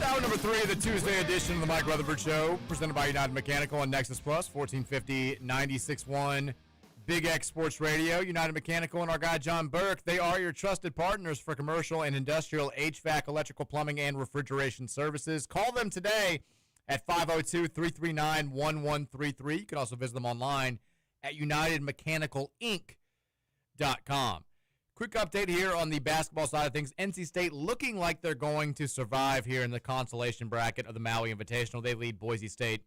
Hour number 3 of the Tuesday edition of the Mike Rutherford Show, presented by United Mechanical and Nexus Plus, 1450, 96.1 Big X Sports Radio. United Mechanical and our guy John Burke, they are your trusted partners for commercial and industrial HVAC, electrical, plumbing, and refrigeration services. Call them today at 502-339-1133. You can also visit them online at UnitedMechanicalInc.com. Quick update here on the basketball side of things. NC State looking like they're going to survive here in the consolation bracket of the Maui Invitational. They lead Boise State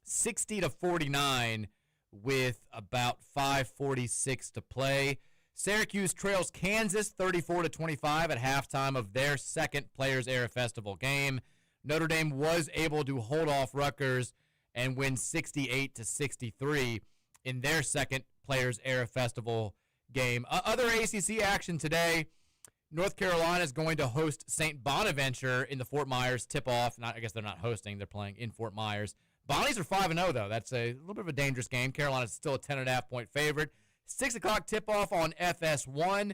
60-49 with about 5:46 to play. Syracuse trails Kansas 34-25 at halftime of their second Players Era Festival game. Notre Dame was able to hold off Rutgers and win 68-63 in their second Players Era Festival game. Other ACC action today. North Carolina is going to host St. Bonaventure in the Fort Myers tip-off. I guess they're not hosting. They're playing in Fort Myers. Bonnies are 5-0, though. That's a little bit of a dangerous game. Carolina's still a 10.5-point favorite. 6 o'clock tip-off on FS1.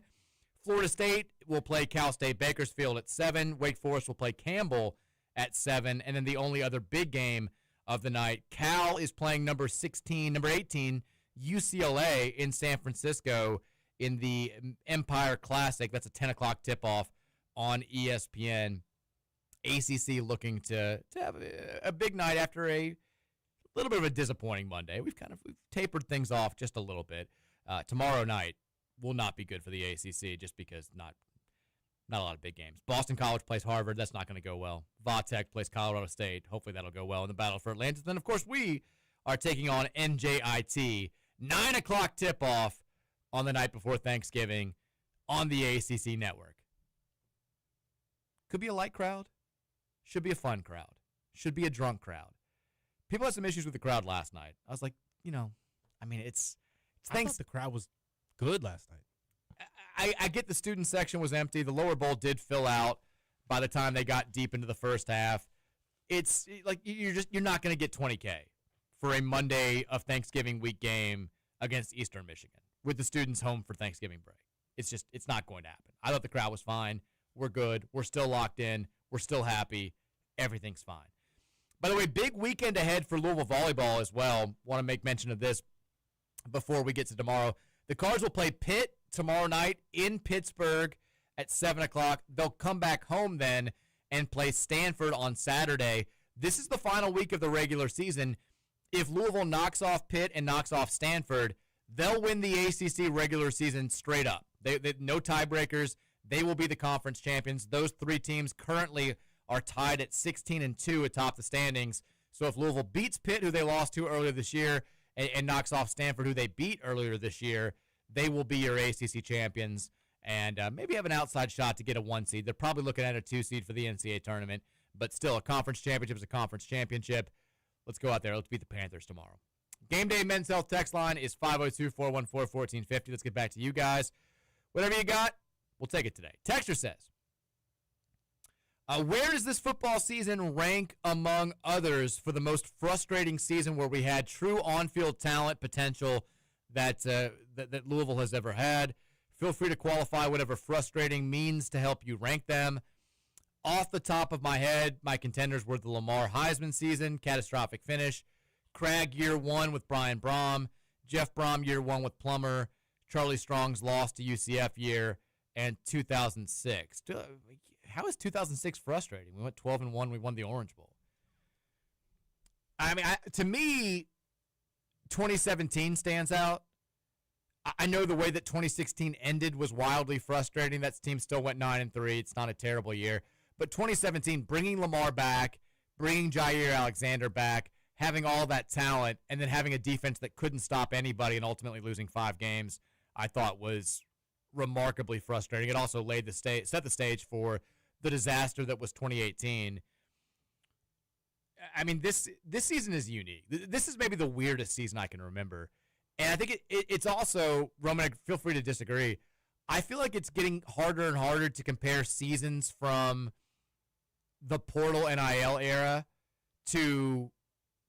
Florida State will play Cal State Bakersfield at 7. Wake Forest will play Campbell at 7. And then the only other big game of the night, Cal is playing number 18, UCLA in San Francisco in the Empire Classic. That's a 10 o'clock tip-off on ESPN. ACC looking to have a big night after a little bit of a disappointing Monday. We've tapered things off just a little bit. Tomorrow night will not be good for the ACC just because not a lot of big games. Boston College plays Harvard. That's not going to go well. Vatech plays Colorado State. Hopefully that'll go well in the battle for Atlantis. Then, of course, we are taking on NJIT. 9 o'clock tip-off on the night before Thanksgiving on the ACC network. Could be a light crowd. Should be a fun crowd. Should be a drunk crowd. People had some issues with the crowd last night. I was like, it's I thought the crowd was good last night. I get the student section was empty. The lower bowl did fill out by the time they got deep into the first half. It's like you're not going to get 20K for a Monday of Thanksgiving week game against Eastern Michigan with the students home for Thanksgiving break. It's not going to happen. I thought the crowd was fine. We're good. We're still locked in. We're still happy. Everything's fine. By the way, big weekend ahead for Louisville volleyball as well. Want to make mention of this before we get to tomorrow. The Cards will play Pitt tomorrow night in Pittsburgh at 7 o'clock. They'll come back home then and play Stanford on Saturday. This is the final week of the regular season. If Louisville knocks off Pitt and knocks off Stanford, they'll win the ACC regular season straight up. They no tiebreakers. They will be the conference champions. Those three teams currently are tied at 16-2 atop the standings. So if Louisville beats Pitt, who they lost to earlier this year, and knocks off Stanford, who they beat earlier this year, they will be your ACC champions and maybe have an outside shot to get a 1 seed. They're probably looking at a 2 seed for the NCAA tournament, but still a conference championship is a conference championship. Let's go out there. Let's beat the Panthers tomorrow. Game Day Men's Health text line is 502-414-1450. Let's get back to you guys. Whatever you got, we'll take it today. Texter says, where does this football season rank among others for the most frustrating season where we had true on-field talent potential that Louisville has ever had? Feel free to qualify whatever frustrating means to help you rank them. Off the top of my head, my contenders were the Lamar Heisman season, catastrophic finish, Cragg year 1 with Brian Brom, Jeff Brom year 1 with Plummer, Charlie Strong's loss to UCF year, and 2006. How is 2006 frustrating? We went 12-1. We won the Orange Bowl. I mean, to me, 2017 stands out. I know the way that 2016 ended was wildly frustrating. That team still went 9-3. It's not a terrible year. But 2017, bringing Lamar back, bringing Jair Alexander back, having all that talent, and then having a defense that couldn't stop anybody and ultimately losing 5 games, I thought was remarkably frustrating. It also set the stage for the disaster that was 2018. I mean, this season is unique. This is maybe the weirdest season I can remember. And I think it's also, Roman, feel free to disagree, I feel like it's getting harder and harder to compare seasons from the portal NIL era to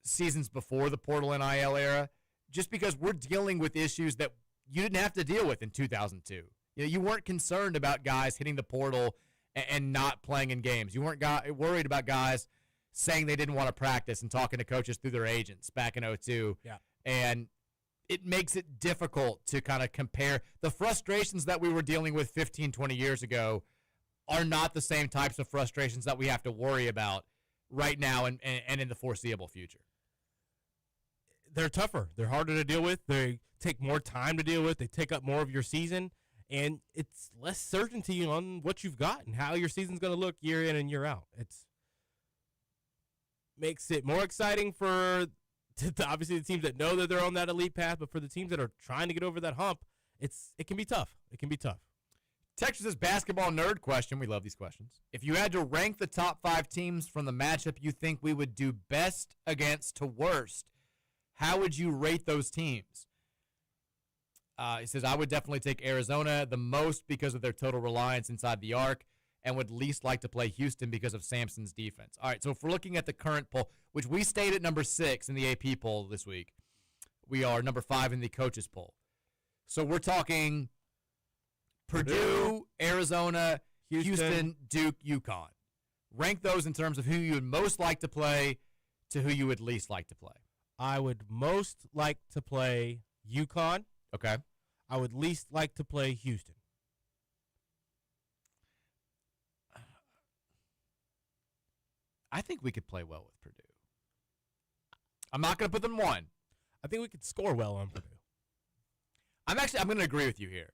seasons before the portal NIL era, just because we're dealing with issues that you didn't have to deal with in 2002. You weren't concerned about guys hitting the portal and not playing in games. You weren't worried about guys saying they didn't want to practice and talking to coaches through their agents back in 2002. Yeah. And it makes it difficult to kind of compare. The frustrations that we were dealing with 15, 20 years ago are not the same types of frustrations that we have to worry about right now and in the foreseeable future. They're tougher. They're harder to deal with. They take more time to deal with. They take up more of your season. And it's less certainty on what you've got and how your season's going to look year in and year out. It's makes it more exciting for obviously the teams that know that they're on that elite path, but for the teams that are trying to get over that hump, it can be tough. It can be tough. Texas' basketball nerd question. We love these questions. If you had to rank the top 5 teams from the matchup you think we would do best against to worst, how would you rate those teams? He says, I would definitely take Arizona the most because of their total reliance inside the arc and would least like to play Houston because of Samson's defense. All right, so if we're looking at the current poll, which we stayed at number 6 in the AP poll this week, we are number 5 in the coaches poll. So we're talking Purdue, Arizona, Houston, Duke, UConn. Rank those in terms of who you would most like to play to who you would least like to play. I would most like to play UConn. Okay. I would least like to play Houston. I think we could play well with Purdue. I'm not going to put them 1. I think we could score well on Purdue. I'm going to agree with you here.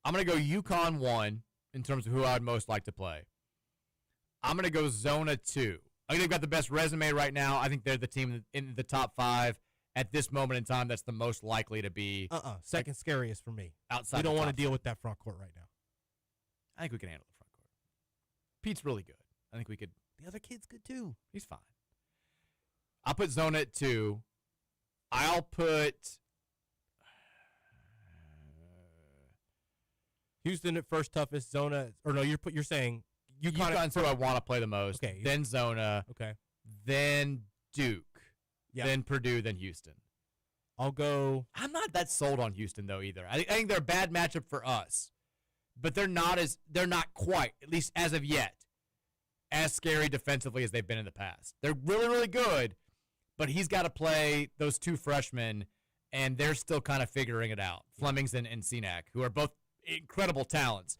I'm going to go UConn 1 in terms of who I would most like to play. I'm going to go Zona 2. I think they've got the best resume right now. I think they're the team in the top 5 at this moment in time that's the most likely to be. Second scariest for me. Outside. We don't want to deal with that front court right now. I think we can handle the front court. Pete's really good. I think we could. The other kid's good too. He's fine. I'll put Zona at 2. I'll put Houston at first toughest. Zona, or no, you're saying UConn's who I want to play the most. Okay. Then Zona. Okay. Then Duke. Yeah. Then Purdue. Then Houston. I'll go. I'm not that sold on Houston though either. I think they're a bad matchup for us, but they're not quite, at least as of yet, as scary defensively as they've been in the past. They're really, really good, but he's got to play those 2 freshmen, and they're still kind of figuring it out. Flemings and Senac, who are both incredible talents.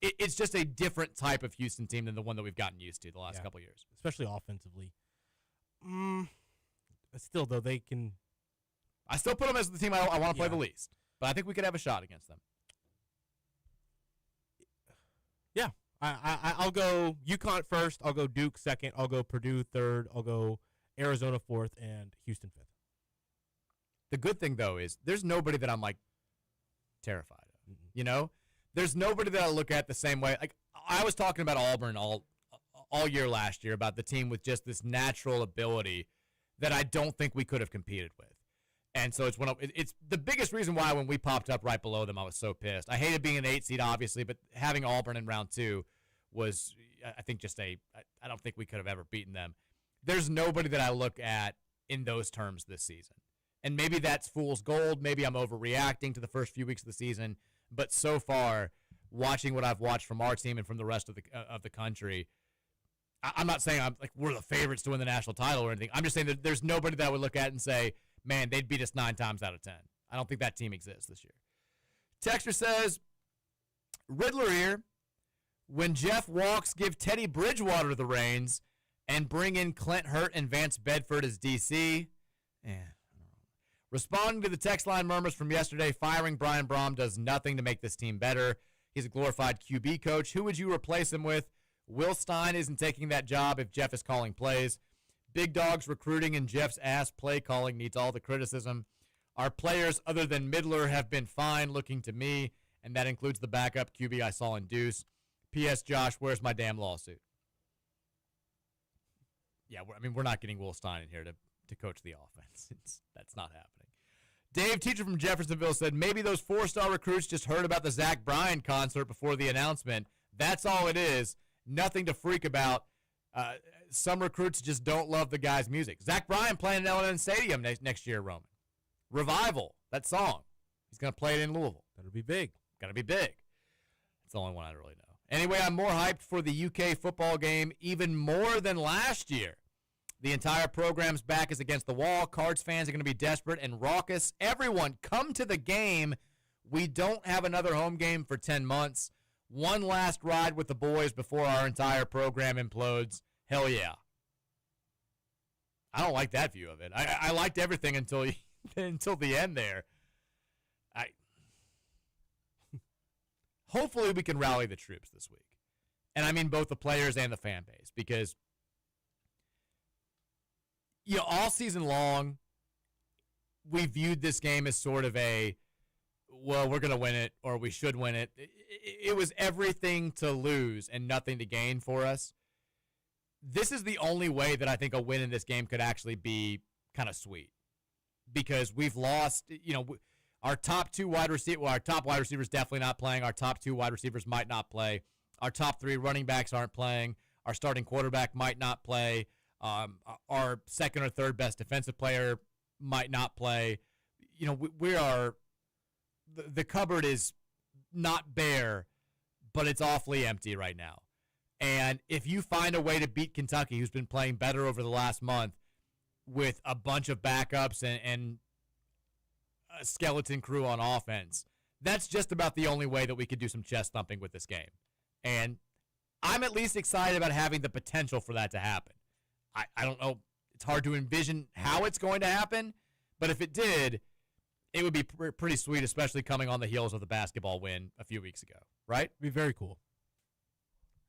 It's just a different type of Houston team than the one that we've gotten used to the last couple years. Especially offensively. But still, though, they can. I still put them as the team I want to play the least, but I think we could have a shot against them. Yeah. I'll go UConn first. I'll go Duke second. I'll go Purdue third. I'll go Arizona fourth and Houston fifth. The good thing, though, is there's nobody that I'm, like, terrified of. Mm-hmm. You know? There's nobody that I look at the same way. Like, I was talking about Auburn all year last year about the team with just this natural ability that I don't think we could have competed with. And so it's the biggest reason why when we popped up right below them, I was so pissed. I hated being an 8 seed, obviously, but having Auburn in round 2 was, I think, I don't think we could have ever beaten them. There's nobody that I look at in those terms this season. And maybe that's fool's gold. Maybe I'm overreacting to the first few weeks of the season. But so far, watching what I've watched from our team and from the rest of the country, I'm not saying we're the favorites to win the national title or anything. I'm just saying that there's nobody that I would look at and say, man, they'd beat us 9 times out of 10. I don't think that team exists this year. Texter says, Riddler here. When Jeff walks, give Teddy Bridgewater the reins and bring in Clint Hurt and Vance Bedford as DC. Responding to the text line murmurs from yesterday, firing Brian Brom does nothing to make this team better. He's a glorified QB coach. Who would you replace him with? Will Stein isn't taking that job if Jeff is calling plays. Big Dog's recruiting and Jeff's ass play calling needs all the criticism. Our players, other than Midler, have been fine looking to me, and that includes the backup QB I saw in Deuce. P.S. Josh, where's my damn lawsuit? Yeah, we're not getting Will Stein in here to coach the offense. That's not happening. Dave, teacher from Jeffersonville, said maybe those 4-star recruits just heard about the Zach Bryan concert before the announcement. That's all it is. Nothing to freak about. Some recruits just don't love the guy's music. Zach Bryan playing at L&N Stadium next year, Roman. Revival, that song. He's going to play it in Louisville. That'll be big. Got to be big. That's the only one I really know. Anyway, I'm more hyped for the UK football game even more than last year. The entire program's back is against the wall. Cards fans are going to be desperate and raucous. Everyone, come to the game. We don't have another home game for 10 months. One last ride with the boys before our entire program implodes. Hell yeah. I don't like that view of it. I liked everything until the end there. Hopefully we can rally the troops this week. And I mean both the players and the fan base, because all season long, we viewed this game as sort of we're going to win it, or we should win it. It was everything to lose and nothing to gain for us. This is the only way that I think a win in this game could actually be kind of sweet, because we've lost, our top 2 wide receivers, our top wide receivers definitely not playing. Our top 2 wide receivers might not play. Our top 3 running backs aren't playing. Our starting quarterback might not play. Our second or third best defensive player might not play. You know, we are the cupboard is not bare, but it's awfully empty right now. And if you find a way to beat Kentucky, who's been playing better over the last month, with a bunch of backups and a skeleton crew on offense, that's just about the only way that we could do some chest thumping with this game. And I'm at least excited about having the potential for that to happen. I don't know. It's hard to envision how it's going to happen, but if it did, it would be pretty sweet, especially coming on the heels of the basketball win a few weeks ago, right? It'd be very cool.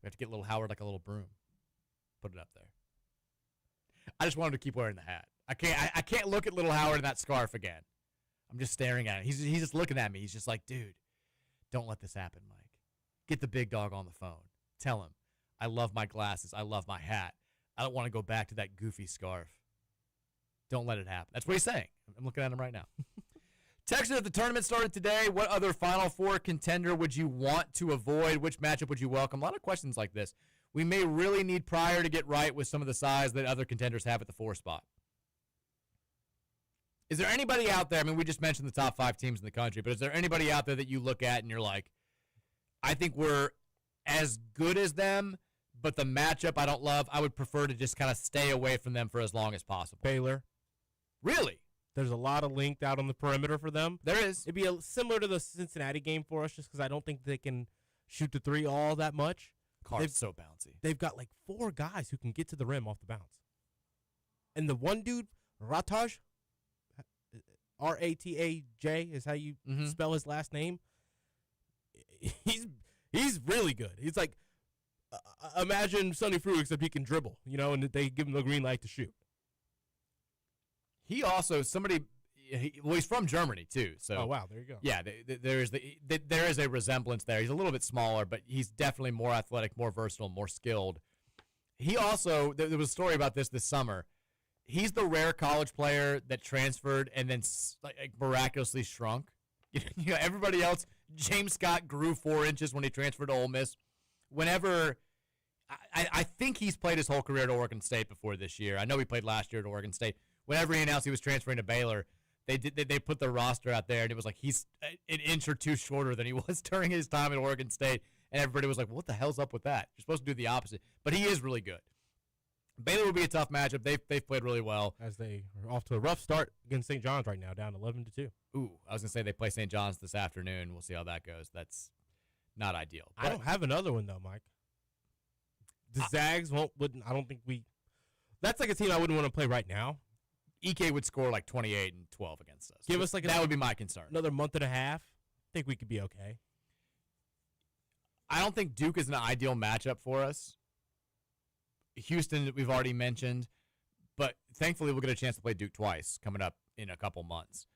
We have to get little Howard like a little broom. Put it up there. I just want him to keep wearing the hat. I can't look at little Howard in that scarf again. I'm just staring at him. He's just looking at me. He's just like, dude, don't let this happen, Mike. Get the big dog on the phone. Tell him, I love my glasses. I love my hat. I don't want to go back to that goofy scarf. Don't let it happen. That's what he's saying. I'm looking at him right now. Texas, if the tournament started today, what other Final Four contender would you want to avoid? Which matchup would you welcome? A lot of questions like this. We may really need Pryor to get right with some of the size that other contenders have at the 4 spot. Is there anybody out there, I mean, we just mentioned the top 5 teams in the country, but is there anybody out there that you look at and you're like, I think we're as good as them, but the matchup I don't love, I would prefer to just kind of stay away from them for as long as possible? Baylor. Really? There's a lot of length out on the perimeter for them. There is. It'd be similar to the Cincinnati game for us, just because I don't think they can shoot the 3 all that much. Card's so bouncy. They've got like 4 guys who can get to the rim off the bounce. And the one dude, Rataj, Rataj is how you spell his last name. He's really good. He's like, imagine Sonny Frew, except he can dribble, and they give him the green light to shoot. He also, he's from Germany, too. So, oh, wow, there you go. Yeah, there is a resemblance there. He's a little bit smaller, but he's definitely more athletic, more versatile, more skilled. He also, there was a story about this summer. He's the rare college player that transferred and then miraculously shrunk. Everybody else, James Scott grew 4 inches when he transferred to Ole Miss. Whenever, I think he's played his whole career at Oregon State before this year. I know he played last year at Oregon State. Whenever he announced he was transferring to Baylor, they put the roster out there, and it was like he's an inch or 2 shorter than he was during his time at Oregon State, and everybody was like, what the hell's up with that? You're supposed to do the opposite. But he is really good. Baylor will be a tough matchup. They've played really well. As they are off to a rough start against St. John's right now, down 11-2. Ooh, I was going to say they play St. John's this afternoon. We'll see how that goes. That's not ideal. I don't have another one, though, Mike. The Zags wouldn't. I don't think we. That's like a team I wouldn't want to play right now. EK would score like 28 and 12 against us. Give us like that would be my concern. Another month and a half. I think we could be okay. I don't think Duke is an ideal matchup for us. Houston, we've already mentioned, but thankfully we'll get a chance to play Duke twice coming up in a couple months.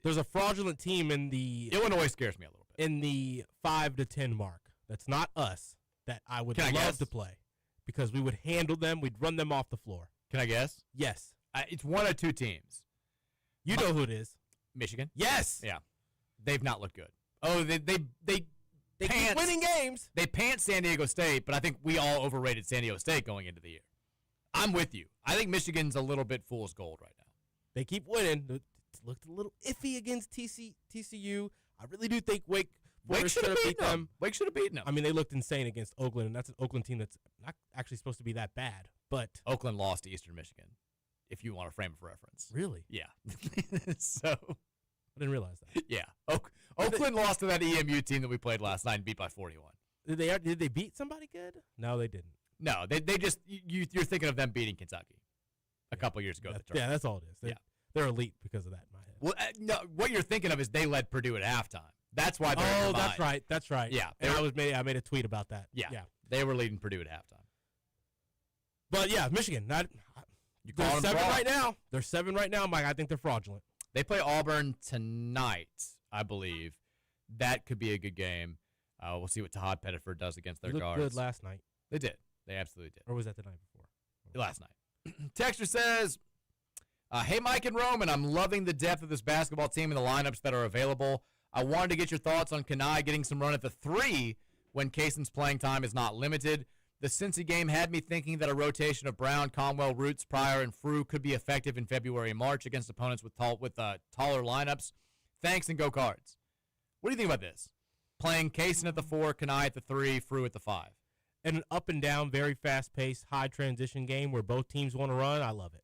There's a fraudulent team in the Illinois scares me a little bit. In the 5-10 mark. That's not us. That I would love to play because we would handle them. We'd run them off the floor. Can I guess? Yes. It's one of 2 teams. You know who it is? Michigan. Yes. Yeah. They've not looked good. Oh, they keep winning games. They pants San Diego State, but I think we all overrated San Diego State going into the year. I'm with you. I think Michigan's a little bit fool's gold right now. They keep winning. It looked a little iffy against TCU. I really do think Wake should have beat them. Wake should have beaten them. I mean, they looked insane against Oakland, and that's an Oakland team that's not actually supposed to be that bad. But Oakland lost to Eastern Michigan, if you want a frame of reference. Really? Yeah. So I didn't realize that. Yeah. Oakland lost to that EMU team that we played last night and beat by 41. Did they beat somebody good? No, they didn't. No, they just you're thinking of them beating Kentucky a couple years ago. Yeah, that's all it is. They're elite because of that in my head. Well, no, what you're thinking of is they led Purdue at halftime. That's why they're in your mind. That's right. Yeah. And I made a tweet about that. Yeah. They were leading Purdue at halftime. But yeah, Michigan. They're 7 right now. They're 7 right now, Mike. I think they're fraudulent. They play Auburn tonight, I believe. That could be a good game. We'll see what Todd Pettiford does against their guards. They looked good last night. They did. They absolutely did. Or was that the night before? Last night. Texter says, hey, Mike and Roman, I'm loving the depth of this basketball team and the lineups that are available. I wanted to get your thoughts on Kanai getting some run at the 3 when Kaysen's playing time is not limited. The Cincy game had me thinking that a rotation of Brown, Conwell, Roots, Pryor, and Frew could be effective in February and March against opponents with taller lineups. Thanks, and go Cards. What do you think about this? Playing Kaysen at the 4, Kanai at the 3, Frew at the 5. And an up and down, very fast-paced, high transition game where both teams want to run, I love it.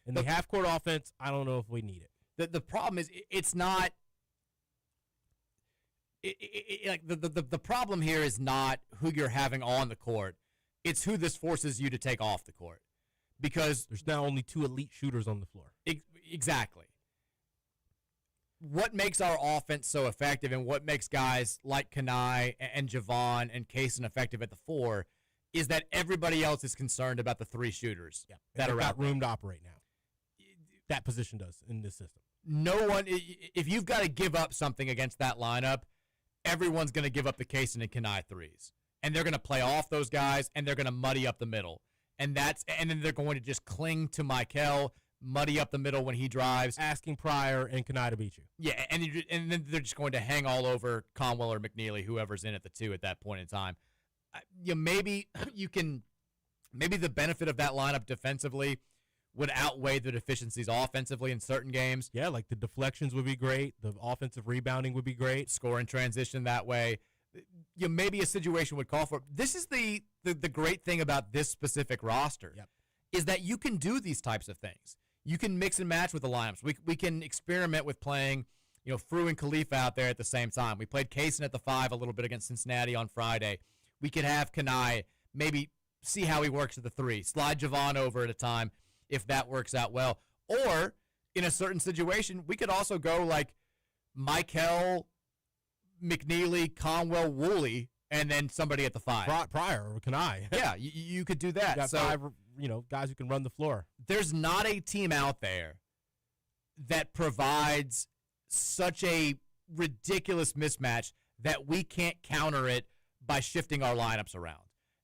And the half-court offense, I don't know if we need it. The problem is it's not like the problem here is not who you're having on the court. It's who this forces you to take off the court. Because there's now only 2 elite shooters on the floor. Exactly. What makes our offense so effective and what makes guys like Kanai and Javon and Kaysen effective at the 4 is that everybody else is concerned about the 3 shooters that are got room to operate now. That position does in this system. No one, if you've got to give up something against that lineup, everyone's going to give up the Kaysen and Kanai 3s. And they're going to play off those guys, and they're going to muddy up the middle. And then they're going to just cling to Michael, muddy up the middle when he drives. Asking Pryor and Kanai to beat you. Yeah, and then they're just going to hang all over Conwell or McNeely, whoever's in at the 2 at that point in time. Maybe the benefit of that lineup defensively would outweigh the deficiencies offensively in certain games. Yeah, like the deflections would be great. The offensive rebounding would be great. Score in transition that way. Maybe a situation would call for it. This is the great thing about this specific roster is that you can do these types of things. You can mix and match with the lineups. We can experiment with playing, Frew and Khalifa out there at the same time. We played Kaysen at the 5 a little bit against Cincinnati on Friday. We could have Kanai maybe see how he works at the 3. Slide Javon over at a time if that works out well. Or in a certain situation, we could also go like Michael, McNeely, Conwell, Woolley, and then somebody at the 5. Pryor or Kanai. Yeah, you could do that. You got 5, guys who can run the floor. There's not a team out there that provides such a ridiculous mismatch that we can't counter it by shifting our lineups around.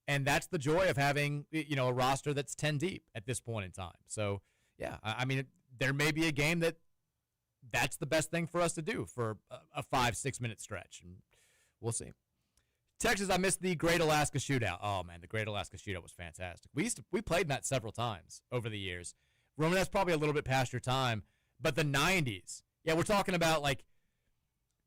And that's the joy of having, a roster that's 10 deep at this point in time. So, yeah, I mean, there may be a game that's the best thing for us to do for a 5-6 minute stretch. And we'll see. Texas, I missed the Great Alaska Shootout. Oh, man, the Great Alaska Shootout was fantastic. We played in that several times over the years. Roman, that's probably a little bit past your time. But the 90s, yeah, we're talking about, like,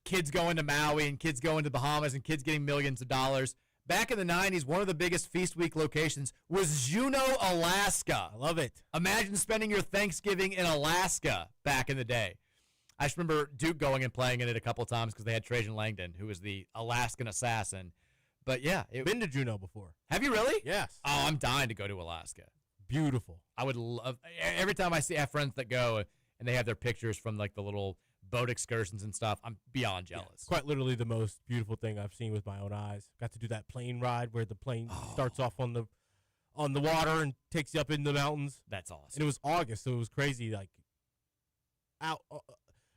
kids going to Maui and kids going to Bahamas and kids getting millions of dollars. Back in the 90s, one of the biggest Feast Week locations was Juneau, Alaska. I love it. Imagine spending your Thanksgiving in Alaska back in the day. I just remember Duke going and playing in it a couple times because they had Trajan Langdon, who was the Alaskan assassin. But, yeah. Been to Juneau before. Have you really? Yes. Oh, I'm dying to go to Alaska. Beautiful. I would love – every time I have friends that go and they have their pictures from, like, the little – boat excursions and stuff, I'm beyond jealous. Yeah, quite literally the most beautiful thing I've seen with my own eyes. Got to do that plane ride where the plane starts off on the water and takes you up in the mountains. That's awesome. And it was August, so it was crazy. Like out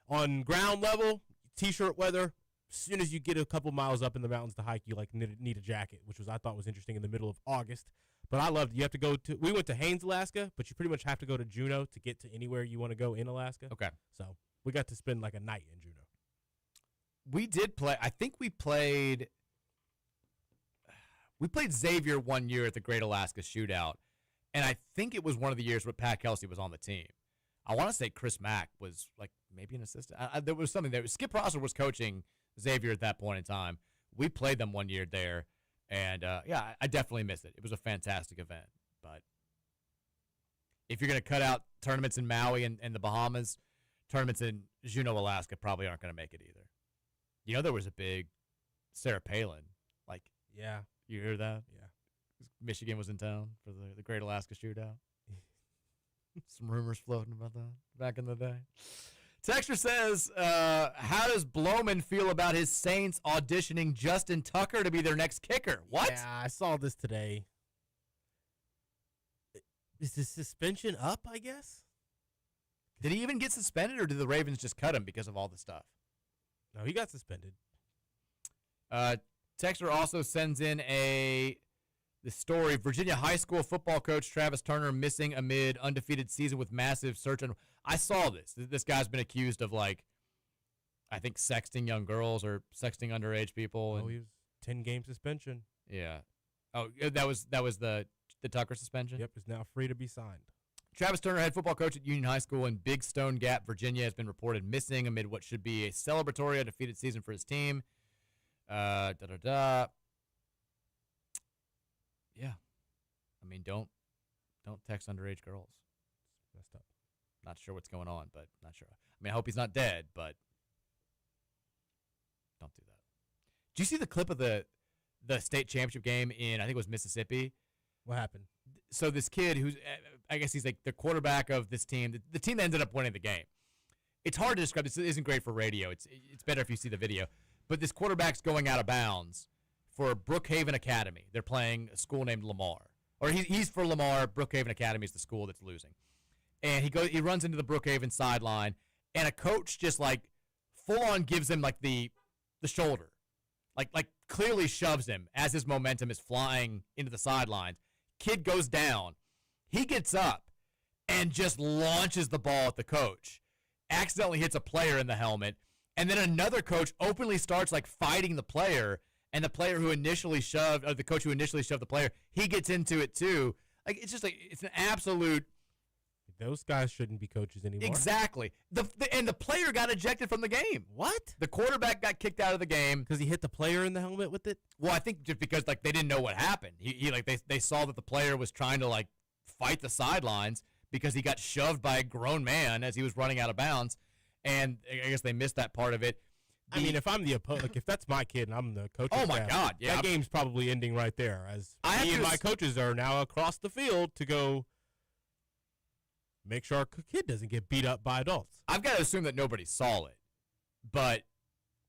on ground level, t-shirt weather. As soon as you get a couple miles up in the mountains to hike, you like need a jacket, which I thought was interesting in the middle of August. But I loved it. You have to go to. We went to Haines, Alaska, but you pretty much have to go to Juneau to get to anywhere you want to go in Alaska. Okay. So we got to spend like a night in Juneau. We did play. I think we played Xavier one year at the Great Alaska Shootout, and I think it was one of the years where Pat Kelsey was on the team. I want to say Chris Mack was like maybe an assistant. There was something there. Skip Rosser was coaching Xavier at that point in time. We played them one year there, and yeah, I definitely missed it. It was a fantastic event. But if you're going to cut out tournaments in Maui and the Bahamas, tournaments in Juneau, Alaska probably aren't going to make it either. You know, there was a big Sarah Palin. Like, yeah. You hear that? Yeah. Michigan was in town for the Great Alaska Shootout. Some rumors floating about that back in the day. Texter says, how does Bloman feel about his Saints auditioning Justin Tucker to be their next kicker? What? Yeah, I saw this today. Is the suspension up, I guess? Did he even get suspended, or did the Ravens just cut him because of all the stuff? No, he got suspended. Texter also sends in the story, Virginia high school football coach Travis Turner missing amid undefeated season with massive search. And I saw this. This guy's been accused of, like, I think sexting young girls or sexting underage people. Oh, and he was 10-game suspension. Yeah. Oh, that was the Tucker suspension? Yep, is now free to be signed. Travis Turner, head football coach at Union High School in Big Stone Gap, Virginia, has been reported missing amid what should be a celebratory undefeated season for his team. Yeah. I mean, don't text underage girls. It's messed up. Not sure what's going on, but not sure. I mean, I hope he's not dead, but don't do that. Did you see the clip of the state championship game in, I think it was Mississippi? What happened? So this kid who's, I guess he's like the quarterback of this team, the team that ended up winning the game. It's hard to describe. This isn't great for radio. It's better if you see the video. But this quarterback's going out of bounds for Brookhaven Academy. They're playing a school named Lamar. Or he's for Lamar. Brookhaven Academy is the school that's losing. And he runs into the Brookhaven sideline, and a coach just like full on gives him like the shoulder. Like clearly shoves him as his momentum is flying into the sidelines. Kid goes down. He gets up and just launches the ball at the coach. Accidentally hits a player in the helmet. And then another coach openly starts like fighting the player. And the player who initially shoved, or the coach who initially shoved the player, he gets into it too. Like it's just like it's an absolute. Those guys shouldn't be coaches anymore. Exactly. And the player got ejected from the game. What? The quarterback got kicked out of the game Because he hit the player in the helmet with it? Well, I think just because like they didn't know what happened. He like they saw that the player was trying to like fight the sidelines because he got shoved by a grown man as he was running out of bounds, and I guess they missed that part of it. I mean, if I'm the opponent, like if that's my kid and I'm the coach, Oh my God, yeah, that game's probably ending right there. As me and my coaches are now across the field to go make sure our kid doesn't get beat up by adults. I've got to assume that nobody saw it, but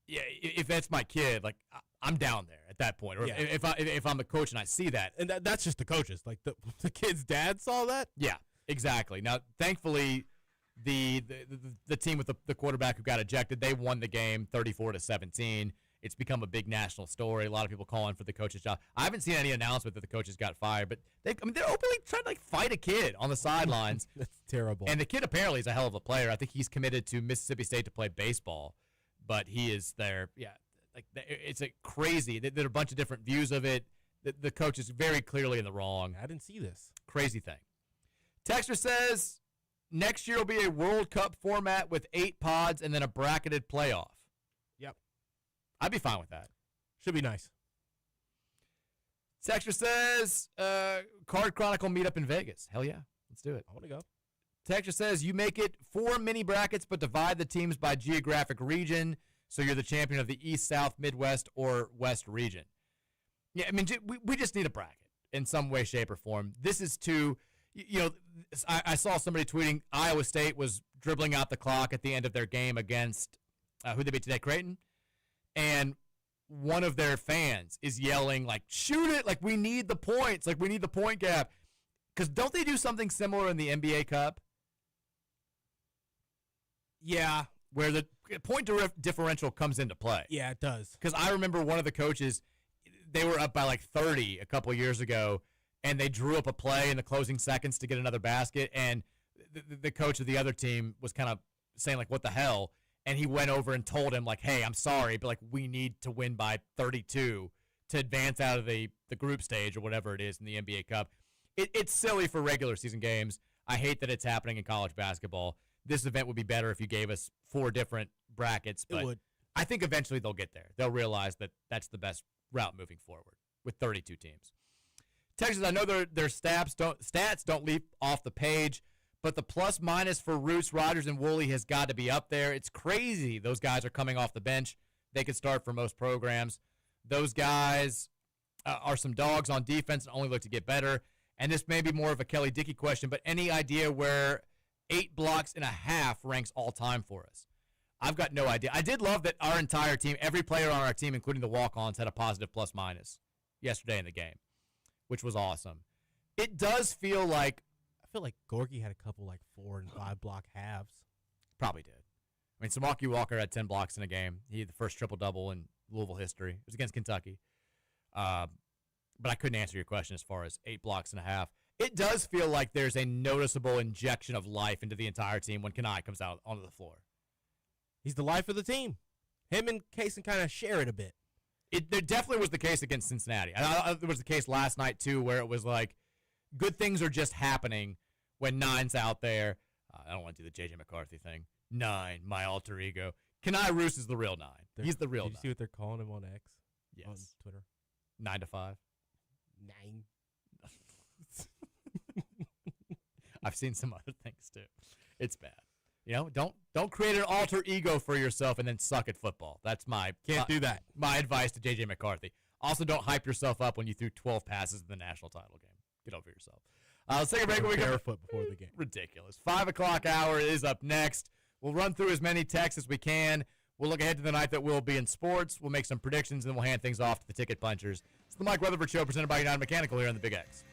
yeah, if that's my kid, like I'm down there at that point. Or Yeah. if I'm the coach and I see that, And that's just the coaches. Like the kid's dad saw that. yeah, exactly. Now, thankfully, the team with the quarterback who got ejected, they won the game 34-17. It's become a big national story. A lot of people calling for the coach's job. I haven't seen any announcement that the coaches got fired, but they're openly trying to like fight a kid on the sidelines. That's terrible. And the kid apparently is a hell of a player. I think he's committed to Mississippi State to play baseball, but he is there. Yeah, like it's a crazy. There are a bunch of different views of it. The coach is very clearly in the wrong. I didn't see this. Crazy thing. Texter says next year will be a World Cup format with 8 pods and then a bracketed playoff. Yep. I'd be fine with that. Should be nice. Texter says Card Chronicle meetup in Vegas. Hell yeah. Let's do it. I want to go. Texter says you make it 4 mini brackets but divide the teams by geographic region so you're the champion of the East, South, Midwest, or West region. Yeah, I mean, we just need a bracket in some way, shape, or form. This is too, I saw somebody tweeting Iowa State was dribbling out the clock at the end of their game against, who they beat today, Creighton? And one of their fans is yelling, like, shoot it, like, we need the points, like, we need the point gap. Because don't they do something similar in the NBA Cup? Yeah. Where the point differential comes into play. Yeah, it does. Because I remember one of the coaches, they were up by like 30 a couple years ago, and they drew up a play in the closing seconds to get another basket, and the coach of the other team was kind of saying, like, what the hell? And he went over and told him, like, hey, I'm sorry, but, like, we need to win by 32 to advance out of the group stage or whatever it is in the NBA Cup. It's silly for regular season games. I hate that it's happening in college basketball. This event would be better if you gave us 4 different brackets, but It would. I think eventually they'll get there. They'll realize that that's the best route moving forward with 32 teams. Texas, I know their stats don't leap off the page, but the plus minus for Roots, Rogers, and Woolley has got to be up there. It's crazy. Those guys are coming off the bench. They could start for most programs. Those guys are some dogs on defense and only look to get better. And this may be more of a Kelly Dickey question, but any idea where 8 blocks and a half ranks all time for us? I've got no idea. I did love that our entire team, every player on our team, including the walk-ons, had a positive plus minus yesterday in the game, which was awesome. It does feel like I feel like Gorgie had a couple like 4 and 5 block halves. probably did. I mean, Samaki Walker had 10 blocks in a game. He had the first triple-double in Louisville history. It was against Kentucky. But I couldn't answer your question as far as 8 blocks and a half. It does feel like there's a noticeable injection of life into the entire team when Kenai comes out onto the floor. He's the life of the team. Him and Kaysen kind of share it a bit. There definitely was the case against Cincinnati. There was the case last night, too, where it was like, good things are just happening when Nine's out there. I don't want to do the J.J. McCarthy thing. Nine, my alter ego. Kenai Roos is the real Nine. He's the real Did Nine. you see what they're calling him on X? Yes. On Twitter? 9 to 5. 9. I've seen some other things, too. It's bad. Don't create an alter ego for yourself and then suck at football. That's Can't do that. My advice to J.J. McCarthy. Also, don't hype yourself up when you threw 12 passes in the national title game. Get over yourself. Let's take a break. Barefoot before the game. Ridiculous. 5 o'clock hour is up next. We'll run through as many texts as we can. We'll look ahead to the night that will be in sports. We'll make some predictions, and then we'll hand things off to the ticket punchers. It's the Mike Rutherford Show presented by United Mechanical here on the Big X.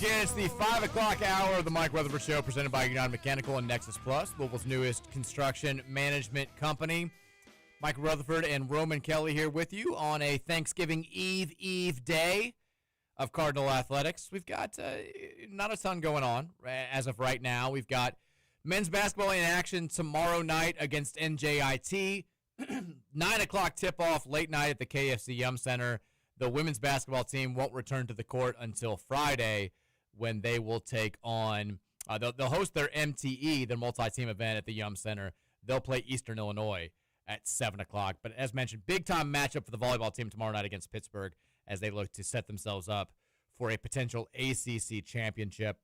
Welcome back in. It's the 5 o'clock hour of the Mike Rutherford Show, presented by United Mechanical and Nexus Plus, Louisville's newest construction management company. Mike Rutherford and Roman Kelly here with you on a Thanksgiving Eve day of Cardinal Athletics. We've got not a ton going on as of right now. We've got men's basketball in action tomorrow night against NJIT. 9 o'clock tip-off late night at the KFC Yum Center. The women's basketball team won't return to the court until Friday, when they will take on they'll host their MTE, their multi-team event at the Yum Center. They'll play Eastern Illinois at 7 o'clock. But as mentioned, big-time matchup for the volleyball team tomorrow night against Pittsburgh as they look to set themselves up for a potential ACC championship.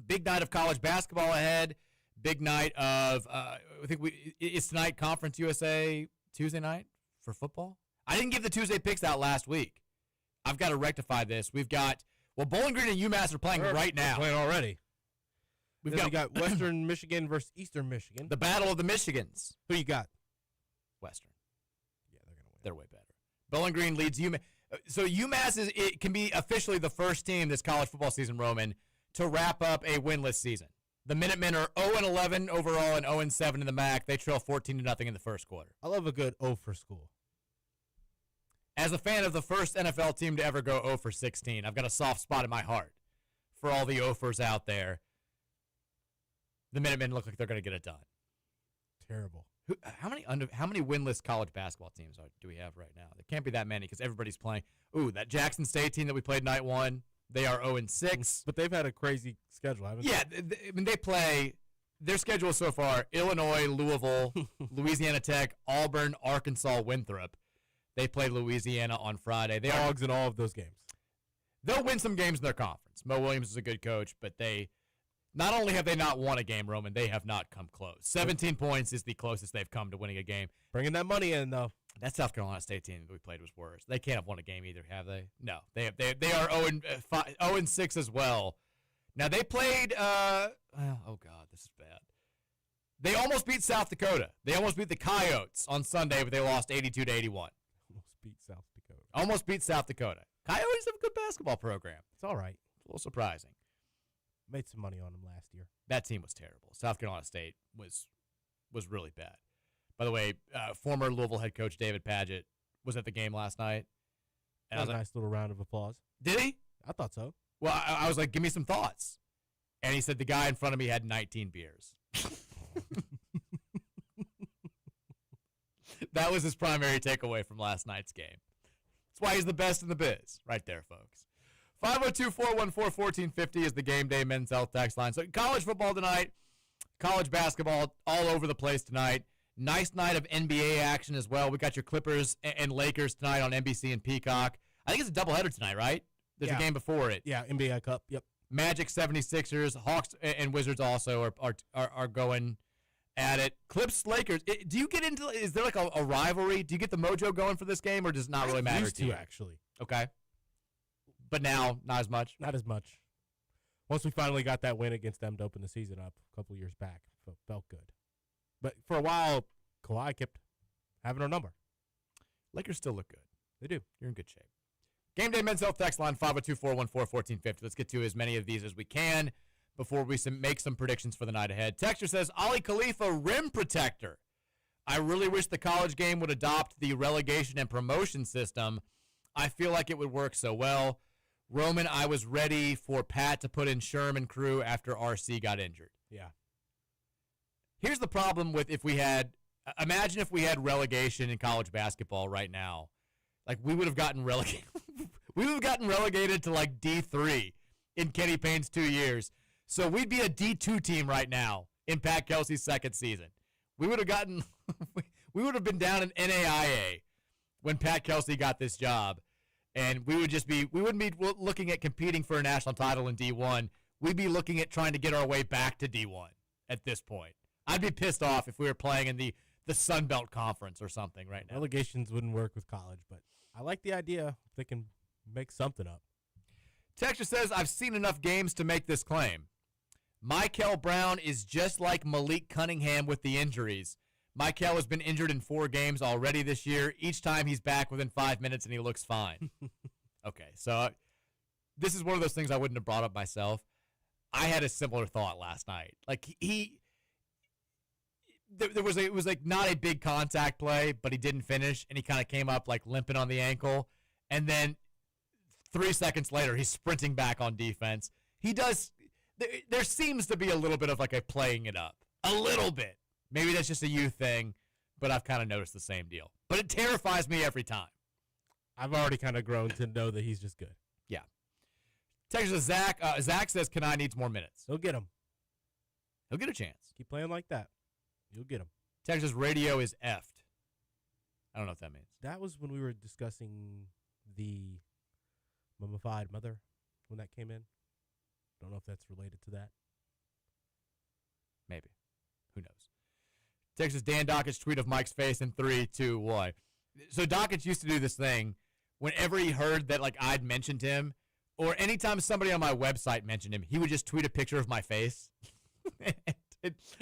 Big night of college basketball ahead. Big night of, I think it's tonight, Conference USA Tuesday night for football. I didn't give the Tuesday picks out last week. I've got to rectify this. We've got, Bowling Green and UMass are playing right now. Playing already. We got Western Michigan versus Eastern Michigan. The battle of the Michigans. Who you got? Western. Yeah, they're going to win. They're way better. Bowling Green leads UMass. So UMass it can be officially the first team this college football season, Roman, to wrap up a winless season. The Minutemen are 0-11 overall and 0-7 in the MAC. They trail 14-0 in the first quarter. I love a good O for school. As a fan of the first NFL team to ever go 0-16, I've got a soft spot in my heart for all the 0-ers out there. The Minutemen look like they're going to get it done. Terrible. How many winless college basketball teams do we have right now? There can't be that many because everybody's playing. Ooh, that Jackson State team that we played night one, they are 0-6. But they've had a crazy schedule, haven't they? Yeah, I mean, they play their schedule so far: Illinois, Louisville, Louisiana Tech, Auburn, Arkansas, Winthrop. They play Louisiana on Friday. They Dogs in all of those games. They'll win some games in their conference. Mo Williams is a good coach, but they not only have they not won a game, Roman, they have not come close. 17 points is the closest they've come to winning a game. Bringing that money in, though. That South Carolina State team that we played was worse. They can't have won a game either, have they? No, they are 0-6 as well. Now they played. Oh God, this is bad. They almost beat South Dakota. They almost beat the Coyotes on Sunday, but they lost 82-81. Almost beat South Dakota. Coyotes have a good basketball program. It's all right. It's a little surprising. Made some money on them last year. That team was terrible. South Carolina State was really bad. By the way, former Louisville head coach David Padgett was at the game last night. And That was a nice little round of applause. Did he? I thought so. Well, I was like, give me some thoughts. And he said the guy in front of me had 19 beers. That was his primary takeaway from last night's game. That's why he's the best in the biz. Right there, folks. 502-414-1450 is the Game Day Men's Health Text line. So college football tonight, college basketball all over the place tonight. Nice night of NBA action as well. We got your Clippers and Lakers tonight on NBC and Peacock. I think it's a doubleheader tonight, right? There's a game before it. Yeah, NBA Cup. Yep. Magic 76ers, Hawks and Wizards also are going at it. Clips Lakers. Do you get into? Is there like a rivalry? Do you get the mojo going for this game, or does it not really matter to you? Actually. Okay. But now, not as much. Not as much. Once we finally got that win against them to open the season up a couple years back, felt good. But for a while, Kawhi kept having our number. Lakers still look good. They do. You're in good shape. Game Day Men's Health Text line 502-414-1450. Let's get to as many of these as we can before we make some predictions for the night ahead. Texter says, Ali Khalifa, rim protector. I really wish the college game would adopt the relegation and promotion system. I feel like it would work so well. Roman, I was ready for Pat to put in Sherman crew after RC got injured. Yeah. Here's the problem with imagine if we had relegation in college basketball right now. Like, we would have gotten relegated. We would have gotten relegated to, like, D3 in Kenny Payne's 2 years. So we'd be a D2 team right now in Pat Kelsey's second season. We would have been down in NAIA when Pat Kelsey got this job. And we wouldn't be looking at competing for a national title in D1. We'd be looking at trying to get our way back to D1 at this point. I'd be pissed off if we were playing in the Sun Belt Conference or something right now. Relegations wouldn't work with college, but I like the idea if they can make something up. Texture says, I've seen enough games to make this claim. Michael Brown is just like Malik Cunningham with the injuries. Michael has been injured in 4 games already this year. Each time he's back within 5 minutes and he looks fine. Okay, so this is one of those things I wouldn't have brought up myself. I had a similar thought last night. Like it was like not a big contact play, but he didn't finish, and he kind of came up like limping on the ankle, and then 3 seconds later he's sprinting back on defense. He does. There seems to be a little bit of like a playing it up, a little bit. Maybe that's just a youth thing, but I've kind of noticed the same deal. But it terrifies me every time. I've already kind of grown to know that he's just good. Yeah. Texas Zach. Zach says Kanai needs more minutes. He'll get him. He'll get a chance. Keep playing like that. You'll get him. Texas radio is effed. I don't know what that means. That was when we were discussing the mummified mother when that came in. Don't know if that's related to that. Maybe. Who knows? Texas Dan Dockich tweet of Mike's face in 3, 2, 1. So Dockich used to do this thing whenever he heard that like I'd mentioned him, or anytime somebody on my website mentioned him, he would just tweet a picture of my face.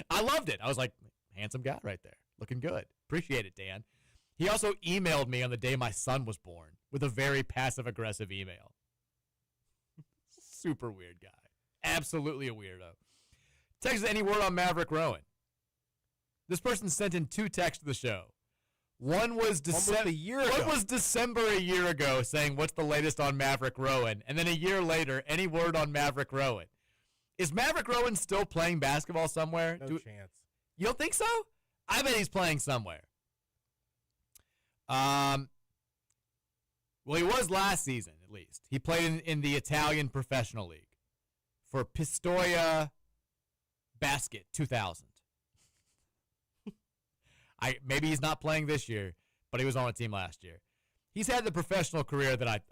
I loved it. I was like, handsome guy right there. Looking good. Appreciate it, Dan. He also emailed me on the day my son was born with a very passive-aggressive email. Super weird guy. Absolutely a weirdo. Texas, any word on Maverick Rowan? This person sent in 2 texts to the show. One was a year ago. One was December a year ago saying, what's the latest on Maverick Rowan? And then a year later, any word on Maverick Rowan? Is Maverick Rowan still playing basketball somewhere? No chance. You don't think so? I bet he's playing somewhere. Well, he was last season, at least. He played in the Italian Professional League for Pistoia Basket 2000. Maybe he's not playing this year, but he was on a team last year. He's had the professional career that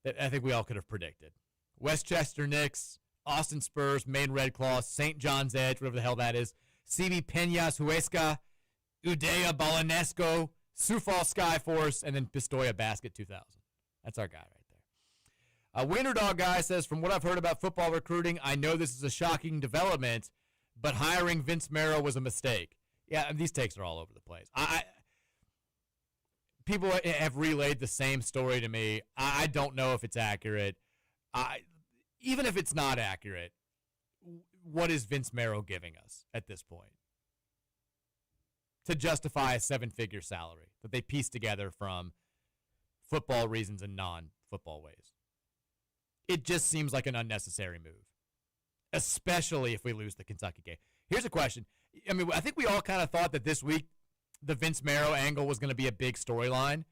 I think we all could have predicted. Westchester Knicks, Austin Spurs, Maine Red Claws, St. John's Edge, whatever the hell that is, CB Peñas Huesca, Udea Balanesco, Sioux Falls Skyforce, and then Pistoia Basket 2000. That's our guy right there. Winter Dog Guy says, from what I've heard about football recruiting, I know this is a shocking development, but hiring Vince Marrow was a mistake. Yeah, these takes are all over the place. People have relayed the same story to me. I don't know if it's accurate. Even if it's not accurate, what is Vince Marrow giving us at this point to justify a 7-figure salary that they piece together from football reasons and non-football ways? It just seems like an unnecessary move, especially if we lose the Kentucky game. Here's a question. I mean, I think we all kind of thought that this week the Vince Marrow angle was going to be a big storyline.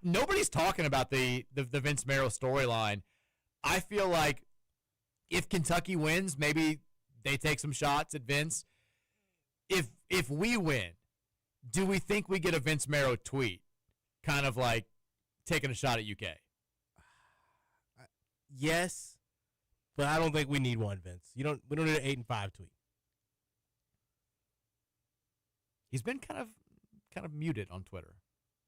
Nobody's talking about the Vince Marrow storyline. I feel like if Kentucky wins, maybe they take some shots at Vince. If we win, do we think we get a Vince Marrow tweet, kind of like taking a shot at UK? Yes, but I don't think we need one, Vince. We don't need an 8-5 tweet. He's been kind of muted on Twitter.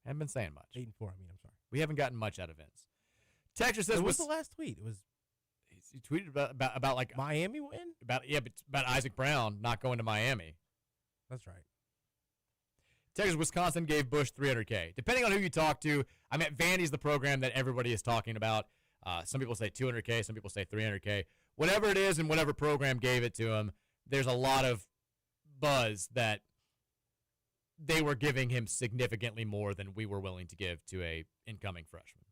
Haven't been saying much. 8-4. I mean, I'm sorry. We haven't gotten much out of Vince. Texas says, what was the last tweet? It was he tweeted about like Miami win. About Isaac Brown not going to Miami. That's right. Texas, Wisconsin gave Bush $300K. Depending on who you talk to, I mean, Vandy's the program that everybody is talking about. Some people say $200K, some people say $300K. Whatever it is and whatever program gave it to him, there's a lot of buzz that they were giving him significantly more than we were willing to give to a incoming freshman.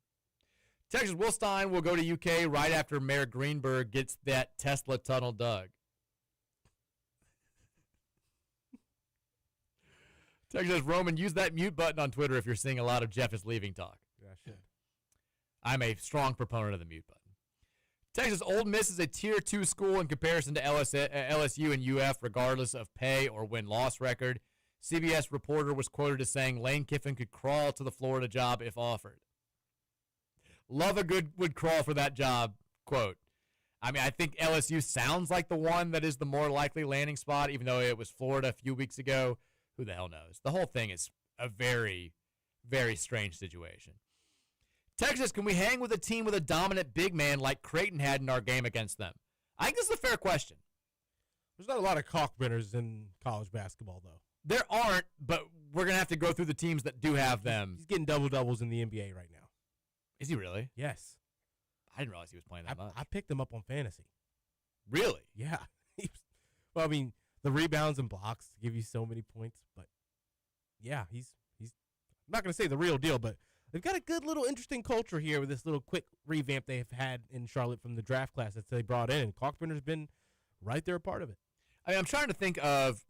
Texas, Will Stein will go to UK right after Mayor Greenberg gets that Tesla tunnel dug. Texas, Roman, use that mute button on Twitter if you're seeing a lot of Jeff is leaving talk. Yeah, I should. I'm a strong proponent of the mute button. Texas, Ole Miss is a Tier 2 school in comparison to LSU and UF, regardless of pay or win-loss record. CBS reporter was quoted as saying Lane Kiffin could crawl to the Florida job if offered. Love a good would crawl for that job, quote. I mean, I think LSU sounds like the one that is the more likely landing spot, even though it was Florida a few weeks ago. Who the hell knows? The whole thing is a very, very strange situation. Texas, can we hang with a team with a dominant big man like Creighton had in our game against them? I think this is a fair question. There's not a lot of cockbinners in college basketball, though. There aren't, but we're going to have to go through the teams that do have them. He's getting double-doubles in the NBA right now. Is he really? Yes. I didn't realize he was playing that much. I picked him up on fantasy. Really? Yeah. Well, I mean, the rebounds and blocks give you so many points, but yeah, he's I'm not going to say the real deal, but they've got a good little interesting culture here with this little quick revamp they've had in Charlotte from the draft class that they brought in. Kalkbrenner's been right there a part of it. I mean, I'm trying to think of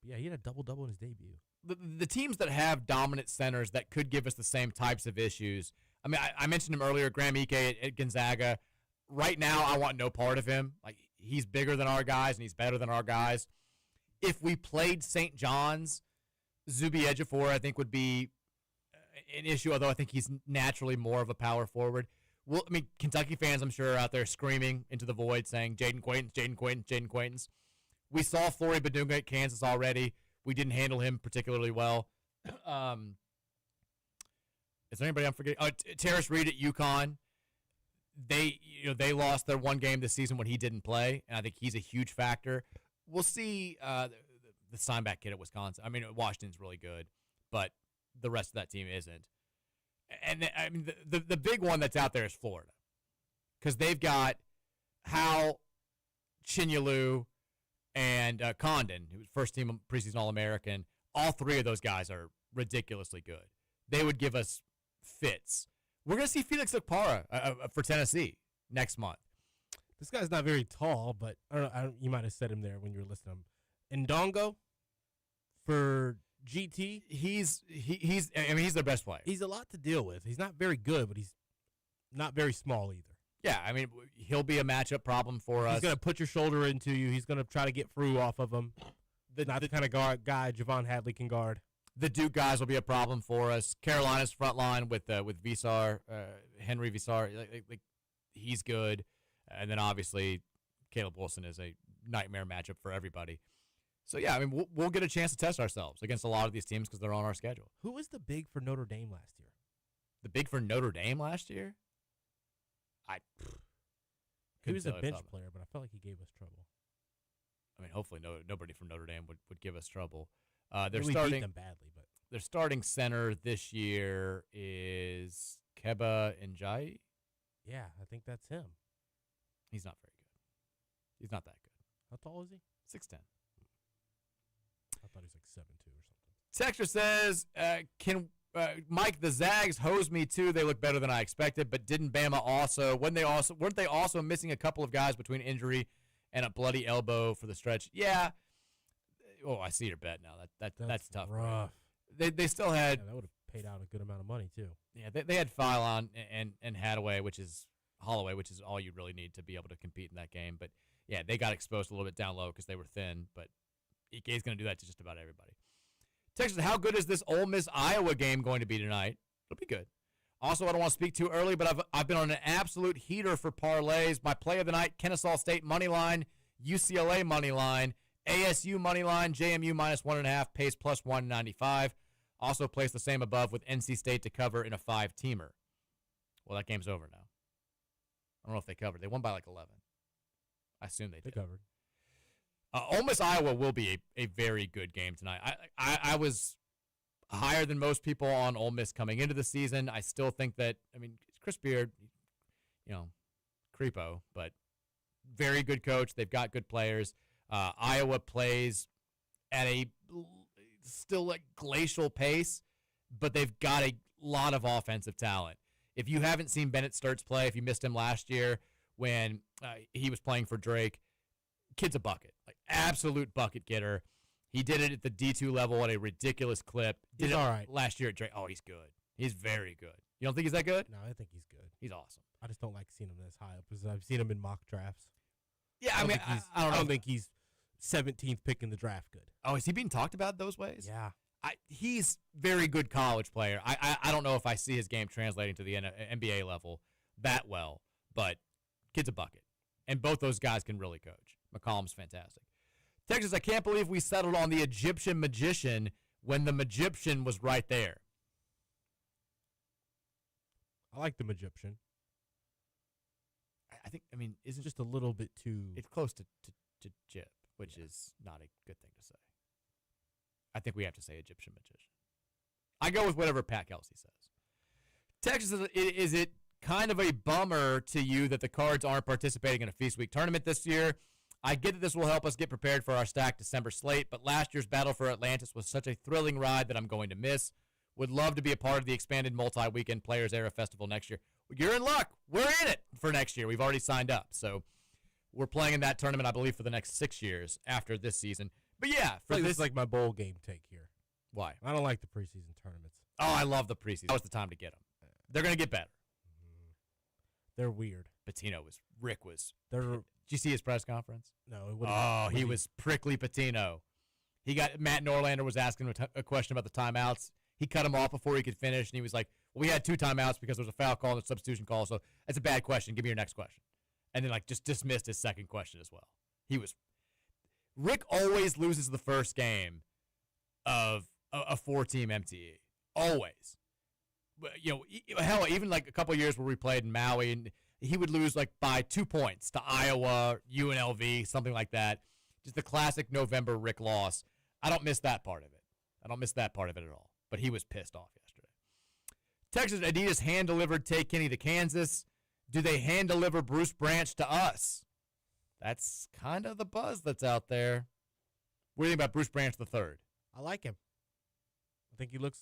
Yeah, he had a double-double in his debut. the teams that have dominant centers that could give us the same types of issues. I mean, I mentioned him earlier, Graham Ike at Gonzaga. Right now, I want no part of him. Like, he's bigger than our guys, and he's better than our guys. If we played St. John's, Zubi Ejiofor, I think, would be an issue, although I think he's naturally more of a power forward. Well, I mean, Kentucky fans, I'm sure, are out there screaming into the void saying, Jaden Quaintance, Jaden Quaintance, Jaden Quaintance. We saw Flory Badunga at Kansas already. We didn't handle him particularly well. Is there anybody I'm forgetting? Terrace Reed at UConn. They lost their one game this season when he didn't play, and I think he's a huge factor. We'll see the Steinbach kid at Wisconsin. I mean, Washington's really good, but the rest of that team isn't. And I mean, the big one that's out there is Florida, because they've got Hal, Chinyalu, and Condon, who's first team preseason All-American. All three of those guys are ridiculously good. They would give us fits. We're going to see Felix Okpara for Tennessee next month. This guy's not very tall, but I don't know, you might have said him there when you were listening to him. Ndongo for GT. He's their best player. He's a lot to deal with. He's not very good, but he's not very small either. Yeah, I mean, he'll be a matchup problem for us. He's going to put your shoulder into you. He's going to try to get through off of him. Not the kind of guy Javon Hadley can guard. The Duke guys will be a problem for us. Carolina's front line with Visar, Henry Visar, like he's good. And then obviously Caleb Wilson is a nightmare matchup for everybody. So, yeah, I mean, we'll get a chance to test ourselves against a lot of these teams because they're on our schedule. Who was the big for Notre Dame last year? The big for Notre Dame last year? He was a bench player, but I felt like he gave us trouble. I mean, hopefully nobody from Notre Dame would give us trouble. We beat them badly, but their starting center this year is Keba Njai. Yeah, I think that's him. He's not very good. He's not that good. How tall is he? 6'10". I thought he was like 7'2" or something. Texture says, can Mike, the Zags hose me too. They look better than I expected, but didn't Bama also? Weren't they also missing a couple of guys between injury and a bloody elbow for the stretch? Yeah. Oh, I see your bet now. That's tough. Rough. They still had. Yeah, that would have paid out a good amount of money too. Yeah, they had Philon and Holloway, which is all you really need to be able to compete in that game. But yeah, they got exposed a little bit down low because they were thin. But Ike's going to do that to just about everybody. Texas, how good is this Ole Miss Iowa game going to be tonight? It'll be good. Also, I don't want to speak too early, but I've been on an absolute heater for parlays. My play of the night: Kennesaw State money line, UCLA money line, ASU money line, JMU -1.5, pays +195. Also placed the same above with NC State to cover in a 5-teamer. Well, that game's over now. I don't know if they covered. They won by like 11. I assume they did. They covered. Ole Miss Iowa will be a very good game tonight. I was higher than most people on Ole Miss coming into the season. I still think that, I mean, Chris Beard, creepo, but very good coach. They've got good players. Iowa plays at a still like glacial pace, but they've got a lot of offensive talent. If you haven't seen Bennett Sturts play, if you missed him last year when he was playing for Drake, kid's a bucket, like absolute bucket getter. He did it at the D2 level at a ridiculous clip. Did He's it all right. last year at Drake. Oh, he's good. He's very good. You don't think he's that good? No, I think he's good. He's awesome. I just don't like seeing him this high up because I've seen him in mock drafts. Yeah, I don't think he's 17th pick in the draft good. Oh, is he being talked about those ways? Yeah. He's very good college player. I don't know if I see his game translating to the NBA level that well, but kid's a bucket. And both those guys can really coach. McCollum's fantastic. Texas, I can't believe we settled on the Egyptian magician when the Magician was right there. I like the Magician. I mean, isn't Just a little bit too. it's close to Jip, which is not a good thing to say. I think we have to say Egyptian magician. I go with whatever Pat Kelsey says. Texas, is it kind of a bummer to you that the Cards aren't participating in a Feast Week tournament this year. I get that this will help us get prepared for our stacked December slate, but last year's Battle for Atlantis was such a thrilling ride that I'm going to miss. Would love to be a part of the expanded multi-weekend Players Era Festival next year. You're in luck. We're in it for next year. We've already signed up. So we're playing in that tournament, I believe, for the next 6 years after this season. But yeah, for This this. is like my bowl game take here. Why? I don't like the preseason tournaments. Oh, I love the preseason. That was the time to get them. They're going to get better. They're weird. Rick was. They're Did you see his press conference? no. It wouldn't. Oh, he was prickly Patino. Matt Norlander was asking him a question about the timeouts. He cut him off before he could finish, and he was like, well, we had 2 timeouts because there was a foul call and a substitution call, so that's a bad question. Give me your next question. And then, just dismissed his second question as well. Rick always loses the first game of a 4-team MTE. Always. Hell, even a couple years where we played in Maui, and he would lose by 2 points to Iowa, UNLV, something like that. Just the classic November Rick loss. I don't miss that part of it. I don't miss that part of it at all. But he was pissed off yesterday. Texas Adidas hand-delivered Tay Kenny to Kansas. Do they hand-deliver Bruce Branch to us? That's kind of the buzz that's out there. What do you think about Bruce Branch III? I like him. I think he looks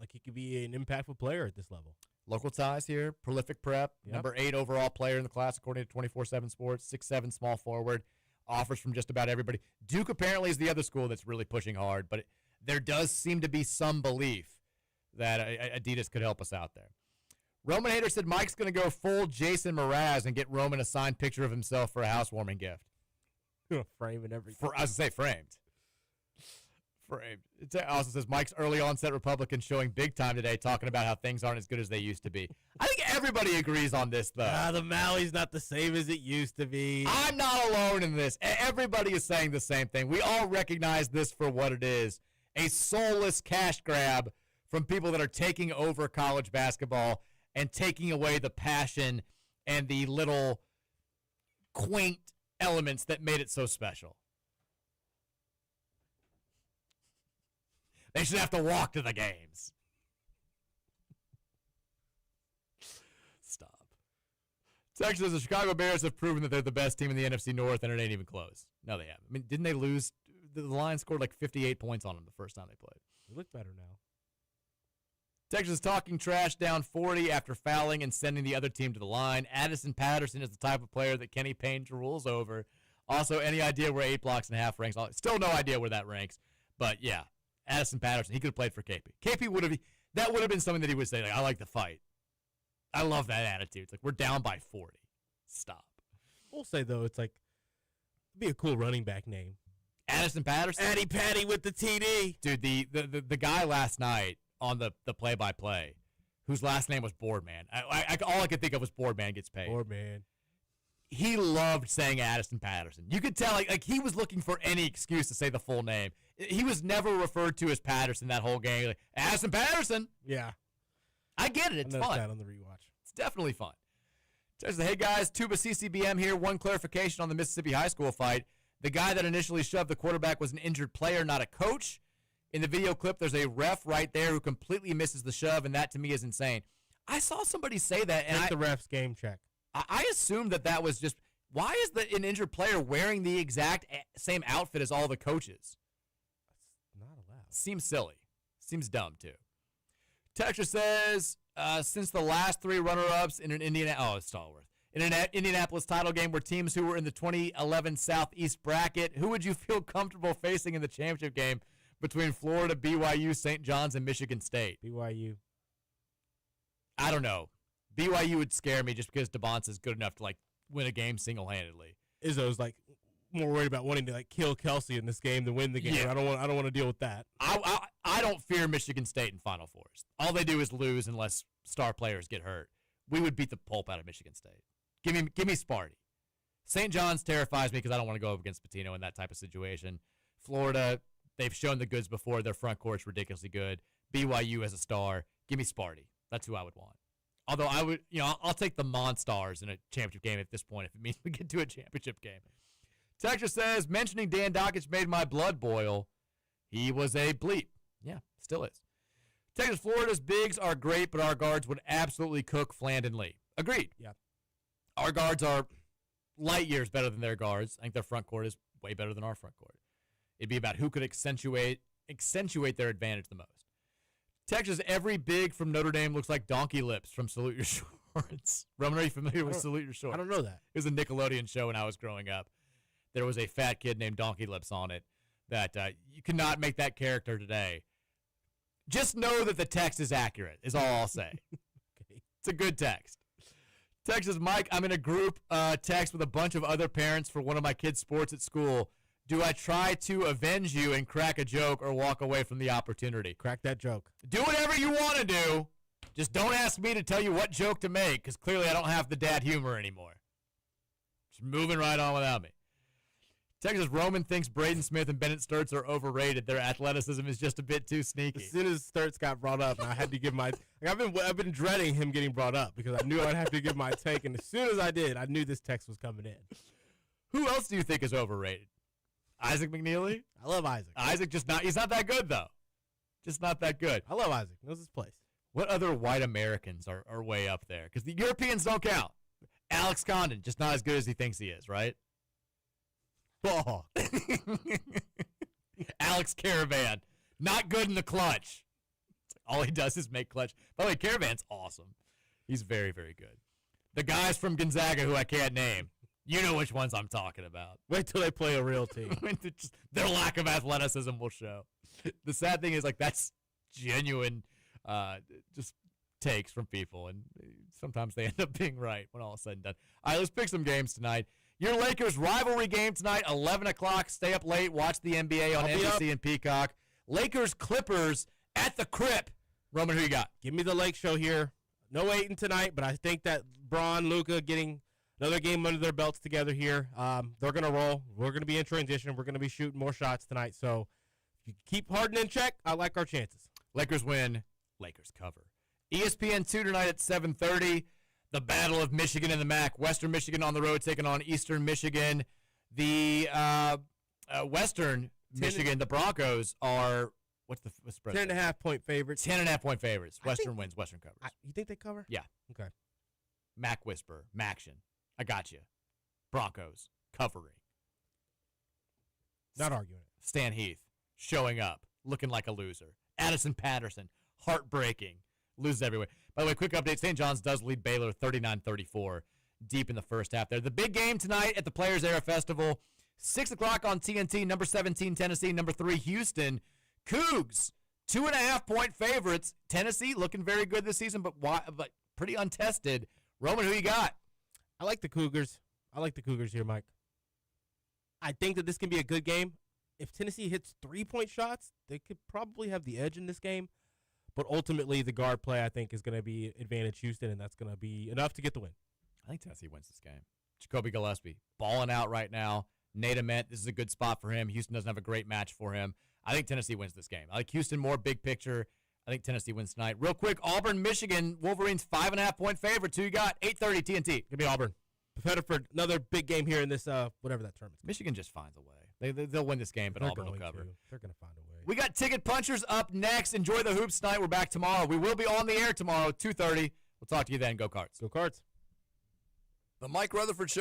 like he could be an impactful player at this level. Local ties here, prolific prep, Yep. number 8 overall player in the class according to 24/7 Sports, 6'7" small forward, offers from just about everybody. Duke apparently is the other school that's really pushing hard, but there does seem to be some belief that Adidas could help us out there. Roman Hader said Mike's going to go full Jason Mraz and get Roman a signed picture of himself for a housewarming gift. Frame and everything. I was going to say framed. Framed. It also says Mike's early onset Republican showing big time today, talking about how things aren't as good as they used to be. I think everybody agrees on this, though. The Maui's not the same as it used to be. I'm not alone in this. Everybody is saying the same thing. We all recognize this for what it is. A soulless cash grab from people that are taking over college basketball and taking away the passion and the little quaint elements that made it so special. They should have to walk to the games. Stop. Texas says the Chicago Bears have proven that they're the best team in the NFC North, and it ain't even close. No, they haven't. I mean, didn't they lose? The Lions scored 58 points on them the first time they played. They look better now. Texas talking trash down 40 after fouling and sending the other team to the line. Addison Patterson is the type of player that Kenny Payne rules over. Also, any idea where 8 blocks and a half ranks? Still no idea where that ranks. But, yeah, Addison Patterson, he could have played for KP. KP would have been something that he would say, I like the fight. I love that attitude. It's we're down by 40. Stop. We'll say, though, it'd be a cool running back name. Addison Patterson? Addy Patty with the TD. Dude, the guy last night on the play-by-play, whose last name was Boardman. All I could think of was Boardman gets paid. Boardman. He loved saying Addison Patterson. You could tell he was looking for any excuse to say the full name. He was never referred to as Patterson that whole game. Addison Patterson. Yeah. I get it. It's fun. That on the rewatch. It's definitely fun. Hey, guys, Tuba CCBM here. One clarification on the Mississippi high school fight. The guy that initially shoved the quarterback was an injured player, not a coach. In the video clip, there's a ref right there who completely misses the shove, and that to me is insane. I saw somebody say that, and the ref's game check. I assumed that was just, why is an injured player wearing the exact same outfit as all the coaches? That's not allowed. Seems silly. Seems dumb, too. Texture says, since the last 3 runner-ups in an Indianapolis title game were teams who were in the 2011 Southeast bracket, who would you feel comfortable facing in the championship game between Florida, BYU, St. John's, and Michigan State? BYU. I don't know. BYU would scare me just because DeBonce is good enough to win a game single-handedly. Izzo's more worried about wanting to kill Kelsey in this game than win the game. Yeah. I don't want to deal with that. I don't fear Michigan State in Final Fours. All they do is lose unless star players get hurt. We would beat the pulp out of Michigan State. Give me Sparty. St. John's terrifies me because I don't want to go up against Pitino in that type of situation. Florida, they've shown the goods before. Their front court's ridiculously good. BYU as a star. Give me Sparty. That's who I would want. Although I would, I'll take the Monstars in a championship game at this point if it means we get to a championship game. Texas says, mentioning Dan Dockich made my blood boil. He was a bleep. Yeah, still is. Texas, Florida's bigs are great, but our guards would absolutely cook Flandon Lee. Agreed. Yeah. Our guards are light years better than their guards. I think their front court is way better than our front court. It'd be about who could accentuate their advantage the most. Texas, every big from Notre Dame looks like Donkey Lips from Salute Your Shorts. Roman, are you familiar with Salute Your Shorts? I don't know that. It was a Nickelodeon show when I was growing up. There was a fat kid named Donkey Lips on it that you could not make that character today. Just know that the text is accurate, is all I'll say. Okay. It's a good text. Texas, Mike, I'm in a group text with a bunch of other parents for one of my kids' sports at school. Do I try to avenge you and crack a joke or walk away from the opportunity? Crack that joke. Do whatever you want to do. Just don't ask me to tell you what joke to make, because clearly I don't have the dad humor anymore. Just moving right on without me. Texas, Roman thinks Braden Smith and Bennett Sturts are overrated. Their athleticism is just a bit too sneaky. As soon as Sturts got brought up, I had to give my. I've been dreading him getting brought up because I knew I'd have to give my take, and as soon as I did, I knew this text was coming in. Who else do you think is overrated? Isaac McNeely? I love Isaac. Isaac he's not that good, though. Just not that good. I love Isaac. Knows his place. What other white Americans are way up there? Because the Europeans don't count. Alex Condon, just not as good as he thinks he is, right? Oh. Alex Caravan, not good in the clutch. All he does is make clutch. By the way, Caravan's awesome. He's very, very good. The guys from Gonzaga who I can't name, you know which ones I'm talking about. Wait till they play a real team. Their lack of athleticism will show. The sad thing is, like, that's genuine just takes from people, and sometimes they end up being right when all is said and done. All right, let's pick some games tonight. Your Lakers rivalry game tonight, 11 o'clock. Stay up late. Watch the NBA on NBC and Peacock. Lakers Clippers at the Crip. Roman, who you got? Give me the Lake Show here. No Ayton tonight, but I think that Braun, Luka getting another game under their belts together here. They're going to roll. We're going to be in transition. We're going to be shooting more shots tonight. So if you keep Harden in check, I like our chances. Lakers win. Lakers cover. ESPN 2 tonight at 7:30. The Battle of Michigan and the MAC. Western Michigan on the road taking on Eastern Michigan. The Western Michigan, the Broncos are, what's the spread? 10.5-point favorites. 10.5-point favorites. Western wins. Western covers. You think they cover? Yeah. Okay. Mac Whisper. Maction. I got you. Broncos covering. Not arguing it. Stan Heath showing up, looking like a loser. Addison Patterson, heartbreaking. Loses everywhere. By the way, quick update. St. John's does lead Baylor 39-34 deep in the first half there. The big game tonight at the Players Era Festival, 6 o'clock on TNT, number 17, Tennessee, number 3, Houston. Cougs, 2.5-point favorites. Tennessee looking very good this season, but pretty untested. Roman, who you got? I like the Cougars. I like the Cougars here, Mike. I think that this can be a good game. If Tennessee hits 3-point shots, they could probably have the edge in this game. But ultimately, the guard play, I think, is going to be advantage Houston, and that's going to be enough to get the win. I think Tennessee wins this game. Jacoby Gillespie, balling out right now. Nate Ament, this is a good spot for him. Houston doesn't have a great match for him. I think Tennessee wins this game. I like Houston more big picture. I think Tennessee wins tonight. Real quick, Auburn, Michigan, Wolverines 5.5-point favorites. Who you got? 8:30 TNT. Give me Auburn. Rutherford, another big game here in this, whatever that term is. Michigan just finds a way. They'll win this game, but Auburn will cover. They're going to find a way. We got Ticket Punchers up next. Enjoy the hoops tonight. We're back tomorrow. We will be on the air tomorrow, 2:30. We'll talk to you then. Go Cards. Go Cards. The Mike Rutherford Show.